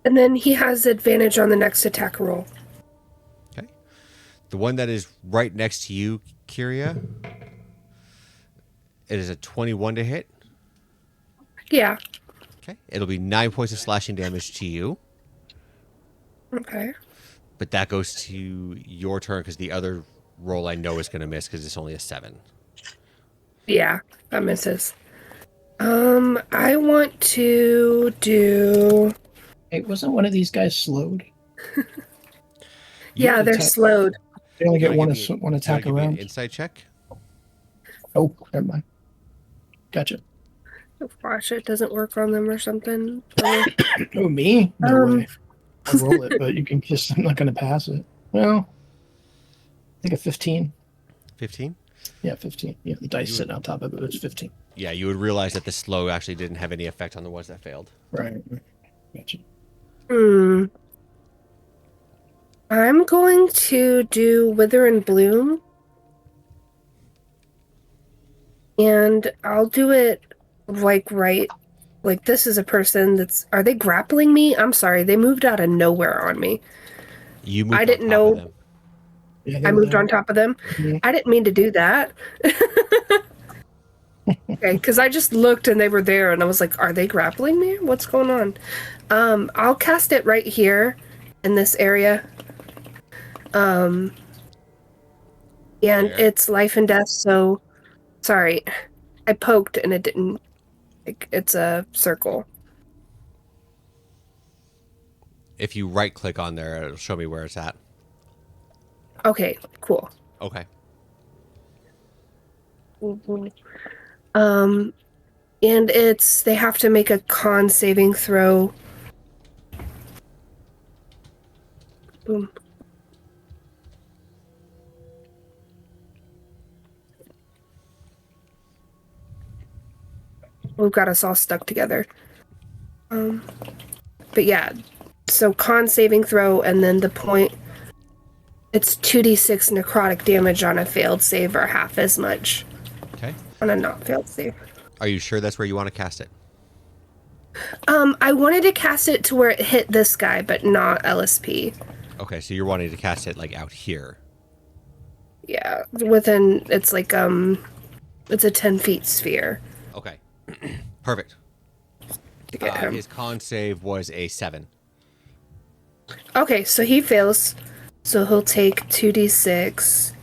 And then he has advantage on the next attack roll. Okay. The one that is right next to you, Kyria, it is a 21 to hit. Yeah. Okay. It'll be 9 points of slashing damage to you. Okay. But that goes to your turn because the other roll I know is going to miss because it's only a 7. Yeah, that misses. I want to do... Hey, wasn't one of these guys slowed? Yeah, they're slowed. They only get one Give me- attack give me an around. insight check. Oh, never mind. Gotcha. Watch it doesn't work on them or something. Or- Oh, me? No Um. way. I'll roll it, but you can just, I'm not going to pass it. Well, I think a 15. 15? Yeah, 15. Yeah, the dice You sitting on top of it, it's 15. Yeah, you would realize that the slow actually didn't have any effect on the ones that failed. Right. Gotcha. I'm going to do Wither and Bloom. And I'll do it like this is a person that's... Are they grappling me? I'm sorry, they moved out of nowhere on me. You moved I didn't on top of know- them. Yeah, I moved on top of them. Mhm. I didn't mean to do that. Okay, because I just looked and they were there and I was like, are they grappling me? What's going on? I'll cast it right here in this area. And Where? it's life and death, so sorry. I poked and it didn't, like, it's a circle. If you right click on there, it'll show me where it's at. Okay, cool. Okay. Um, and they have to make a con saving throw. Boom. We've got us all stuck together. But yeah, so con saving throw, and then the point. It's 2d6 necrotic damage on a failed save, or half as much Okay. on a not failed save. Are you sure that's where you want to cast it? I wanted to cast it to where it hit this guy, but not LSP. Okay, so you're wanting to cast it like out here. Yeah, it's like it's a 10 feet sphere Okay. Perfect. to get him. His con save was a 7. Okay, so he fails. So he'll take 2d6.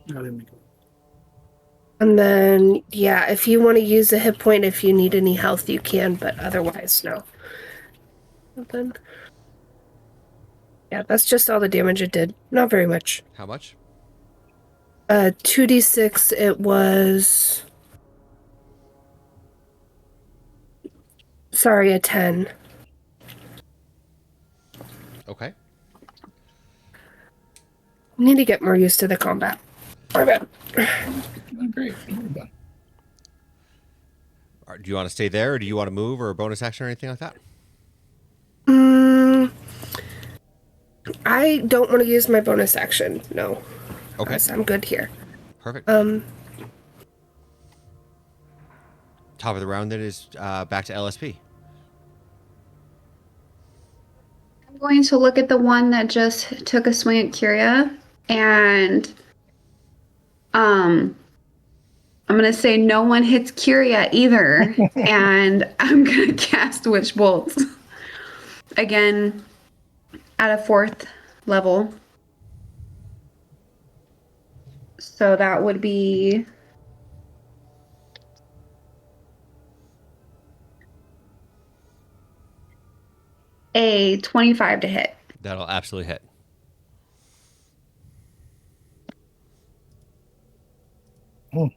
No, they make it. And then, yeah, if you want to use a hit point, if you need any health, you can, but otherwise, no. Then, yeah, that's just all the damage it did. Not very much. How much? 2d6, it was. Sorry, a 10. Okay. Need to get more used to the combat. My bad. Oh, great. Done. Do you want to stay there, or do you want to move, or a bonus action, or anything like that? I don't want to use my bonus action. No. Okay. I'm good here. Perfect. Top of the round then is back to LSP. I'm going to look at the one that just took a swing at Kyria, and I'm gonna say no one hits Kyria either, and I'm gonna cast Witch Bolt again at a 4th level. So that would be a 25 to hit. That'll absolutely hit. Oh,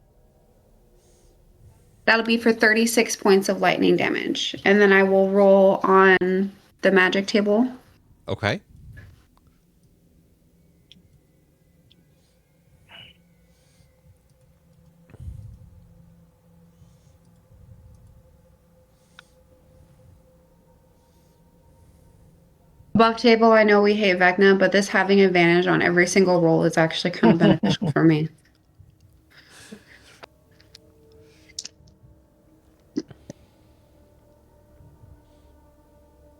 That'll be for 36 points of lightning damage. And then I will roll on the magic table. Okay. Buff table, I know we hate Vecna, but this having advantage on every single roll is actually kind of beneficial for me.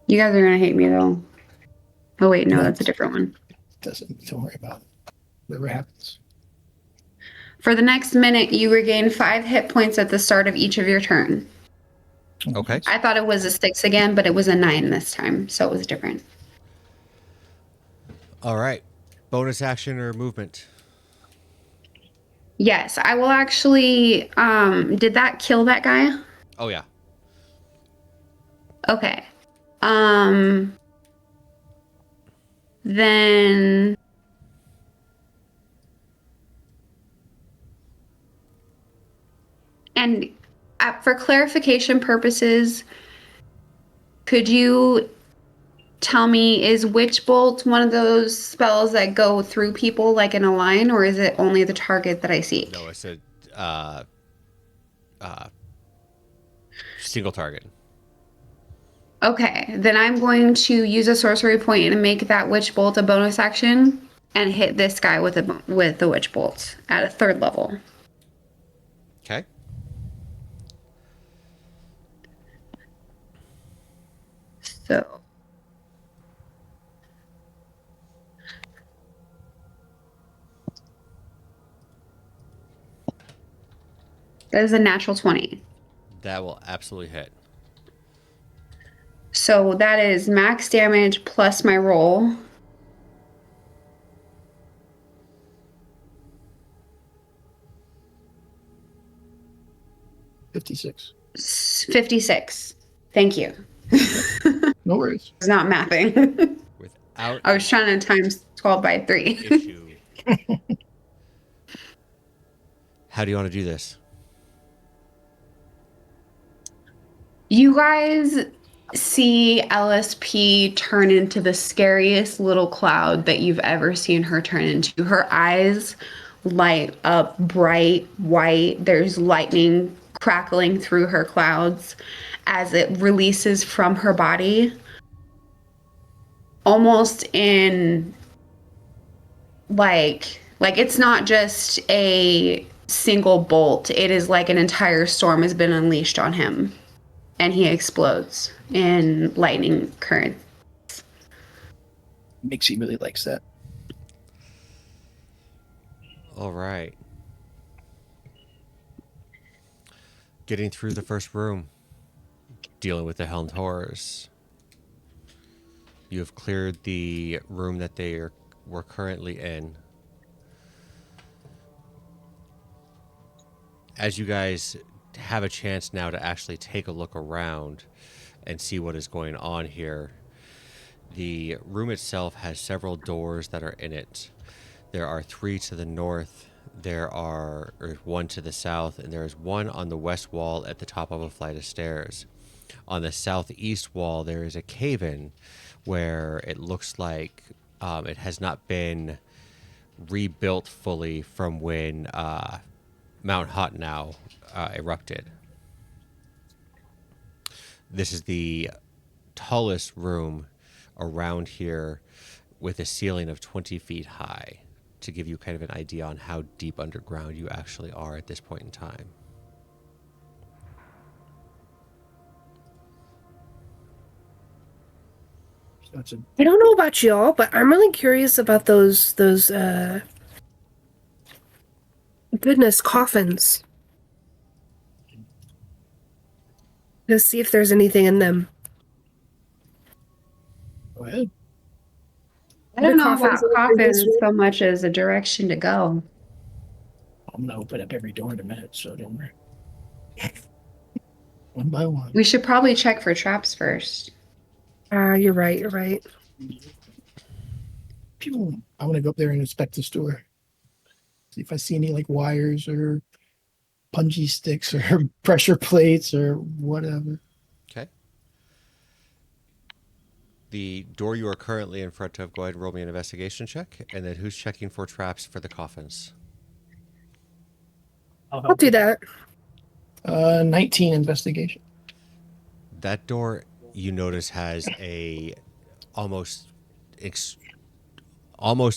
You guys are going to hate me, though. Oh, wait, no, that's a different one. don't worry about it. Whatever happens. For the next minute, you regain 5 hit points at the start of each of your turn. Okay. I thought it was a 6 again, but it was a 9 this time, so it was different. All right. Bonus action or movement? Yes, I will actually. Did that kill that guy? Oh, yeah. Okay. Then. And for clarification purposes, could you tell me, is Witch Bolt one of those spells that go through people like in a line, or is it only the target that I seek? No, it's a single target. Okay, then I'm going to use a sorcery point and make that Witch Bolt a bonus action and hit this guy with the Witch Bolt at a 3rd level. Okay. So. That is a natural 20. That will absolutely hit. So that is max damage plus my roll. 56. 56. Thank you. No worries. I was not mapping. Without I was trying to times 12 by 3. issue. How do you want to do this? You guys see LSP turn into the scariest little cloud that you've ever seen her turn into. Her eyes light up bright white. There's lightning crackling through her clouds as it releases from her body, almost in like it's not just a single bolt. It is like an entire storm has been unleashed on him, and he explodes in lightning current. Mixie really likes that. All right. Getting through the first room, dealing with the helmed horrors. You have cleared the room that were currently in. As you guys have a chance now to actually take a look around and see what is going on here, the room itself has several doors that are in it. There are 3 to the north, or 1 to the south, and there is 1 on the west wall at the top of a flight of stairs. On the southeast wall, there is a cave-in where it looks like it has not been rebuilt fully from when Mount Hotenow erupted. This is the tallest room around here, with a ceiling of 20 feet high, to give you kind of an idea on how deep underground you actually are at this point in time. I don't know about y'all, but I'm really curious about those goodness coffins. To see if there's anything in them. Go ahead. I don't The know about coffins are in coffins this room? so much as a direction to go. I'm gonna open up every door in a minute, so don't worry. One by one. We should probably check for traps first. You're right. You're right. People, I want to go up there and inspect the store. See if I see any like wires or punji sticks or pressure plates or whatever. Okay. The door you are currently in front of, go ahead and roll me an investigation check. And then who's checking for traps for the coffins? I'll do that. 19 investigation. That door, you notice, has a almost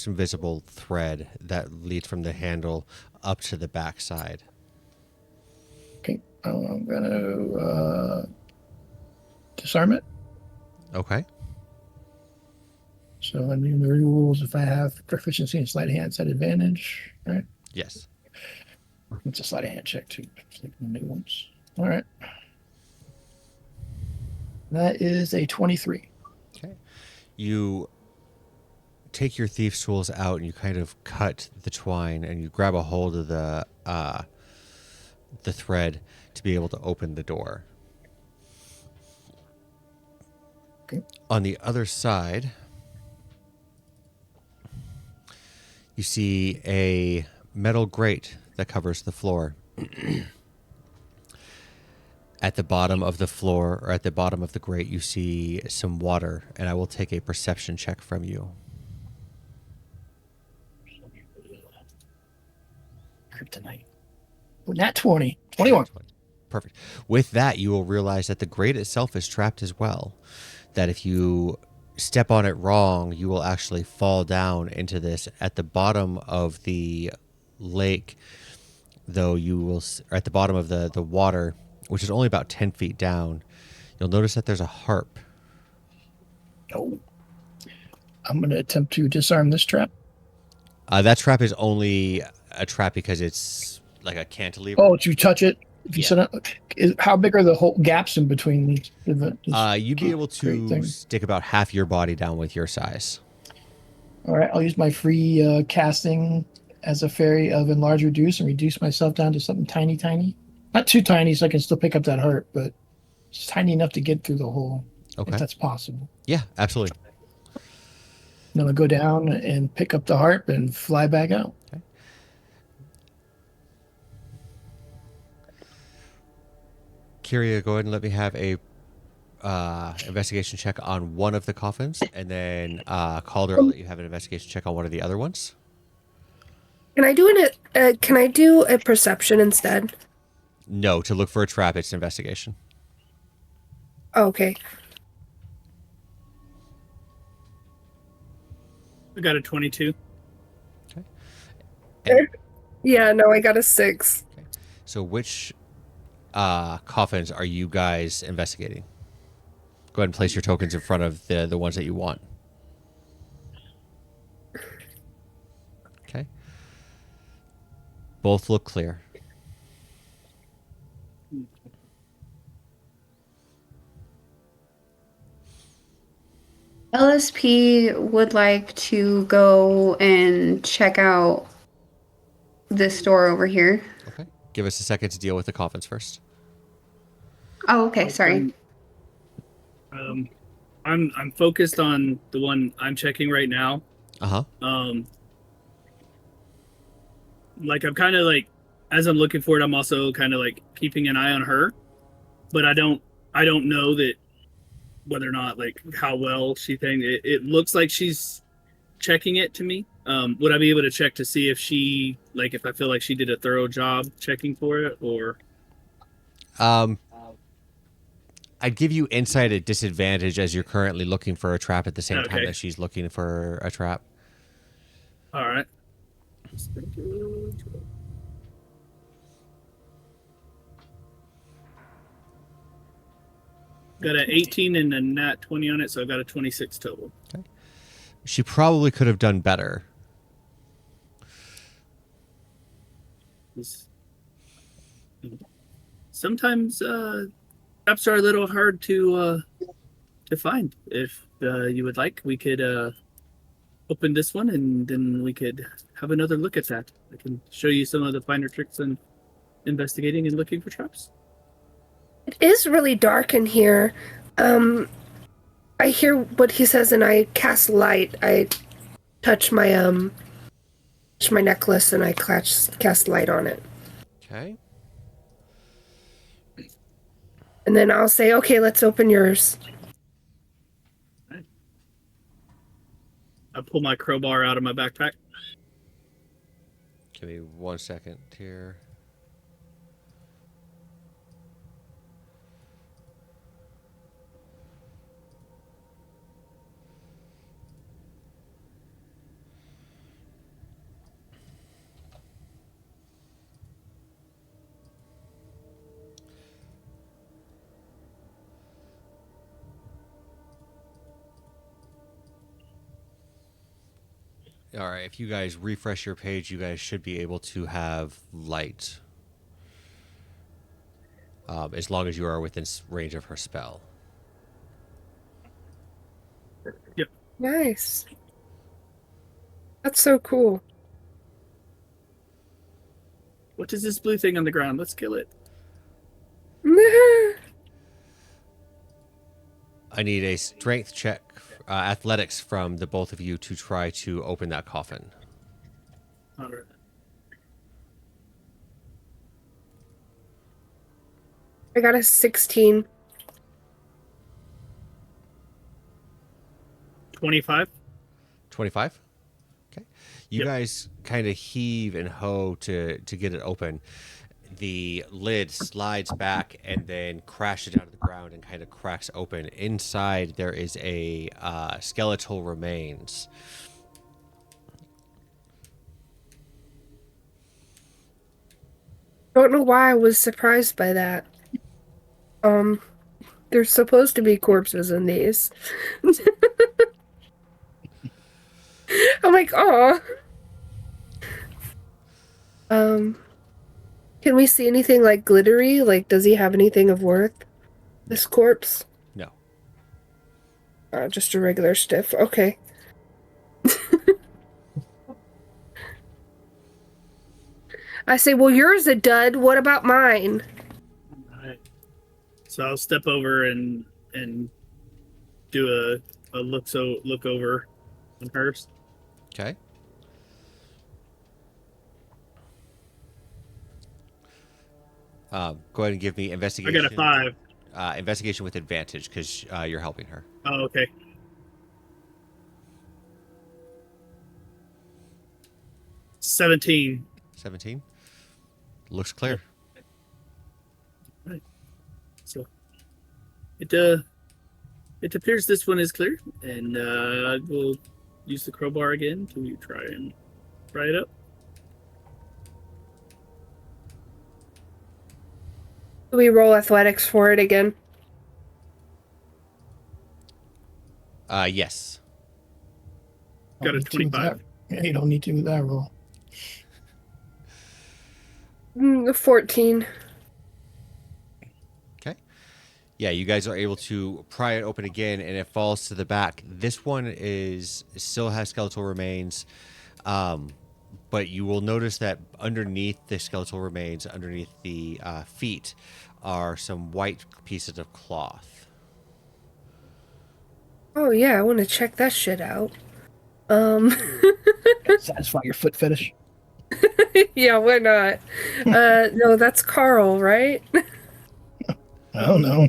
invisible thread that leads from the handle up to the back side. Okay, I'm gonna disarm it. Okay. So I mean the rules, if I have proficiency in sleight of hand, it's at advantage, right? Yes. It's a sleight of hand check too. It's like the new ones. All right. That is a 23. Okay. You take your thief's tools out and you kind of cut the twine and you grab a hold of the thread to be able to open the door. Okay. On the other side, you see a metal grate that covers the floor. At the bottom of the floor, or at the bottom of the grate, you see some water, and I will take a perception check from you. Kryptonite. Nat 20. 21. Perfect. With that, you will realize that the grate itself is trapped as well. That if you step on it wrong, you will actually fall down into this. At the bottom of the lake, though, you will, or at the bottom of the water, which is only about 10 feet down, you'll notice that there's a harp. Oh. I'm going to attempt to disarm this trap. That trap is only a trap because it's like a cantilever. Oh, if you touch it, if you Yeah. set up, how big are the whole gaps in between these? You'd be able to stick about half your body down with your size. All right, I'll use my free casting as a fairy of enlarge reduce and reduce myself down to something tiny. Not too tiny so I can still pick up that heart, but just tiny enough to get through the hole. Okay. if that's possible. Yeah, absolutely. Then I'll go down and pick up the harp and fly back out. Kyria, go ahead and let me have a investigation check on one of the coffins, and then Calder, I'll let you have an investigation check on one of the other ones. Can I do a perception instead? No, to look for a trap, it's an investigation. Oh, okay. I got a 22. And Yeah, no, I got a 6. so which coffins are you guys investigating? Go ahead and place your tokens in front of the ones that you want. Okay. Both look clear. LSP would like to go and check out this door over here. Okay. Give us a second to deal with the coffins first. Oh, okay. Sorry. I'm focused on the one I'm checking right now. Uh-huh. Like I'm kind of like, as I'm looking for it, I'm also kind of like keeping an eye on her, but I don't know that whether or not like how well she thinks it looks like she's checking it to me. Would I be able to check to see if she, like, if I feel like she did a thorough job checking for it, or I'd give you insight at disadvantage as you're currently looking for a trap at the same time Okay. that she's looking for a trap. all right. Got an 18 and a nat 20 on it, so I got a 26 total. She probably could have done better. Sometimes traps are a little hard to find. If you would like, we could open this one, and then we could have another look at that. I can show you some of the finer tricks in investigating and looking for traps. It is really dark in here. I hear what he says and I cast light. I touch my necklace and I cast light on it. Okay. And then I'll say, okay, let's open yours. I pull my crowbar out of my backpack. Give me 1 second here. All right, if you guys refresh your page, you guys should be able to have light. As long as you are within range of her spell. Yep. Nice. That's so cool. What is this blue thing on the ground? Let's kill it. I need a strength check, athletics from the both of you to try to open that coffin. All right. I got a 16. 25. 25? Okay. You Yep. guys kind of heave and hoe to get it open. The lid slides back and then crashes down to the ground and kind of cracks open. Inside, there is a skeletal remains. Don't know why I was surprised by that. There's supposed to be corpses in these. I'm like, oh. Can we see anything like glittery? Like, does he have anything of worth? This corpse? No. Just a regular stiff. Okay. I say, well, yours a dud. What about mine? All right. So I'll step over and do a look over on hers. Okay. Go ahead and give me I investigation. got a 5. Investigation with advantage because you're helping her. Oh, okay. $17. 17. Looks clear. Right. So it appears this one is clear, and we'll use the crowbar again to try and pry it up. Do we roll athletics for it again? Yes. Got a Don't need to with 25. that. Yeah, you don't need to with that roll. 14. Okay. Yeah, you guys are able to pry it open again, and it falls to the back. This one still has skeletal remains, but you will notice that underneath the skeletal remains, underneath the feet, are some white pieces of cloth. Oh yeah, I want to check that shit out. Satisfy your foot fetish. Yeah, why not? No, that's Carl, right? I don't know.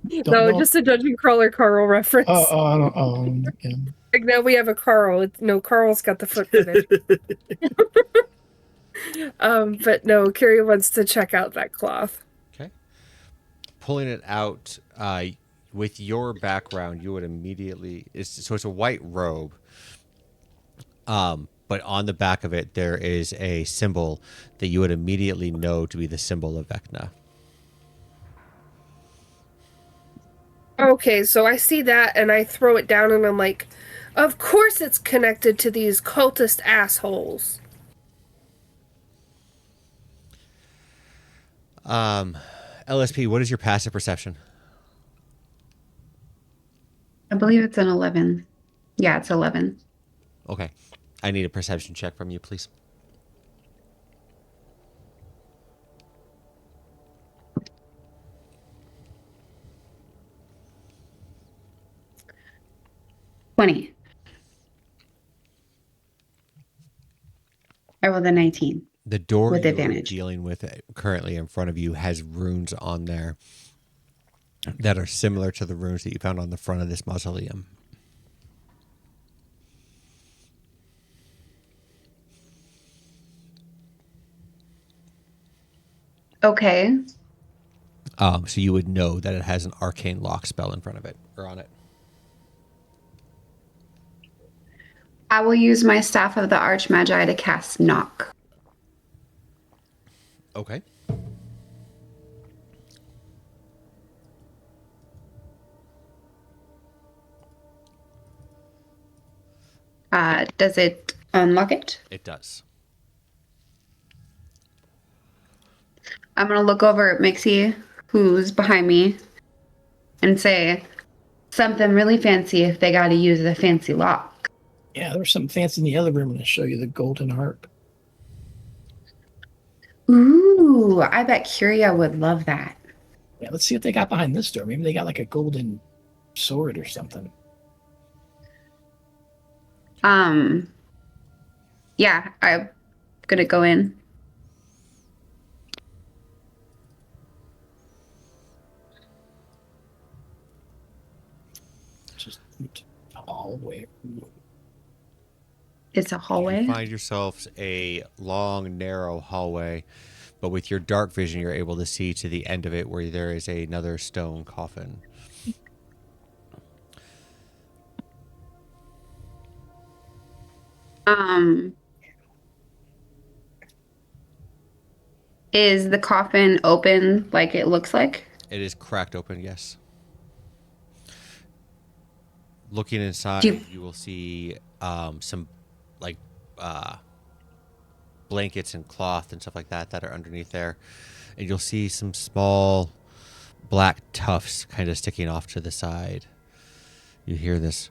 Don't No, know. just a dungeon crawler Carl reference. I don't. Yeah. Like now we have a Carl. No, Carl's got the foot fetish. But no, Carrie wants to check out that cloth. Okay. Pulling it out, with your background, you would immediately. It's a white robe. But on the back of it, there is a symbol that you would immediately know to be the symbol of Vecna. Okay, so I see that and I throw it down and I'm like, of course it's connected to these cultist assholes. LSP, what is your passive perception? I believe it's an 11. Yeah, it's 11. Okay. I need a perception check from you, please. $20. I rolled a 19. The door With you are advantage. dealing with currently in front of you has runes on there that are similar to the runes that you found on the front of this mausoleum. Okay. So you would know that it has an arcane lock spell in front of it or on it. I will use my Staff of the Archmagi to cast Knock. Okay. Does it unlock it? It does. I'm going to look over at Mixie, who's behind me, and say, something really fancy if they got to use the fancy lock. Yeah, there's something fancy in the other room to show you the golden harp. Ooh, I bet Curia would love that. Yeah, let's see what they got behind this door. Maybe they got like a golden sword or something. Yeah, I'm going to go in. Just hallway. It's a hallway. You find yourselves a long, narrow hallway, but with your dark vision, you're able to see to the end of it where there is another stone coffin. Is the coffin open like it looks like? It is cracked open, yes. Looking inside, Do you- you will see some like blankets and cloth and stuff like that that are underneath there. And you'll see some small black tufts kind of sticking off to the side. You hear this.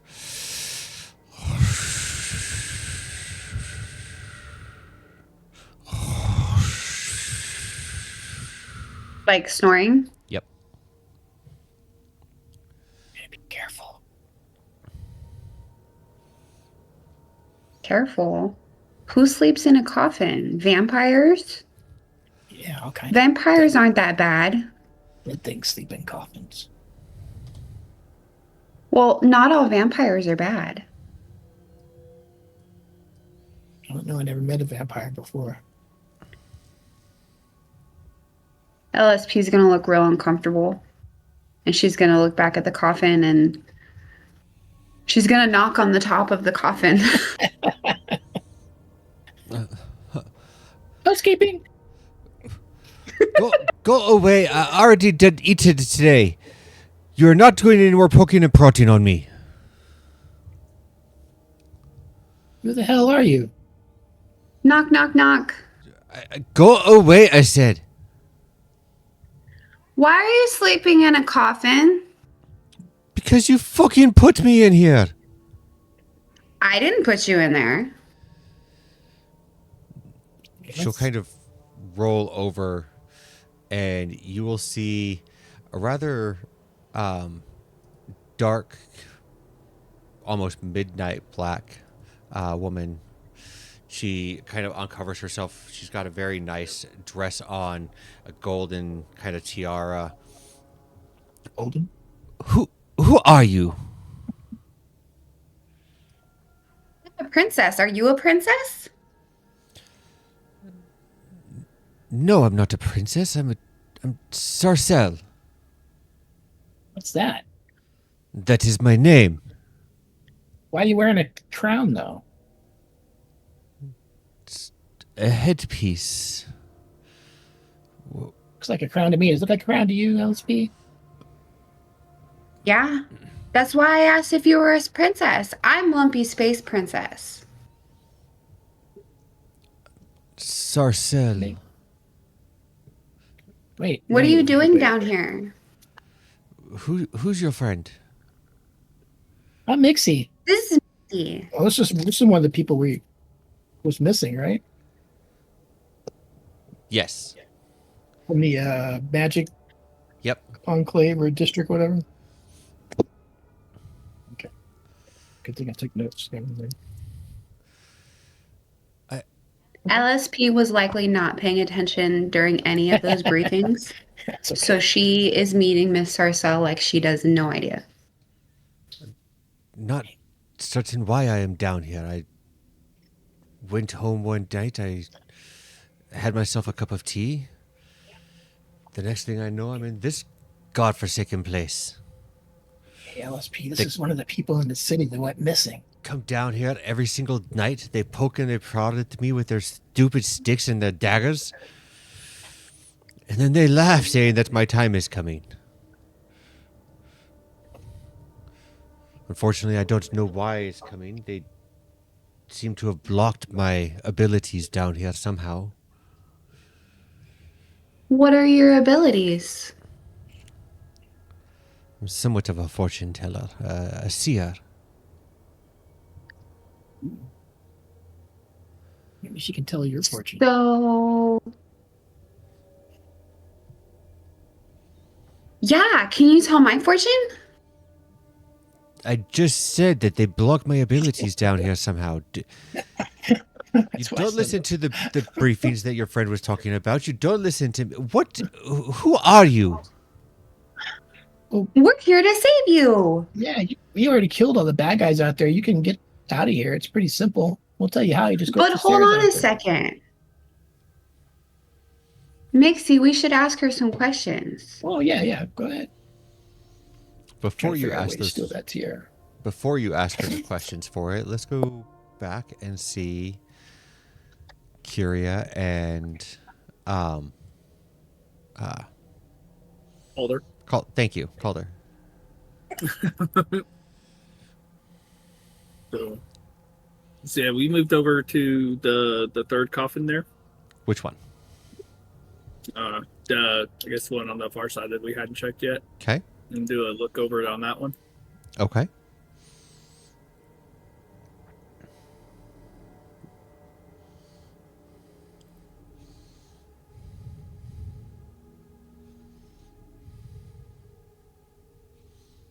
Like snoring? Yep. Careful. Careful. Who sleeps in a coffin? Vampires? Yeah, all kinds Vampires aren't that bad. of things sleep in coffins. Well, not all vampires are bad. I don't know. I never met a vampire before. LSP's gonna look real uncomfortable. And she's gonna look back at the coffin and she's gonna knock on the top of the coffin. Housekeeping. Go away. I already did eat it today. You're not doing any more poking and prodding on me. Who the hell are you? Knock, knock, knock. Go away, I said. Why are you sleeping in a coffin? Because you fucking put me in here. I didn't put you in there. She'll kind of roll over and you will see a rather dark, almost midnight black woman. She kind of uncovers herself. She's got a very nice dress on, a golden kind of tiara. Golden. Who are you? I'm a princess. Are you a princess? No, I'm not a princess. I'm Sarcelle. What's that? That is my name. Why are you wearing a crown, though? A headpiece. Looks like a crown to me. Does it look like a crown to you, LSP? Yeah. That's why I asked if you were a princess. I'm Lumpy Space Princess. Sarcelle. Wait. What are wait, you doing wait. down here? Who's your friend? I'm Mixie. This is me. Oh, this is one of the people we was missing, right? Yes. From the magic Yep. enclave or district, whatever. Okay. Good thing I took notes. and everything. LSP was likely not paying attention during any of those briefings. That's okay. So she is meeting Miss Sarcelle like she does no idea. Not certain why I am down here. I went home one night. I had myself a cup of tea. The next thing I know, I'm in this godforsaken place. Hey, LSP, this is one of the people in the city that went missing. Come down here every single night. They poke and they prod at me with their stupid sticks and their daggers. And then they laugh, saying that my time is coming. Unfortunately, I don't know why it's coming. They seem to have blocked my abilities down here somehow. What are your abilities? I'm somewhat of a fortune teller, a seer. Maybe she can tell your fortune. So, yeah, can you tell my fortune? I just said that they blocked my abilities down here somehow. You That's why I don't said listen to the briefings that your friend was talking about. You don't listen to me. What? Who are you? We're here to save you. Yeah, we already killed all the bad guys out there. You can get out of here. It's pretty simple. We'll tell you how. You just go. But hold on a second. Mixie, we should ask her some questions. Oh yeah. Go ahead. Before you ask steal those, that tier. before you ask her the questions for it, let's go back and see Kyria and Older. Thank you, Calder. So yeah, we moved over to the third coffin there. Which one? I guess the one on the far side that we hadn't checked yet, Okay. and do a look over it on that one. Okay.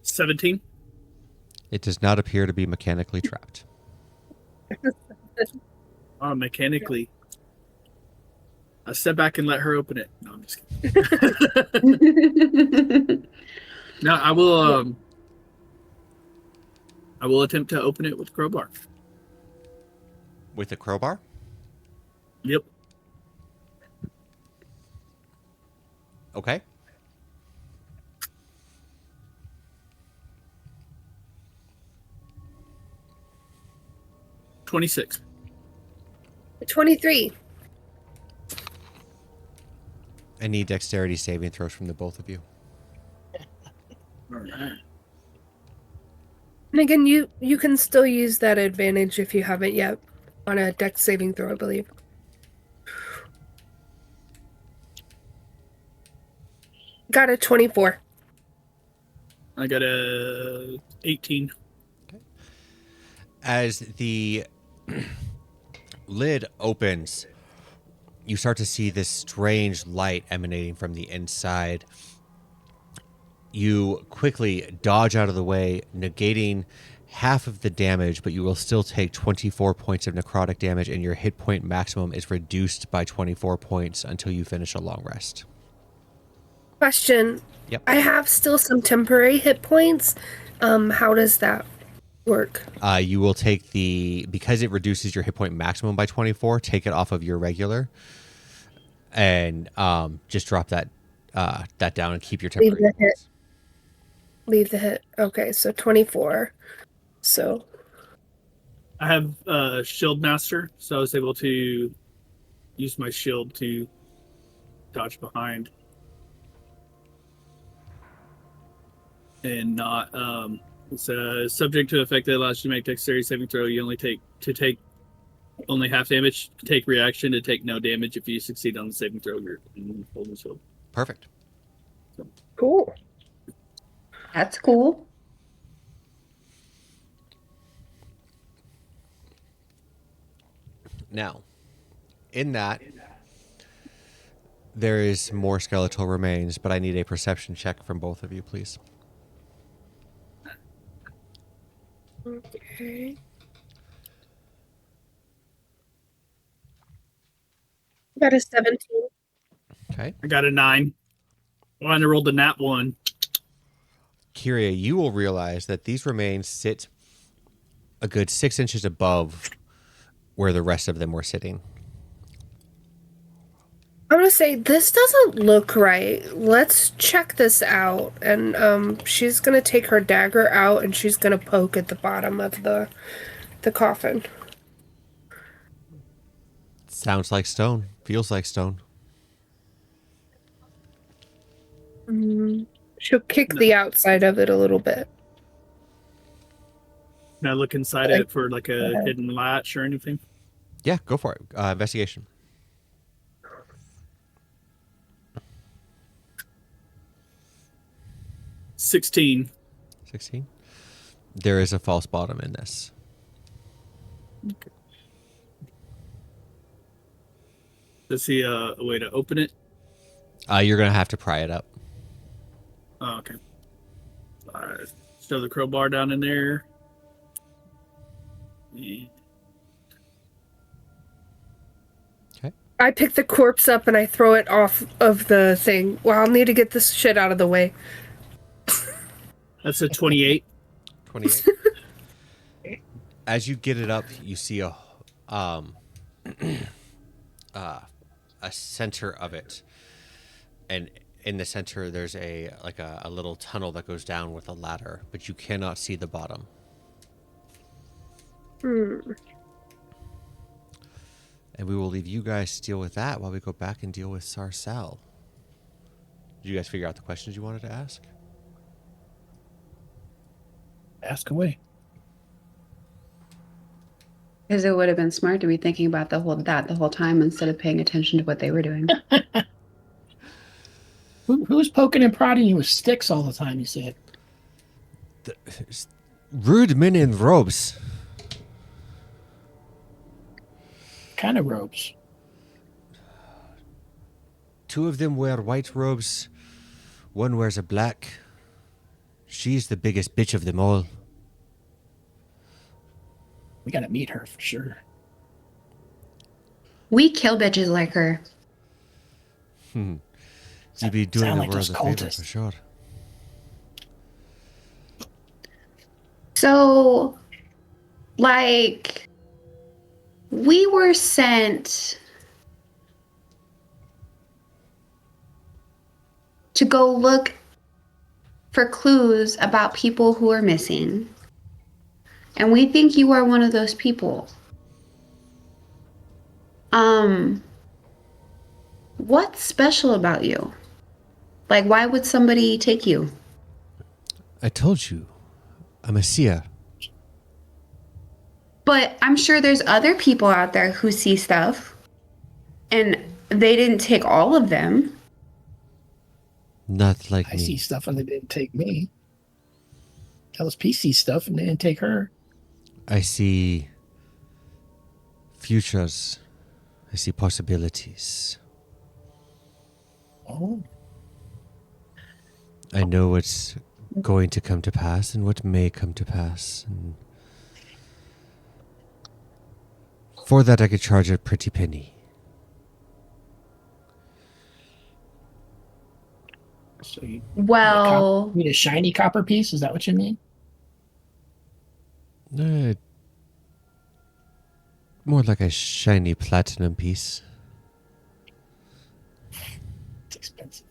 $17. It does not appear to be mechanically trapped. Mechanically. I step back and let her open it. No, I'm just kidding. No, I will. I will attempt to open it with crowbar. With a crowbar? Yep. Okay. $26. 23. I need dexterity saving throws from the both of you. All right. And again, you can still use that advantage if you haven't yet on a dex saving throw, I believe. Got a 24. I got a 18. As the lid opens, you start to see this strange light emanating from the inside. You quickly dodge out of the way, negating half of the damage, but you will still take 24 points of necrotic damage, and your hit point maximum is reduced by 24 points until you finish a long rest. Question. Yep. I have still some temporary hit points. How does that work? You will take because it reduces your hit point maximum by 24, take it off of your regular, and just drop that down and keep your temporary hit points. Leave the hit. Okay, so 24. So I have Shield Master, so I was able to use my shield to dodge behind. And not it's subject to effect that allows you to make dexterity saving throw. You only take only half damage. Take reaction to take no damage. If you succeed on the saving throw, you're holding shield. Perfect. cool. That's cool. Now, in that, there is more skeletal remains, but I need a perception check from both of you, please. Okay. Got a 17. Okay. I got a 9. Well, I rolled a nat 1. Kyria, you will realize that these remains sit a good 6 inches above where the rest of them were sitting. I'm gonna say this doesn't look right. Let's check this out. And she's gonna take her dagger out and she's gonna poke at the bottom of the coffin. Sounds like stone. Feels like stone. She'll kick the outside of it a little bit. Can I look inside it for like a hidden latch or anything? Yeah, go for it. Investigation. $16. 16. There is a false bottom in this. Okay. Does he a way to open it? You're going to have to pry it up. Oh, okay. Throw the crowbar down in there. Yeah. Okay. I pick the corpse up and I throw it off of the thing. Well, I'll need to get this shit out of the way. That's a 28. 28. As you get it up, you see a center of it, and in the center there's a little tunnel that goes down with a ladder, but you cannot see the bottom. And we will leave you guys to deal with that while we go back and deal with Sarcelle. Did you guys figure out the questions you wanted to ask? Ask away. Because it would have been smart to be thinking about the whole time instead of paying attention to what they were doing. Who's poking and prodding you with sticks all the time, you said? Rude men in robes. Kind of robes. 2 of them wear white robes. 1 wears a black. She's the biggest bitch of them all. We gotta meet her for sure. We kill bitches like her. You'd be doing Sound the like world those a favor cultists. for sure. So, like, we were sent to go look for clues about people who are missing. And we think you are one of those people. What's special about you? Like, why would somebody take you? I told you, I'm a seer. But I'm sure there's other people out there who see stuff. And they didn't take all of them. Not like I see me. stuff and they didn't take me. LSP sees stuff and they didn't take her. I see futures. I see possibilities. Oh, I know what's going to come to pass and what may come to pass. And for that, I could charge a pretty penny. so you Well, need a shiny copper piece? Is that what you mean? Uh, more like a shiny platinum piece. It's expensive.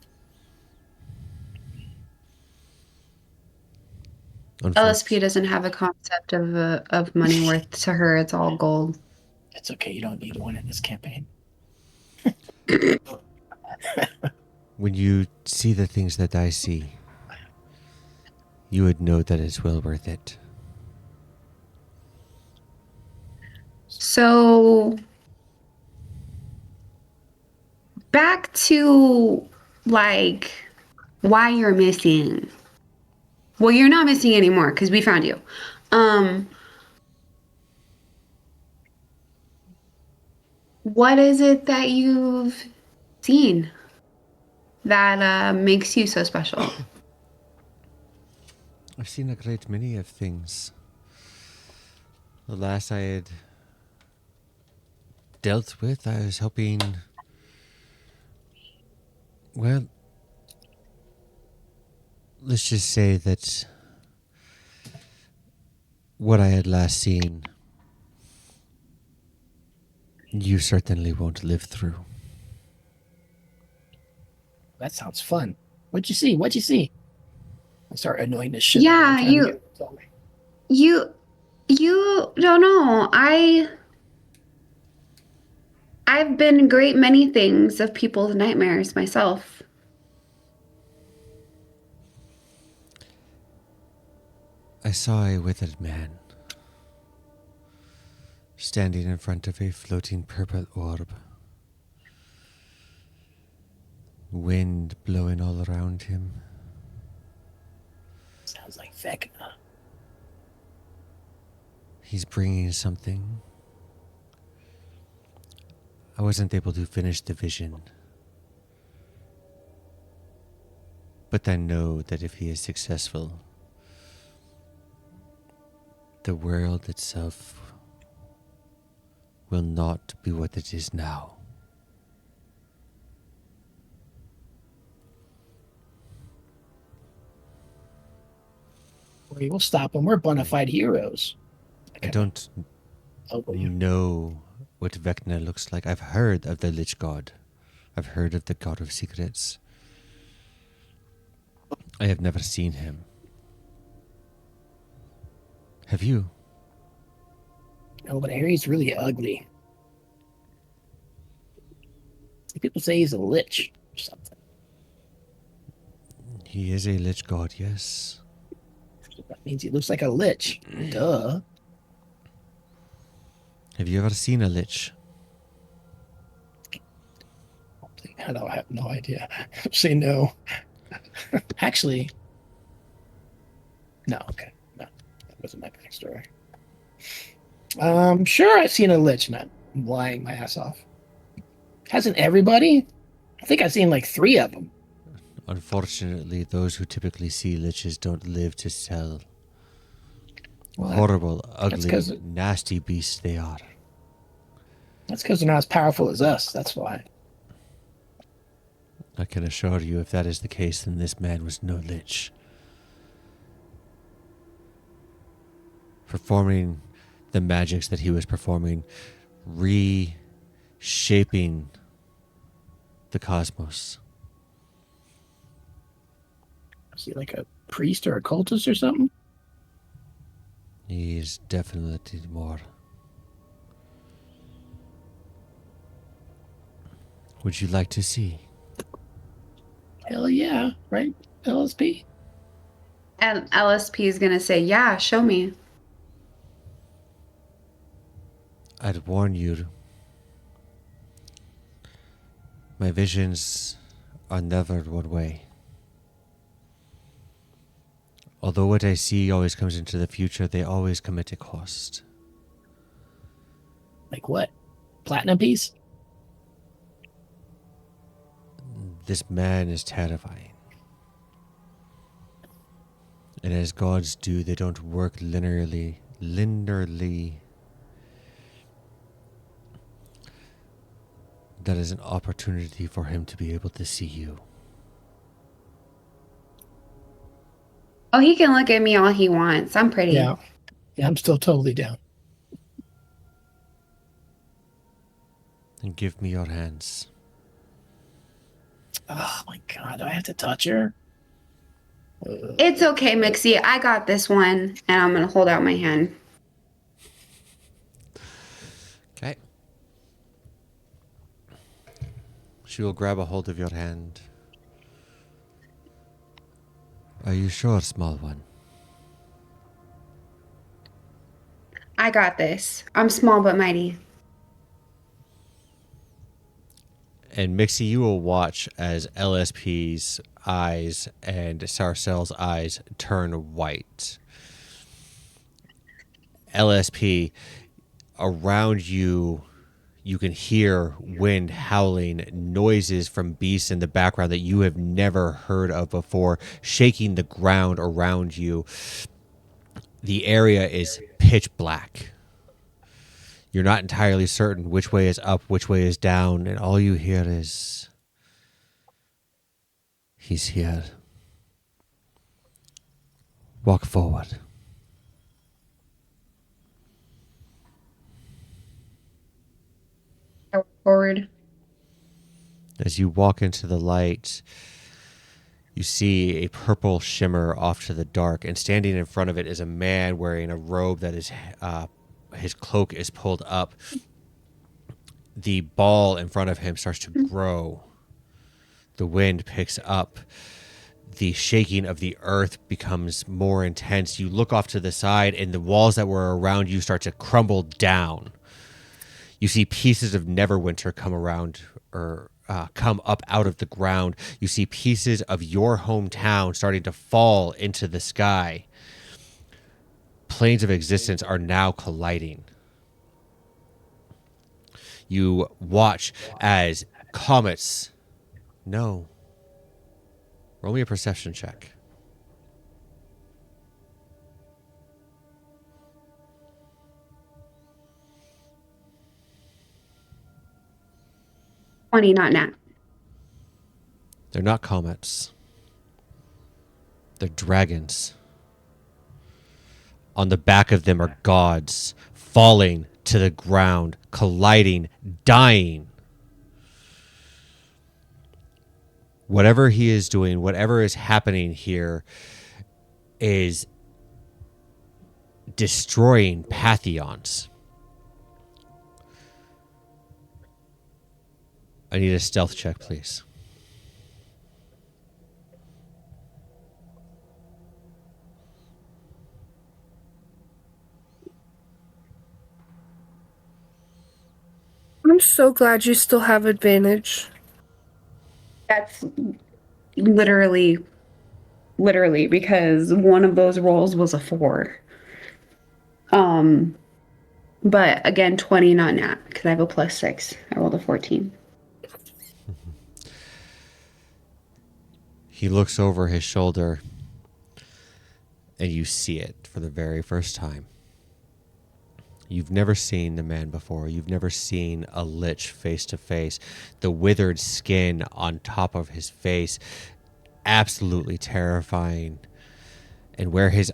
LSP doesn't have a concept of money worth to her. It's all gold. It's okay. You don't need one in this campaign. When you see the things that I see, you would know that it's well worth it. So, back to like why you're missing. Well, you're not missing anymore because we found you. What is it that you've seen that makes you so special? I've seen a great many of things. The last I had dealt with, I was hoping. Well, let's just say that what I had last seen, you certainly won't live through. That sounds fun. What'd you see? What'd you see? I start annoying the shit. Yeah, out of him, trying to get- you don't know. I've been a great many things of people's nightmares myself. I saw a withered man standing in front of a floating purple orb. Wind blowing all around him. Sounds like Vecna. He's bringing something. I wasn't able to finish the vision. But I know that if he is successful, the world itself will not be what it is now. We will stop them. We're bona fide heroes. I don't Elbow you. know what Vecna looks like. I've heard of the Lich God. I've heard of the God of Secrets. I have never seen him. Have you? No, but Harry's really ugly. People say he's a lich or something. He is a Lich God, yes. That means he looks like a lich. Duh. Have you ever seen a Lich? I don't have no idea. Say no. Actually, no. Okay, no, that wasn't my backstory. Sure, I've seen a lich. Not lying my ass off. Hasn't everybody? I think I've seen like 3 of them. Unfortunately, those who typically see Liches don't live to tell Well, Horrible, that's 'cause ugly, nasty beasts they are. that's because they're not as powerful as us. That's why. I can assure you, if that is the case, then this man was no lich. Performing the magics that he was performing, reshaping the cosmos. Is he like a priest or a cultist or something? He is definitely more. Would you like to see? Hell yeah, right? LSP. And LSP is going to say, yeah, show me. I'd warn you. My visions are never one way. Although what I see always comes into the future, they always come at a cost. Like what? Platinum piece? This man is terrifying. And as gods do, they don't work linearly. That is an opportunity for him to be able to see you. Oh, he can look at me all he wants. I'm pretty. Yeah. Yeah, I'm still totally down. And give me your hands. Oh my god, do I have to touch her? It's okay, Mixie. I got this one, and I'm going to hold out my hand. Okay. She will grab a hold of your hand. Are you sure, small one? I got this. I'm small but mighty. And Mixie, you will watch as LSP's eyes and Sarcel's eyes turn white. LSP, around you, you can hear wind howling, noises from beasts in the background that you have never heard of before, shaking the ground around you. The area is pitch black. You're not entirely certain which way is up, which way is down, and all you hear is, he's here. Walk forward. I walk forward. As you walk into the light, you see a purple shimmer off to the dark, and standing in front of it is a man wearing a robe that is, his cloak is pulled up. The ball in front of him starts to grow. The wind picks up. The shaking of the earth becomes more intense. You look off to the side, and the walls that were around you start to crumble down. You see pieces of Neverwinter come around, or come up out of the ground. You see pieces of your hometown starting to fall into the sky. Planes of existence are now colliding. You watch as comets. No. Roll me a perception check. Twenty, not nat. They're not comets. They're dragons. On the back of them are gods falling to the ground, colliding, dying. Whatever he is doing, whatever is happening here is destroying pantheons. I need a stealth check, please. I'm so glad you still have advantage. That's literally because one of those rolls was a 4. But again, 20, not nat, because I have a +6. I rolled a 14. He looks over his shoulder and you see it for the very first time. You've never seen the man before. You've never seen a lich face to face. The withered skin on top of his face, absolutely terrifying. And where his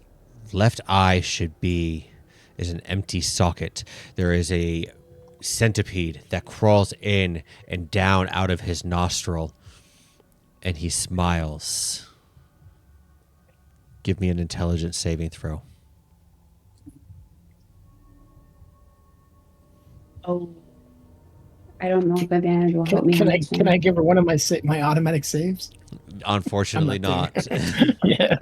left eye should be is an empty socket. There is a centipede that crawls in and down out of his nostril, and he smiles. Give me an intelligence saving throw. Oh, I don't know if advantage will help me. Can I give her one of my automatic saves? Unfortunately not. Yeah.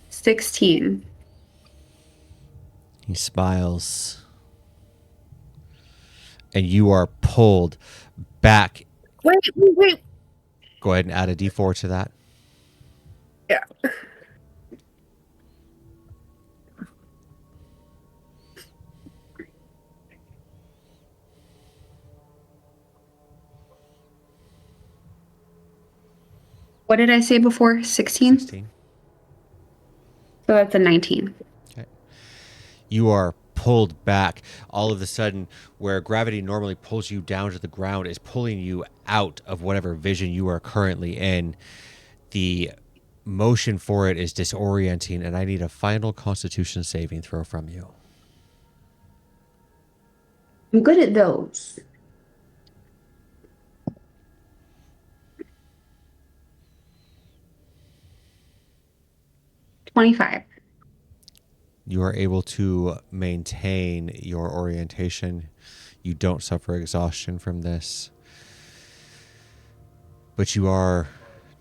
16. He smiles. And you are pulled back. Wait. Go ahead and add a d4 to that. Yeah. What did I say before? 16? 16. So that's a 19. Okay. You are pulled back. All of a sudden, where gravity normally pulls you down to the ground is pulling you out of whatever vision you are currently in. The motion for it is disorienting, and I need a final Constitution saving throw from you. I'm good at those. $25. You are able to maintain your orientation. You don't suffer exhaustion from this. But you are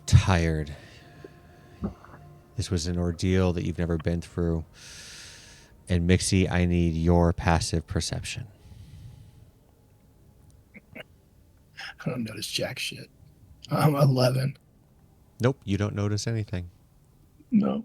tired. This was an ordeal that you've never been through. And Mixie, I need your passive perception. I don't notice jack shit. 11. Nope, you don't notice anything. No.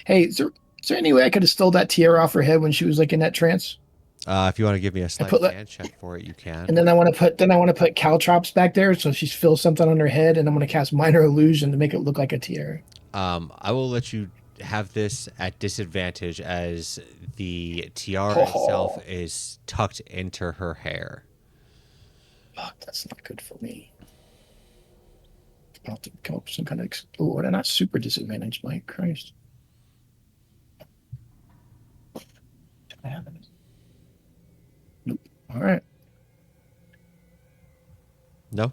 Hey, is there any way I could have stole that tiara off her head when she was like in that trance? If you want to give me a sleight of hand check for it, you can. And then I want to put caltrops back there so she feels something on her head, and I'm going to cast minor illusion to make it look like a tiara. I will let you have this at disadvantage as the tiara itself is tucked into her hair. Fuck, that's not good for me. I'll have to come up with some kind of... Oh, and not super disadvantage, Mike. Christ. Nope. All right. No?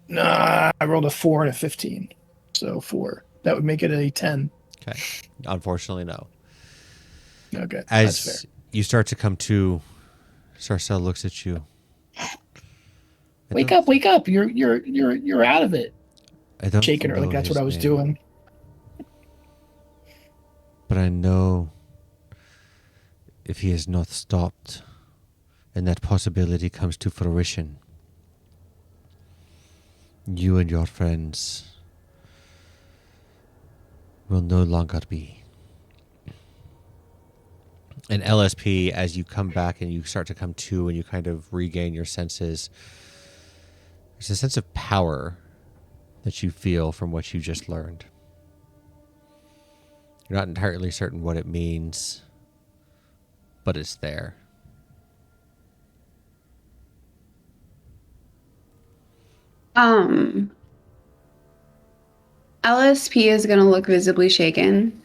Nah, I rolled a 4 and a 15. So 4. That would make it a 10. Okay. Unfortunately, no. Okay. As that's fair. you start to come to, Sarcelle looks at you. Wake up. You're out of it. I don't Shaking her like know that's his what I was name, doing. But I know if he is not stopped and that possibility comes to fruition, you and your friends will no longer be. And LSP, as you come back and you start to come to and you kind of regain your senses, there's a sense of power that you feel from what you just learned. You're not entirely certain what it means, but it's there. LSP is going to look visibly shaken.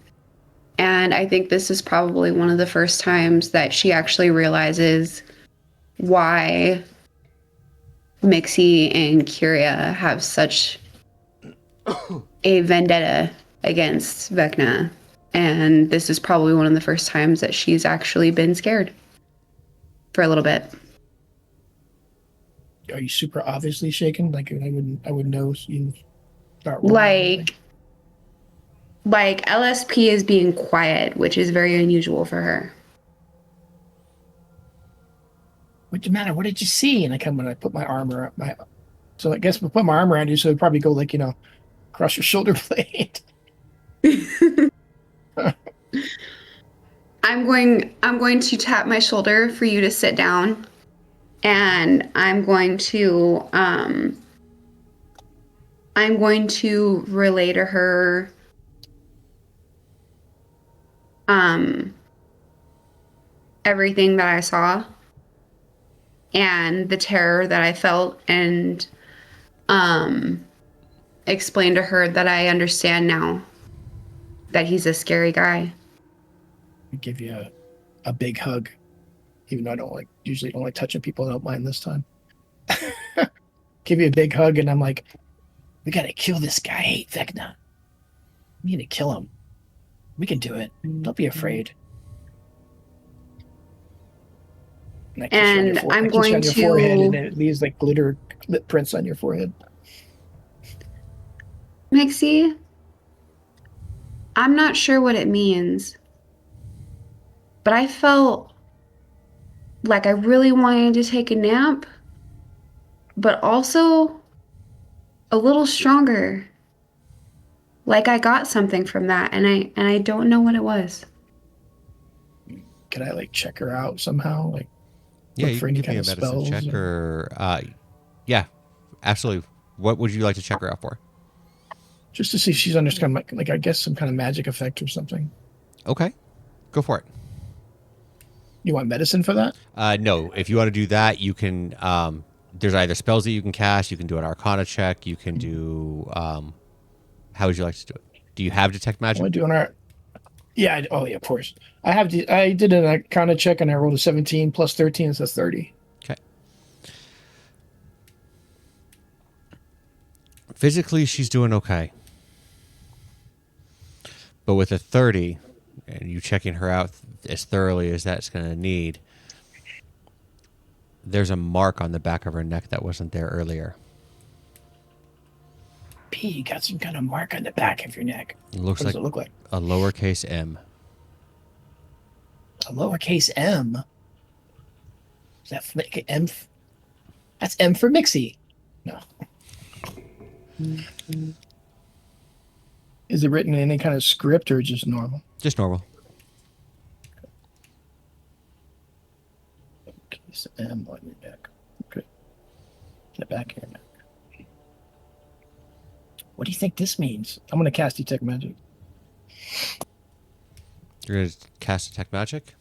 And I think this is probably one of the first times that she actually realizes why Mixie and Kyria have such a vendetta against Vecna. And this is probably one of the first times that she's actually been scared for a little bit. Are you super obviously shaken? Like I would know you start rolling. Like LSP is being quiet, which is very unusual for her. What's the matter? What did you see? And I come and I put my arm around so I guess if I put my arm around you, so it'd probably go like, across your shoulder blade. I'm going to tap my shoulder for you to sit down, and I'm going to I'm going to relay to her um everything that I saw and the terror that I felt, and um explain to her that I understand now that he's a scary guy. I give you a big hug, even though I usually don't like touching people. I don't mind this time. Give you a big hug, and I'm like, we gotta kill this guy. Hey, Vecna. We need to kill him. We can do it. Don't be afraid. And I kiss you on your And forehead. I'm I kiss you going on your forehead, and to it leaves like glitter lip prints on your forehead. Mixie, I'm not sure what it means, but I felt like I really wanted to take a nap, but also a little stronger. Like I got something from that, and I don't know what it was. Can I like check her out somehow? Like Yeah, look you for can any give me kind a of medicine spells? check or yeah, absolutely. What would you like to check her out for? Just to see if she's under kind of like I guess some kind of magic effect or something. Okay, go for it. You want medicine for that? No, if you want to do that, you can. There's either spells that you can cast. You can do an Arcana check. You can do. How would you like to do it? Do you have detect I magic? want to do an art. Yeah. Oh yeah, of course. I did an Arcana check and I rolled a 17 plus 13, so that's 30. Okay. Physically, she's doing okay, but with a 30, and you checking her out as thoroughly as that's going to need, there's a mark on the back of her neck that wasn't there earlier. P, you got some kind of mark on the back of your neck. It looks What like does it look like? a lowercase m. A lowercase m. Is that like M? That's M for Mixie. No. Is it written in any kind of script or just normal? Just normal. Lowercase M on your neck. Okay. The back of your neck. What do you think this means? I'm going to cast Detect Magic. You're going to cast detect magic?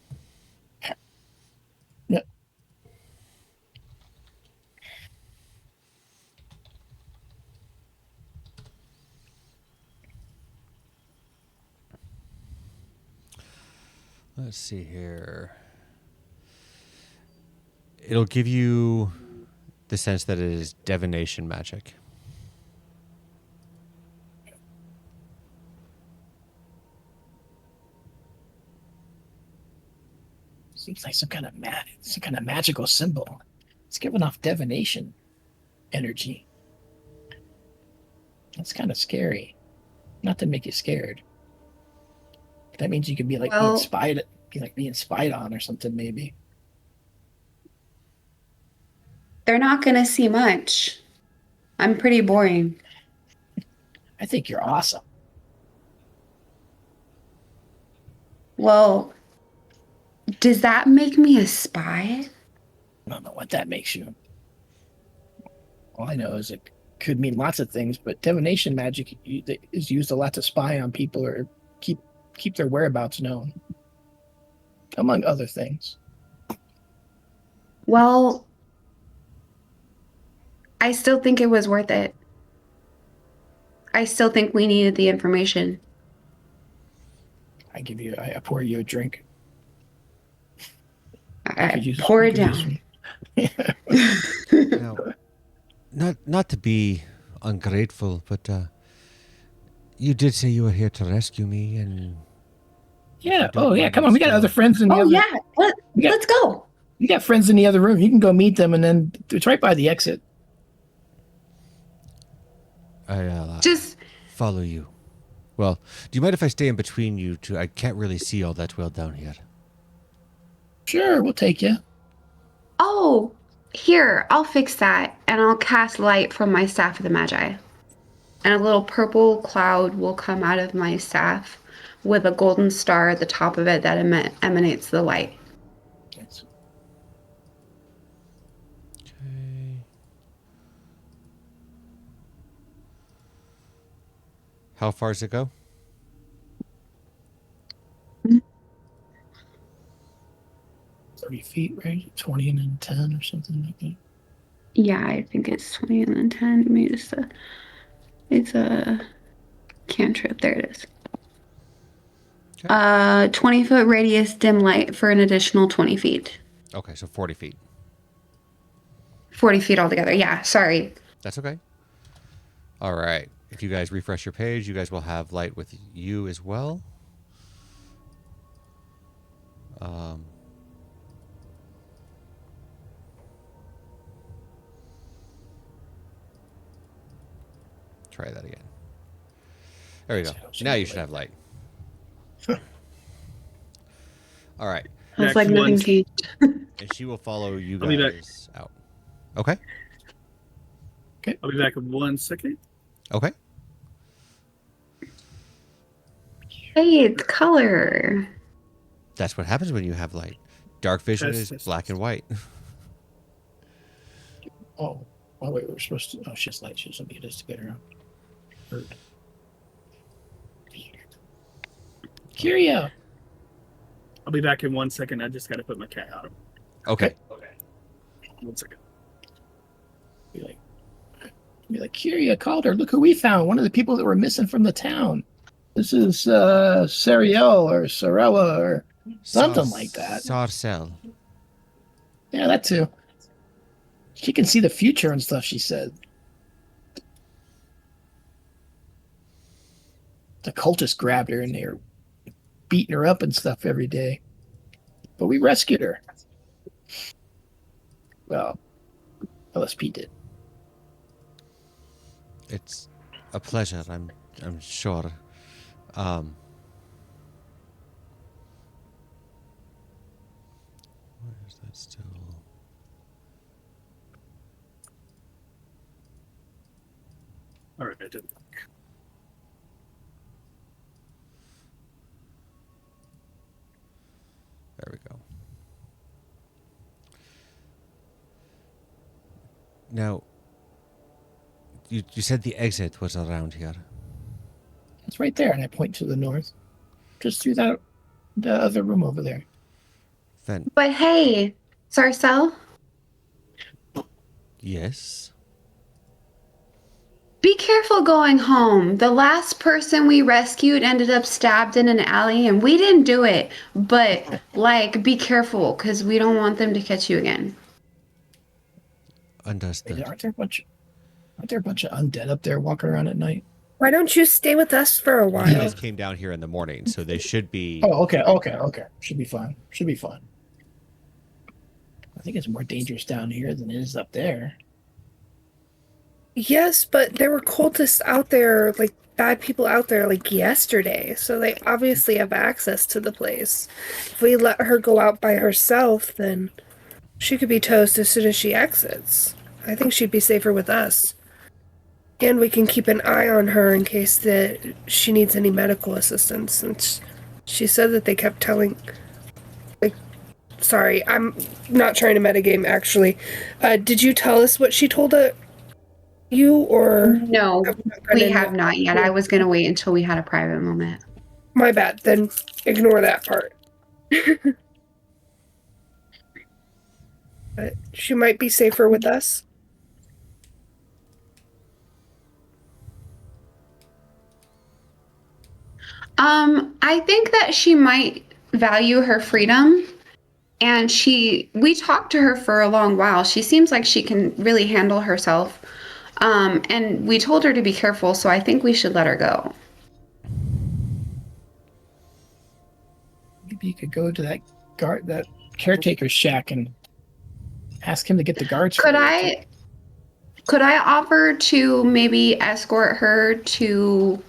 Yeah. Let's see here. It'll give you the sense that it is divination magic. Seems like some kind of magical symbol. It's giving off divination energy. That's kind of scary. Not to make you scared. That means you could be like Well- being spied on or something maybe. They're not going to see much. I'm pretty boring. I think you're awesome. Well, does that make me a spy? I don't know what that makes you. All I know is it could mean lots of things, but divination magic is used a lot to spy on people or keep their whereabouts known, among other things. Well, I still think it was worth it. I still think we needed the information. I pour you a drink. Pour it down. Now, not to be ungrateful, but you did say you were here to rescue me, and Yeah. Don't Oh, yeah. mind Come on. We got still. other friends in the Oh other. yeah, let's go. We got friends in the other room. You can go meet them, and then it's right by the exit. I'll Just follow you. Well, do you mind if I stay in between you two? I can't really see all that well down here. Sure, we'll take you. oh, here, I'll fix that, and I'll cast light from my staff of the Magi. And a little purple cloud will come out of my staff with a golden star at the top of it that emanates the light. Okay. How far does it go? 30 feet, right? 20 and then 10 or something like that. Yeah, I think it's 20 and then 10. Let me just, it's a cantrip. There it is. Okay. 20-foot radius dim light for an additional 20 feet. Okay, so 40 feet. 40 feet altogether. Yeah, sorry. That's okay. All right. If you guys refresh your page, you guys will have light with you as well. Try that again. There we go. Now you should have light. All right. It's Back like to nothing one. changed. And she will follow you I'll be back. guys out. Okay. I'll be back in 1 second. Okay. Hey, it's color. That's what happens when you have light. Dark vision Yes, is yes, black yes. and white. Oh, wait, we're supposed to. Oh, she has light. She doesn't need us to get her out. Curio. I'll be back in 1 second. I just got to put my cat out. Okay. 1 second. Be like, Curia called her. Look who we found. One of the people that were missing from the town. This is Sariel or Sorella or something like that. Sarcel. Yeah, that too. She can see the future and stuff, she said. The cultists grabbed her and they were beating her up and stuff every day. But we rescued her. Well, LSP did. It's a pleasure, I'm sure. Where is that still? All right, I did. There we go. Now, you said the exit was around here. It's right there, and I point to the north. Just through the other room over there. Then, But hey, Sarcel, yes. be careful going home. The last person we rescued ended up stabbed in an alley, and we didn't do it. But, like, be careful, because we don't want them to catch you again. Understood. Aren't there a bunch of undead up there walking around at night? Why don't you stay with us for a You while? guys came down here in the morning, so they should be. Oh, okay. Should be fine. I think it's more dangerous down here than it is up there. Yes, but there were cultists out there, like bad people out there, like yesterday. So they obviously have access to the place. If we let her go out by herself, then she could be toast as soon as she exits. I think she'd be safer with us. And we can keep an eye on her in case that she needs any medical assistance. Since she said that they kept telling. Sorry, I'm not trying to metagame. Actually, did you tell us what she told you, or No, have we not we gotten have into- not yet. I was going to wait until we had a private moment. My bad. Then ignore that part. But she might be safer with us. I think that she might value her freedom. And we talked to her for a long while. She seems like she can really handle herself. And we told her to be careful, so I think we should let her go. Maybe you could go to that caretaker's shack and ask him to get the guards. Could I offer to maybe escort her to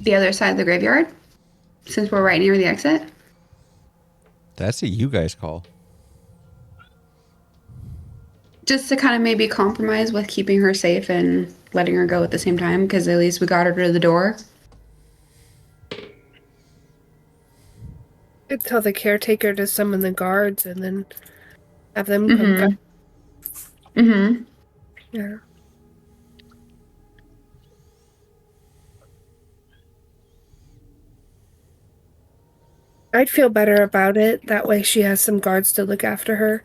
the other side of the graveyard? Since we're right near the exit? That's a you guys call. Just to kind of maybe compromise with keeping her safe and letting her go at the same time, because at least we got her to the door. Could tell the caretaker to summon the guards and then have them come back. Mm-hmm. Yeah. I'd feel better about it. That way she has some guards to look after her.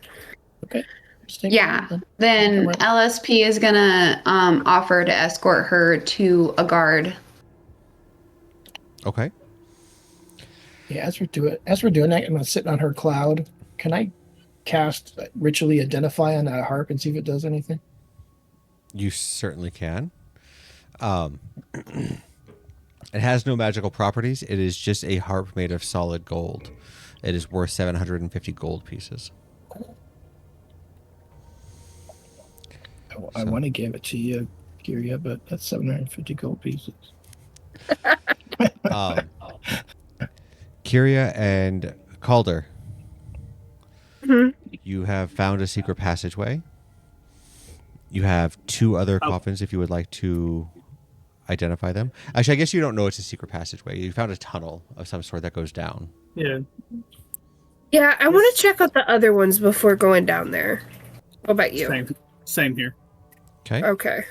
Okay. Just take Yeah. it. Then Right. LSP is gonna offer to escort her to a guard. Okay. Yeah, as we're doing that, I'm gonna sit on her cloud. Can I cast ritually identify on that harp and see if it does anything? You certainly can. It has no magical properties. It is just a harp made of solid gold. It is worth 750 gold pieces. I want to give it to you, Kyria, but that's 750 gold pieces. Kyria and Calder, Mhm. you have found a secret passageway. You have 2 other coffins if you would like to identify them. Actually, I guess you don't know it's a secret passageway. You found a tunnel of some sort that goes down. Yeah. Yeah, I want to check out the other ones before going down there. What about you? Same here. Okay. Okay.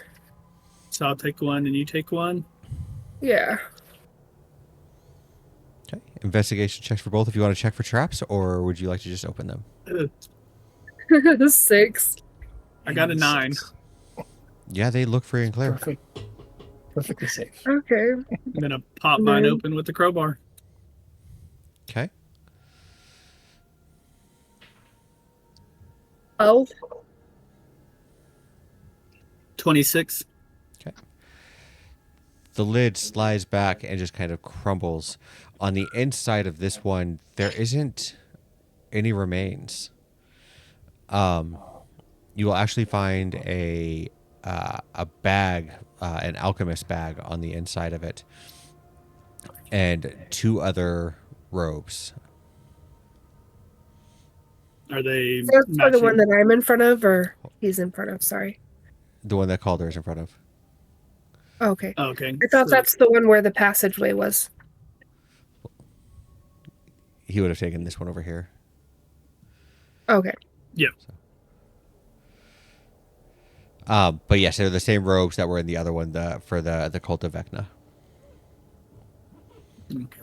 So I'll take one and you take one. Yeah. Okay. Investigation checks for both if you want to check for traps, or would you like to just open them? 6. I got a 9. Yeah, they look free and clear. Perfect. Perfectly safe. Okay. I'm gonna pop mine open with the crowbar. Okay. Oh. 26. Okay. The lid slides back and just kind of crumbles. On the inside of this one, there isn't any remains. You will actually find a bag, an alchemist bag on the inside of it, and 2 other robes. Are they That's for the one matching? that I'm in front of, or he's in front of? Sorry. The one that Calder is in front of. Okay. Oh, okay. I thought So- that's the one where the passageway was. He would have taken this one over here. Okay. Yeah. But yes, they're the same robes that were in the other one, for the cult of Vecna. Okay.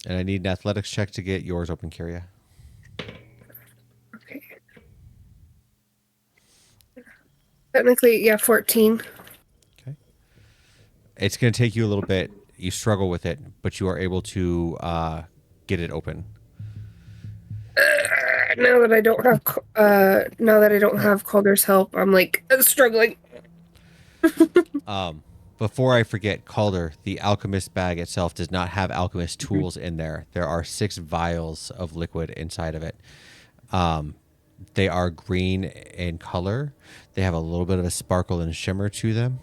And I need an athletics check to get yours open, Kyria. Okay. Technically, yeah, 14. Okay. It's going to take you a little bit. You struggle with it, but you are able to get it open. Now that I don't have Calder's help, I'm like struggling. Before I forget, Calder, the alchemist bag itself does not have alchemist tools in there. There are 6 vials of liquid inside of it. They are green in color. They have a little bit of a sparkle and shimmer to them.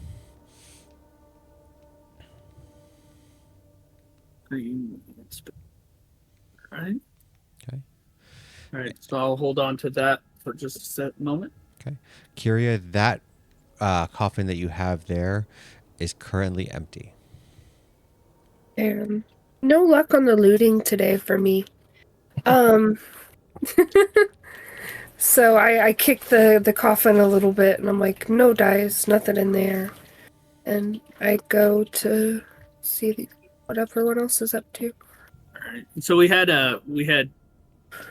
Green. Right. Okay. All right. So I'll hold on to that for just a moment. Okay. Kyria, that coffin that you have there is currently empty. And no luck on the looting today for me. So I kick the coffin a little bit, and I'm like, no dice, nothing in there. And I go to see what everyone else is up to. All right. So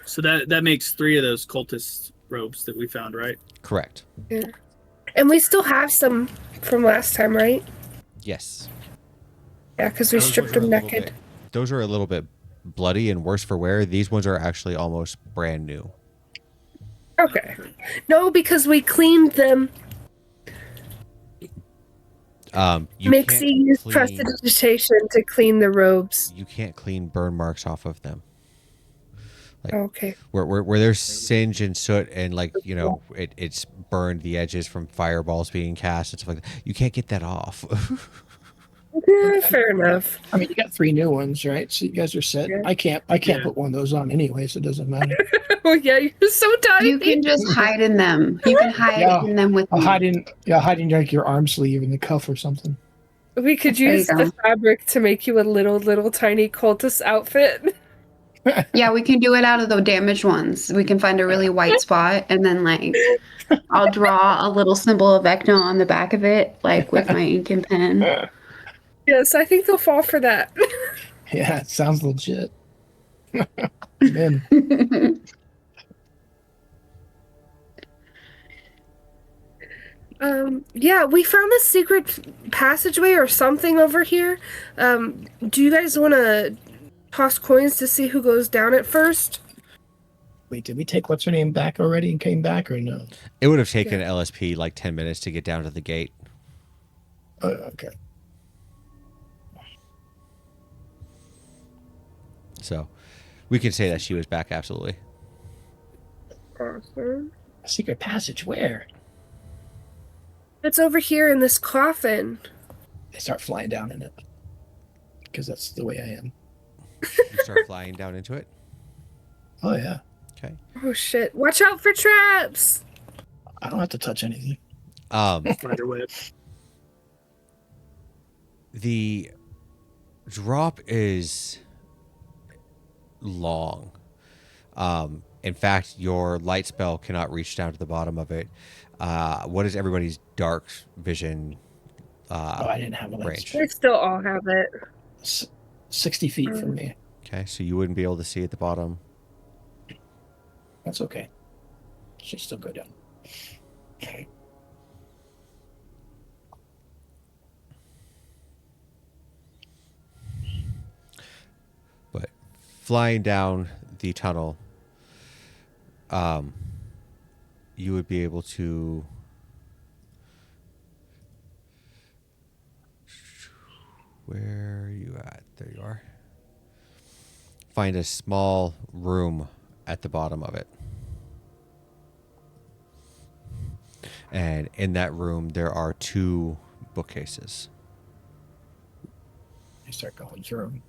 so that makes 3 of those cultist robes that we found, right? Correct. Yeah. And we still have some from last time, right? Yes. Yeah, because we Those stripped ones are a them little naked. bit- those are a little bit bloody and worse for wear. These ones are actually almost brand new. Okay. No, because we cleaned them. You Mixie can't used clean- prestidigitation to clean the robes. You can't clean burn marks off of them. Okay. Where there's singe and soot and it's burned the edges from fireballs being cast and stuff like that. You can't get that off. Yeah, fair enough. I mean, you got 3 new ones, right? So you guys are set. Yeah. I can't Yeah. put one of those on anyway, so it doesn't matter. Oh yeah, you're so tiny. You can just hide in them. You can hide Yeah. in them with I'll me. hide in like your arm sleeve in the cuff or something. We could There you use go. the fabric to make you a little tiny cultist outfit. Yeah, we can do it out of the damaged ones. We can find a really white spot and then I'll draw a little symbol of Vecna on the back of it, like with my ink and pen. Yes, I think they'll fall for that. Yeah, it sounds legit. Man, Yeah, we found this secret passageway or something over here. Do you guys want to toss coins to see who goes down it first? wait, did we take what's her name back already and came back or no? It would have taken LSP like 10 minutes to get down to the gate. Okay. So we can say that she was back, absolutely. Awesome. Secret passage, where? It's over here in this coffin. They start flying down in it. Because that's the way I am. You start flying down into it. Oh, yeah. Okay. Oh shit! Watch out for traps. I don't have to touch anything. Spider web. The drop is long. In fact, your light spell cannot reach down to the bottom of it. What is everybody's dark vision I didn't have a range? They still all have it. 60 feet from me. Okay, so you wouldn't be able to see at the bottom. That's okay. Should still go down. But flying down the tunnel, you would be able to. Where are you at? There you are. Find a small room at the bottom of it. And in that room, there are 2 bookcases. I start going through them.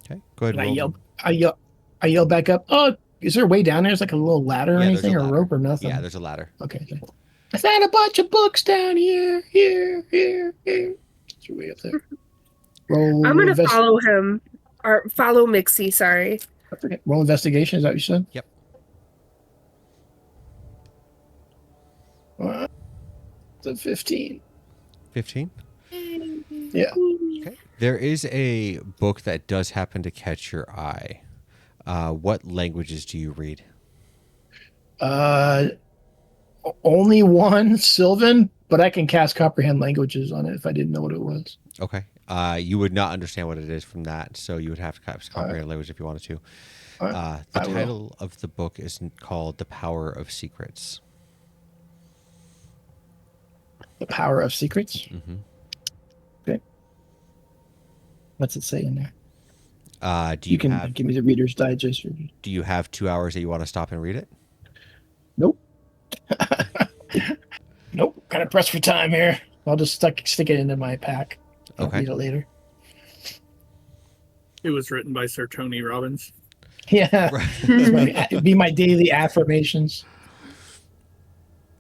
Okay, go ahead. And roll. I yell back up. Oh, is there a way down there? Is like a little ladder or Yeah, there's anything, a or ladder. rope or nothing? Yeah, there's a ladder. Okay. I found a bunch of books down here. It's way up there. Roll. I'm gonna follow him, or follow Mixie. Sorry. Roll investigation. Is that what you said? Yep. It's a 15. 15. Yeah. Okay. There is a book that does happen to catch your eye. What languages do you read? Only one Sylvan, but I can cast comprehend languages on it if I didn't know what it was. Okay. You would not understand what it is from that, so you would have to cast comprehend language if you wanted to. The I will. title of the book is called "The Power of Secrets." The Power of Secrets. Mm-hmm. Okay. What's it say in there? Do you can have give me the Reader's Digest. Do you have 2 hours that you want to stop and read it? Nope. Nope. Kind of pressed for time here. I'll just stick it into my pack. I'll Okay. read it later. It was written by Sir Tony Robbins. Yeah. It'd be my daily affirmations.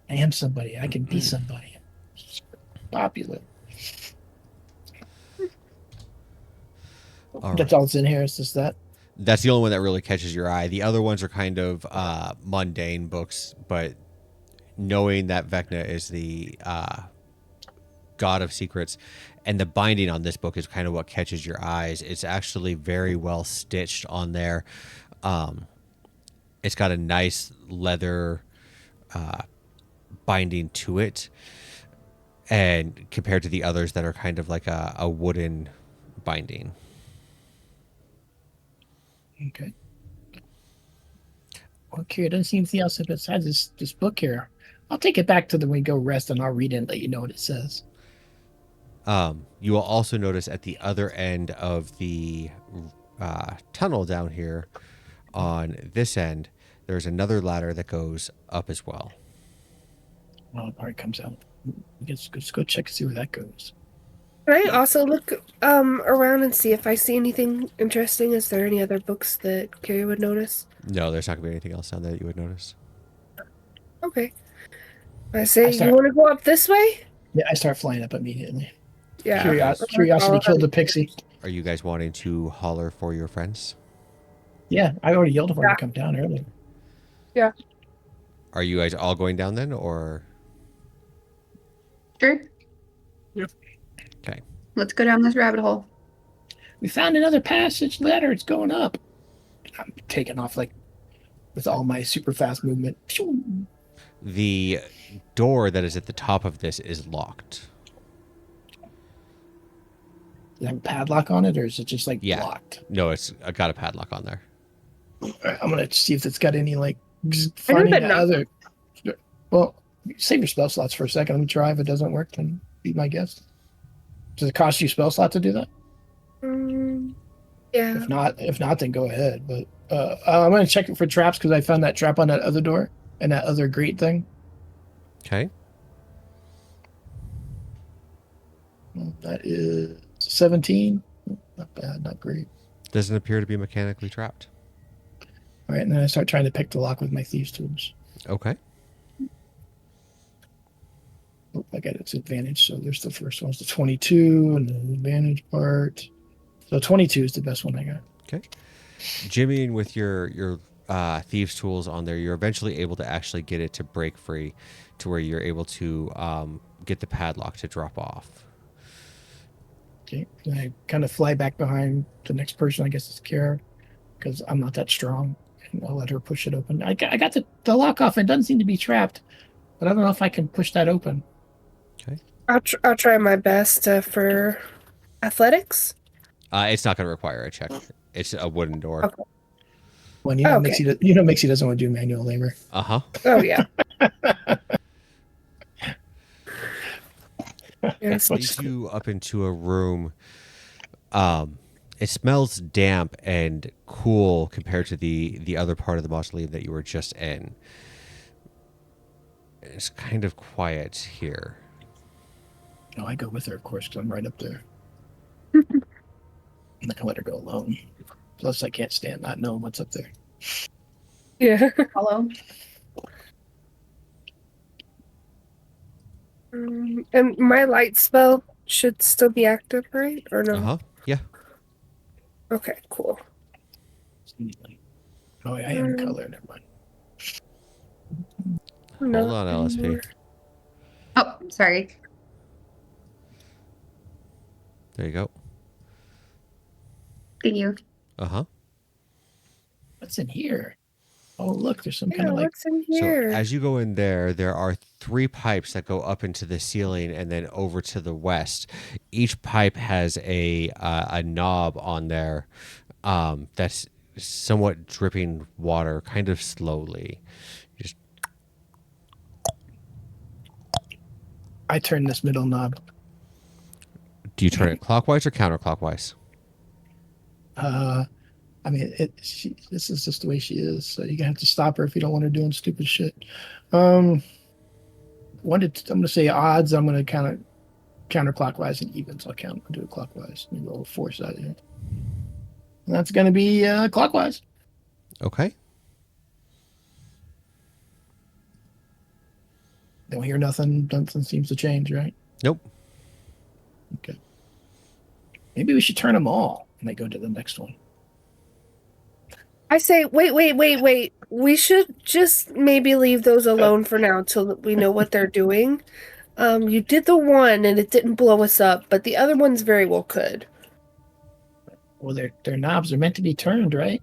I am somebody. I can be somebody. Popular. All That's all that's in here. It's just that. That's the only one that really catches your eye. The other ones are kind of mundane books, but knowing that Vecna is the god of secrets, and the binding on this book is kind of what catches your eyes. It's actually very well stitched on there. It's got a nice leather binding to it, and compared to the others that are kind of like a wooden binding. Okay. Okay, it doesn't seem anything else besides this book here. I'll take it back to when we go rest and I'll read it and let you know what it says. You will also notice at the other end of the tunnel down here on this end, there's another ladder that goes up as well. Well, it already comes out. Let's go check and see where that goes. Can I also look around and see if I see anything interesting? Is there any other books that Carrie would notice? No, there's not going to be anything else down there that you would notice. Okay. I say, you want to go up this way? Yeah, I start flying up immediately. Yeah. Curiosity killed the pixie. Are you guys wanting to holler for your friends? Yeah, I already yelled for him to come down earlier. Yeah. Are you guys all going down then, or? Sure. Okay. Let's go down this rabbit hole. We found another passage ladder. It's going up. I'm taking off like with all my super fast movement. The door that is at the top of this is locked. Does it have a padlock on it, or is it just like Yeah. blocked? No, it's got a padlock on there. All right, I'm gonna see if it's got any like I funny know that other. Well, save your spell slots for a second. Let me try. If it doesn't work, then be my guest. Does it cost you spell slot to do that? Yeah. If not, then go ahead. But I'm gonna check it for traps because I found that trap on that other door and that other grate thing. Okay. That is 17. Not bad, not great. Doesn't appear to be mechanically trapped. All right, and then I start trying to pick the lock with my thieves' tools. Okay. Oh, I got its advantage. So there's the first one's the 22 and the advantage part. So 22 is the best one I got. Okay. Jimmying with your thieves tools on there, you're eventually able to actually get it to break free to where you're able to get the padlock to drop off. Okay, and I kind of fly back behind the next person. I guess it's Kara, because I'm not that strong, and I'll let her push it open. I got the lock off. It doesn't seem to be trapped, but I don't know if I can push that open. Okay. I'll try my best for athletics. It's not going to require a check. It's a wooden door. Okay. Well, Okay. Mixie doesn't want to do manual labor. Uh-huh. Oh yeah. Yes. Leads you up into a room. It smells damp and cool compared to the other part of the mausoleum that you were just in. It's kind of quiet here. No, I go with her, of course, because I'm right up there. I'm not gonna let her go alone. Plus, I can't stand not knowing what's up there. Yeah. Hello. And my light spell should still be active, right? Or no? Uh-huh. Yeah. Okay, cool. Oh, I am color. Never mind. Hold on, LSP. Oh, sorry. There you go. Thank you. Uh-huh. What's in here? Oh, look, there's some Yeah, kind of like. what's in So here? as you go in there, there are 3 pipes that go up into the ceiling and then over to the west. Each pipe has a knob on there that's somewhat dripping water, kind of slowly. Just I turn this middle knob. do you turn it clockwise or counterclockwise? I mean, this is just the way she is. So you're gonna have to stop her if you don't want her doing stupid shit. I'm gonna say odds. I'm gonna count it counterclockwise and evens. I'll do it clockwise. Maybe roll 4 side here. And that's gonna be clockwise. Okay. Don't hear nothing. Nothing seems to change, right? Nope. Okay. Maybe we should turn them all and then go to the next one. I say, wait. We should just maybe leave those alone for now till we know what they're doing. You did the one and it didn't blow us up, but the other ones very well could. Well, their knobs are meant to be turned, right?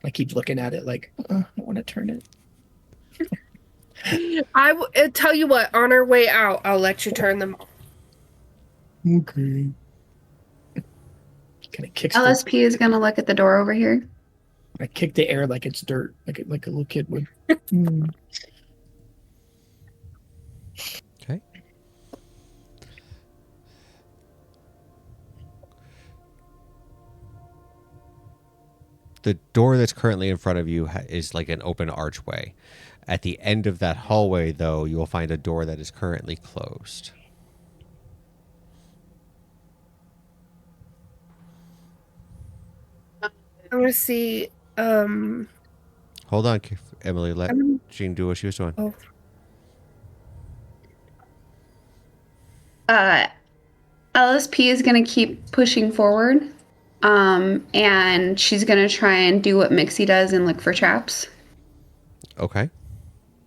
I keep looking at it like, I want to turn it. Tell you what, on our way out, I'll let you turn them. Okay. Kind of kicks. LSP is gonna look at the door over here. I kick the air like it's dirt, like a little kid would. Mm. Okay. The door that's currently in front of you is like an open archway. At the end of that hallway, though, you will find a door that is currently closed. I'm gonna see. Hold on, Emily. Let Um, Jean do what she was doing. Oh. LSP is gonna keep pushing forward. And she's gonna try and do what Mixie does and look for traps. Okay.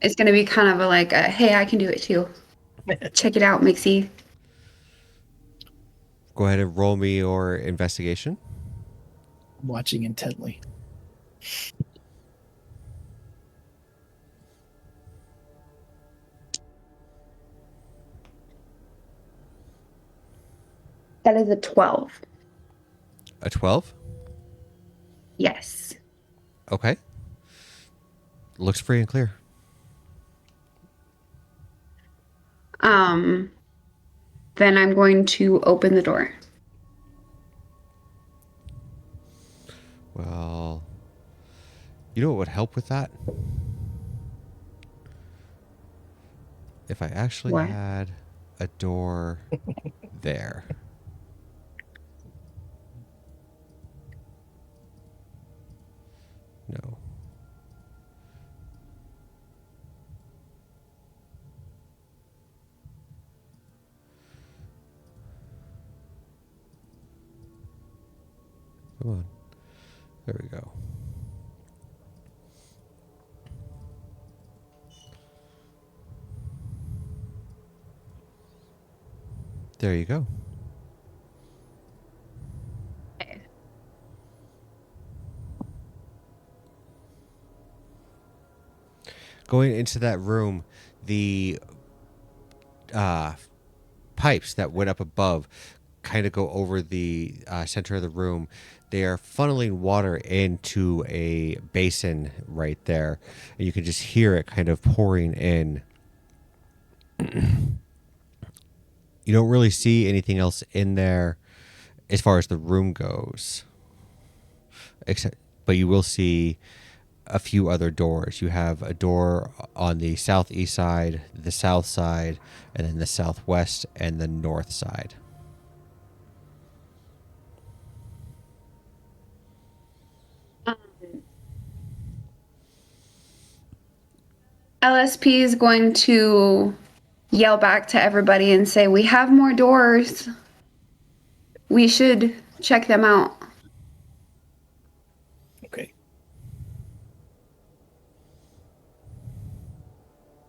It's gonna be kind of hey, I can do it too. Check it out, Mixie. Go ahead and roll me your investigation. Watching intently. That is a 12. A 12? Yes. Okay. Looks free and clear. Then I'm going to open the door. Well, you know what would help with that? If I actually What? had a door there. No. Come on. There we go. There you go. Okay. Going into that room, the pipes that went up above kind of go over the center of the room. They are funneling water into a basin right there. And you can just hear it kind of pouring in. You don't really see anything else in there as far as the room goes. But you will see a few other doors. You have a door on the southeast side, the south side, and then the southwest and the north side. LSP is going to yell back to everybody and say, "We have more doors. We should check them out." Okay.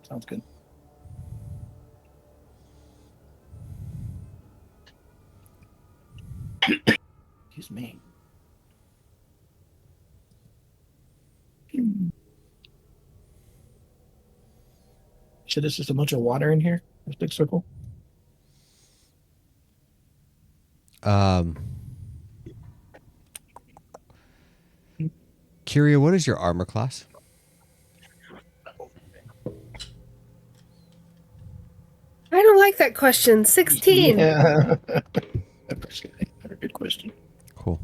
Sounds good. Excuse me. So this is a bunch of water in here? This big circle? Kyria, what is your armor class? I don't like that question. 16. Yeah. Very good question. Cool.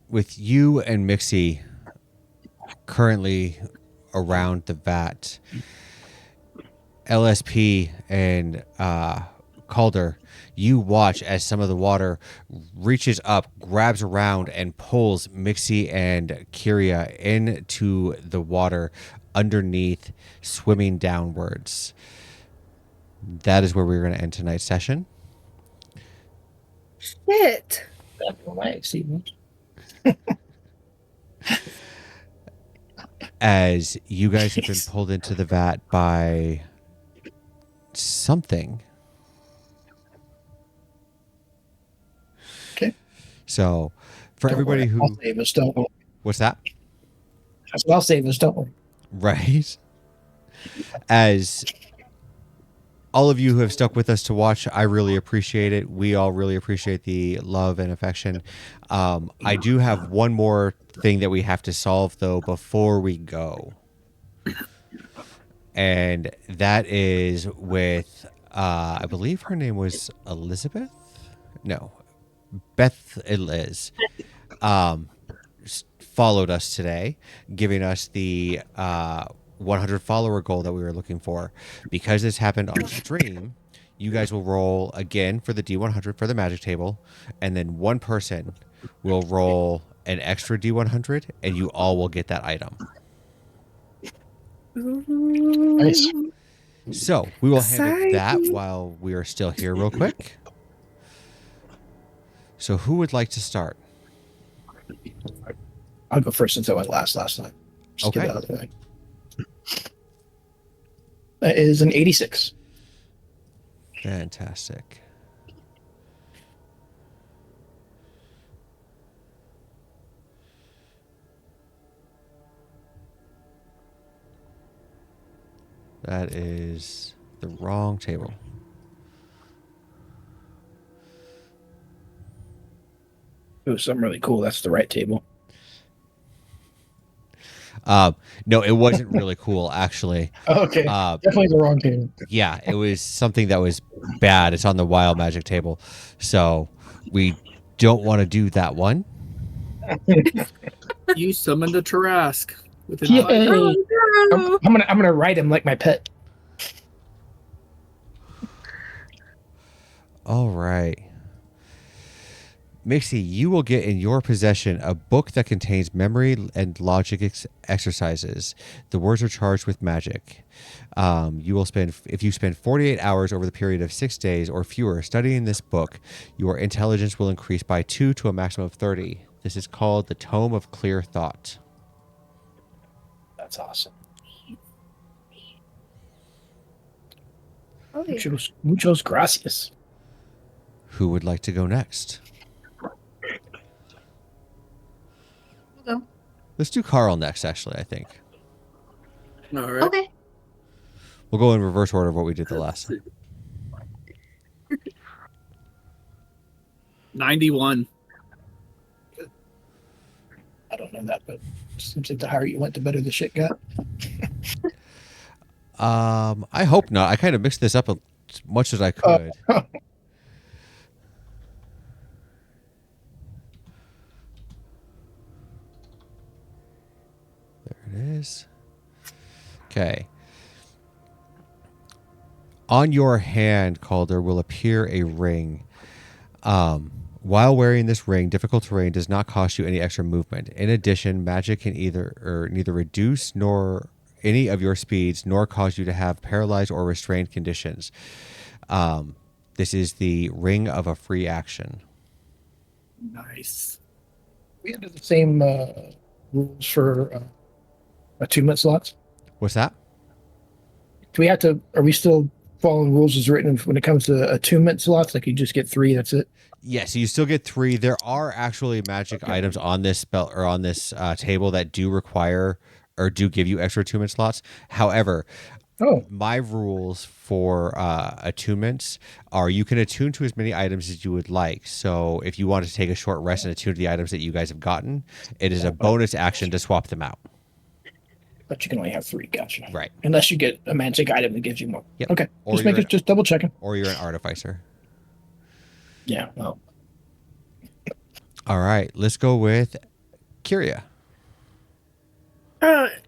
With you and Mixie currently around the vat, LSP and Calder, you watch as some of the water reaches up, grabs around, and pulls Mixie and Kyria into the water underneath, swimming downwards. That is where we're going to end tonight's session. Shit. See, As you guys have been pulled into the vat by something. okay. So, for Don't everybody worry. I'll who... save us, don't worry. What's that? I'll save us, don't worry. Right. As all of you who have stuck with us to watch, I really appreciate it. We all really appreciate the love and affection. I do have one more thing that we have to solve, though, before we go. And that is with, I believe her name was Elizabeth? No, Beth Liz. Followed us today, giving us the 100 follower goal that we were looking for. Because this happened on stream, you guys will roll again for the D100 for the magic table, and then one person will roll an extra D100, and you all will get that item. Nice. So we will handle that Exciting. while we are still here real quick. So who would like to start? I'll go first since I went last time. Just Okay. get it out of the way. That is an 86. Fantastic. That is the wrong table. It was something really cool. That's the right table. No, it wasn't really cool, actually. Okay. Definitely the wrong table. Yeah, it was something that was bad. It's on the wild magic table. So we don't want to do that one. You summoned a Tarask within Yay. 5 minutes. Oh, no. I'm gonna ride him like my pet. All right. Mixie, you will get in your possession a book that contains memory and logic exercises. The words are charged with magic. You will spend, if you spend 48 hours over the period of 6 days or fewer studying this book, your intelligence will increase by 2 to a maximum of 30. This is called the Tome of Clear Thought. That's awesome. Oh, yeah. Muchos gracias. Who would like to go next? Go. Let's do Carl next, actually, I think. All right. Okay. We'll go in reverse order of what we did the last time. 91. I don't know that, but it seems like the higher you went, the better the shit got. I hope not. I kind of mixed this up as much as I could. There it is. Okay. On your hand, Calder, will appear a ring. While wearing this ring, difficult terrain does not cost you any extra movement. In addition, magic can neither reduce nor any of your speeds, nor cause you to have paralyzed or restrained conditions. This is the ring of a free action. Nice. We under the same rules for attunement slots. What's that? Do we have to? Are we still following rules as written when it comes to attunement slots? Like you just get 3. That's it. Yeah, so you still get 3. There are actually magic items on this spell or on this table that do require or do give you extra attunement slots. However, my rules for attunements are you can attune to as many items as you would like. So if you want to take a short rest and attune to the items that you guys have gotten, it is a bonus action to swap them out. But you can only have 3. Gotcha. Right. Unless you get a magic item that gives you more. Yep. Okay. Or Just double checking. Or you're an artificer. Yeah. Well. All right, let's go with Kyria.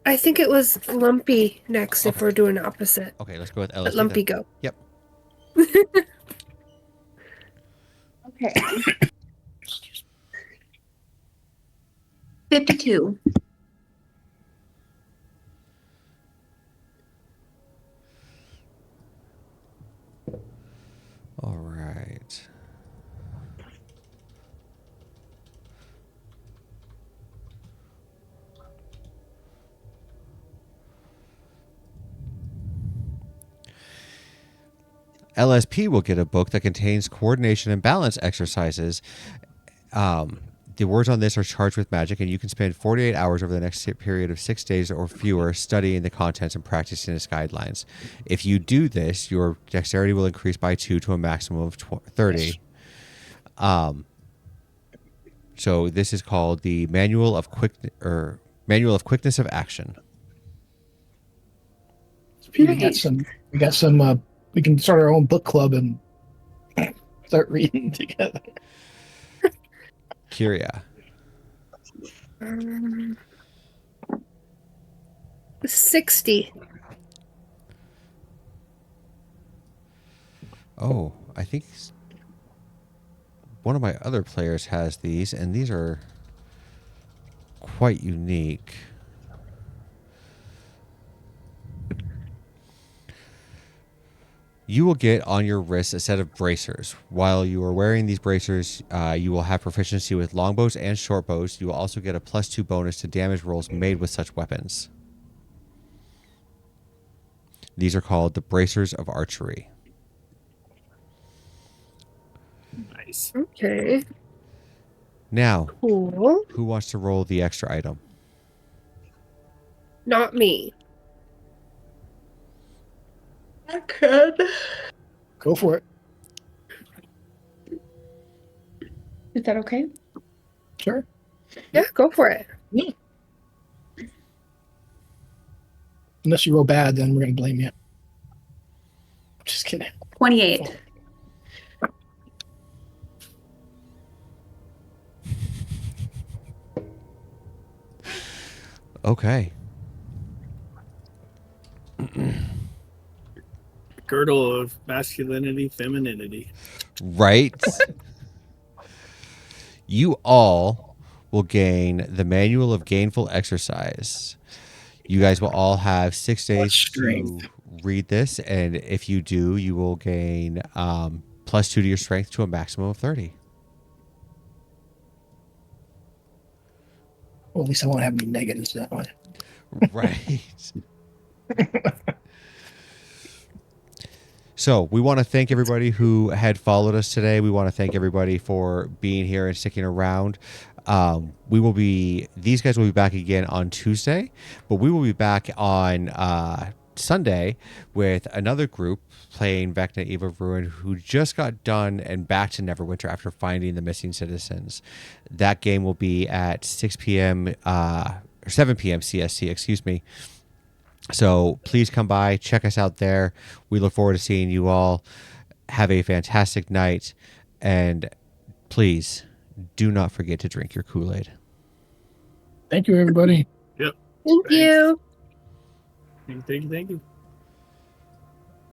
I think it was Lumpy next if we're doing opposite. Okay, let's go with LSP. Let Lumpy go. Yep. Okay. 52. All right. LSP will get a book that contains coordination and balance exercises. The words on this are charged with magic, and you can spend 48 hours over the next period of 6 days or fewer studying the contents and practicing its guidelines. If you do this, your dexterity will increase by 2 to a maximum of 30. So this is called the Manual of Quickness of Action. We got some. We can start our own book club and start reading together. Kyria. 60. Oh, I think one of my other players has these, and these are quite unique. You will get on your wrists a set of bracers. While you are wearing these bracers, you will have proficiency with longbows and shortbows. You will also get a +2 bonus to damage rolls made with such weapons. These are called the Bracers of Archery. Okay. Now, Cool. who wants to roll the extra item? Not me. I could. Go for it. Is that okay? Sure. Yeah, go for it. Yeah. Unless you roll bad, then we're gonna blame you. Just kidding. 28. Okay. Girdle of masculinity, femininity. Right? You all will gain the Manual of Gainful Exercise. You guys will all have 6 days to Strength. read this, and if you do, you will gain +2 to your strength to a maximum of 30. Well, at least I won't have any negatives that way. Right. So we want to thank everybody who had followed us today. We want to thank everybody for being here and sticking around. These guys will be back again on Tuesday, but we will be back on Sunday with another group playing Vecna Eve of Ruin, who just got done and back to Neverwinter after finding the missing citizens. That game will be at 6 p.m. Or 7 p.m. CST, excuse me. So please come by, check us out there. We look forward to seeing you all. Have a fantastic night, and please do not forget to drink your Kool-Aid. Thank you, everybody. Yep. Thank Thanks. you. Thank you.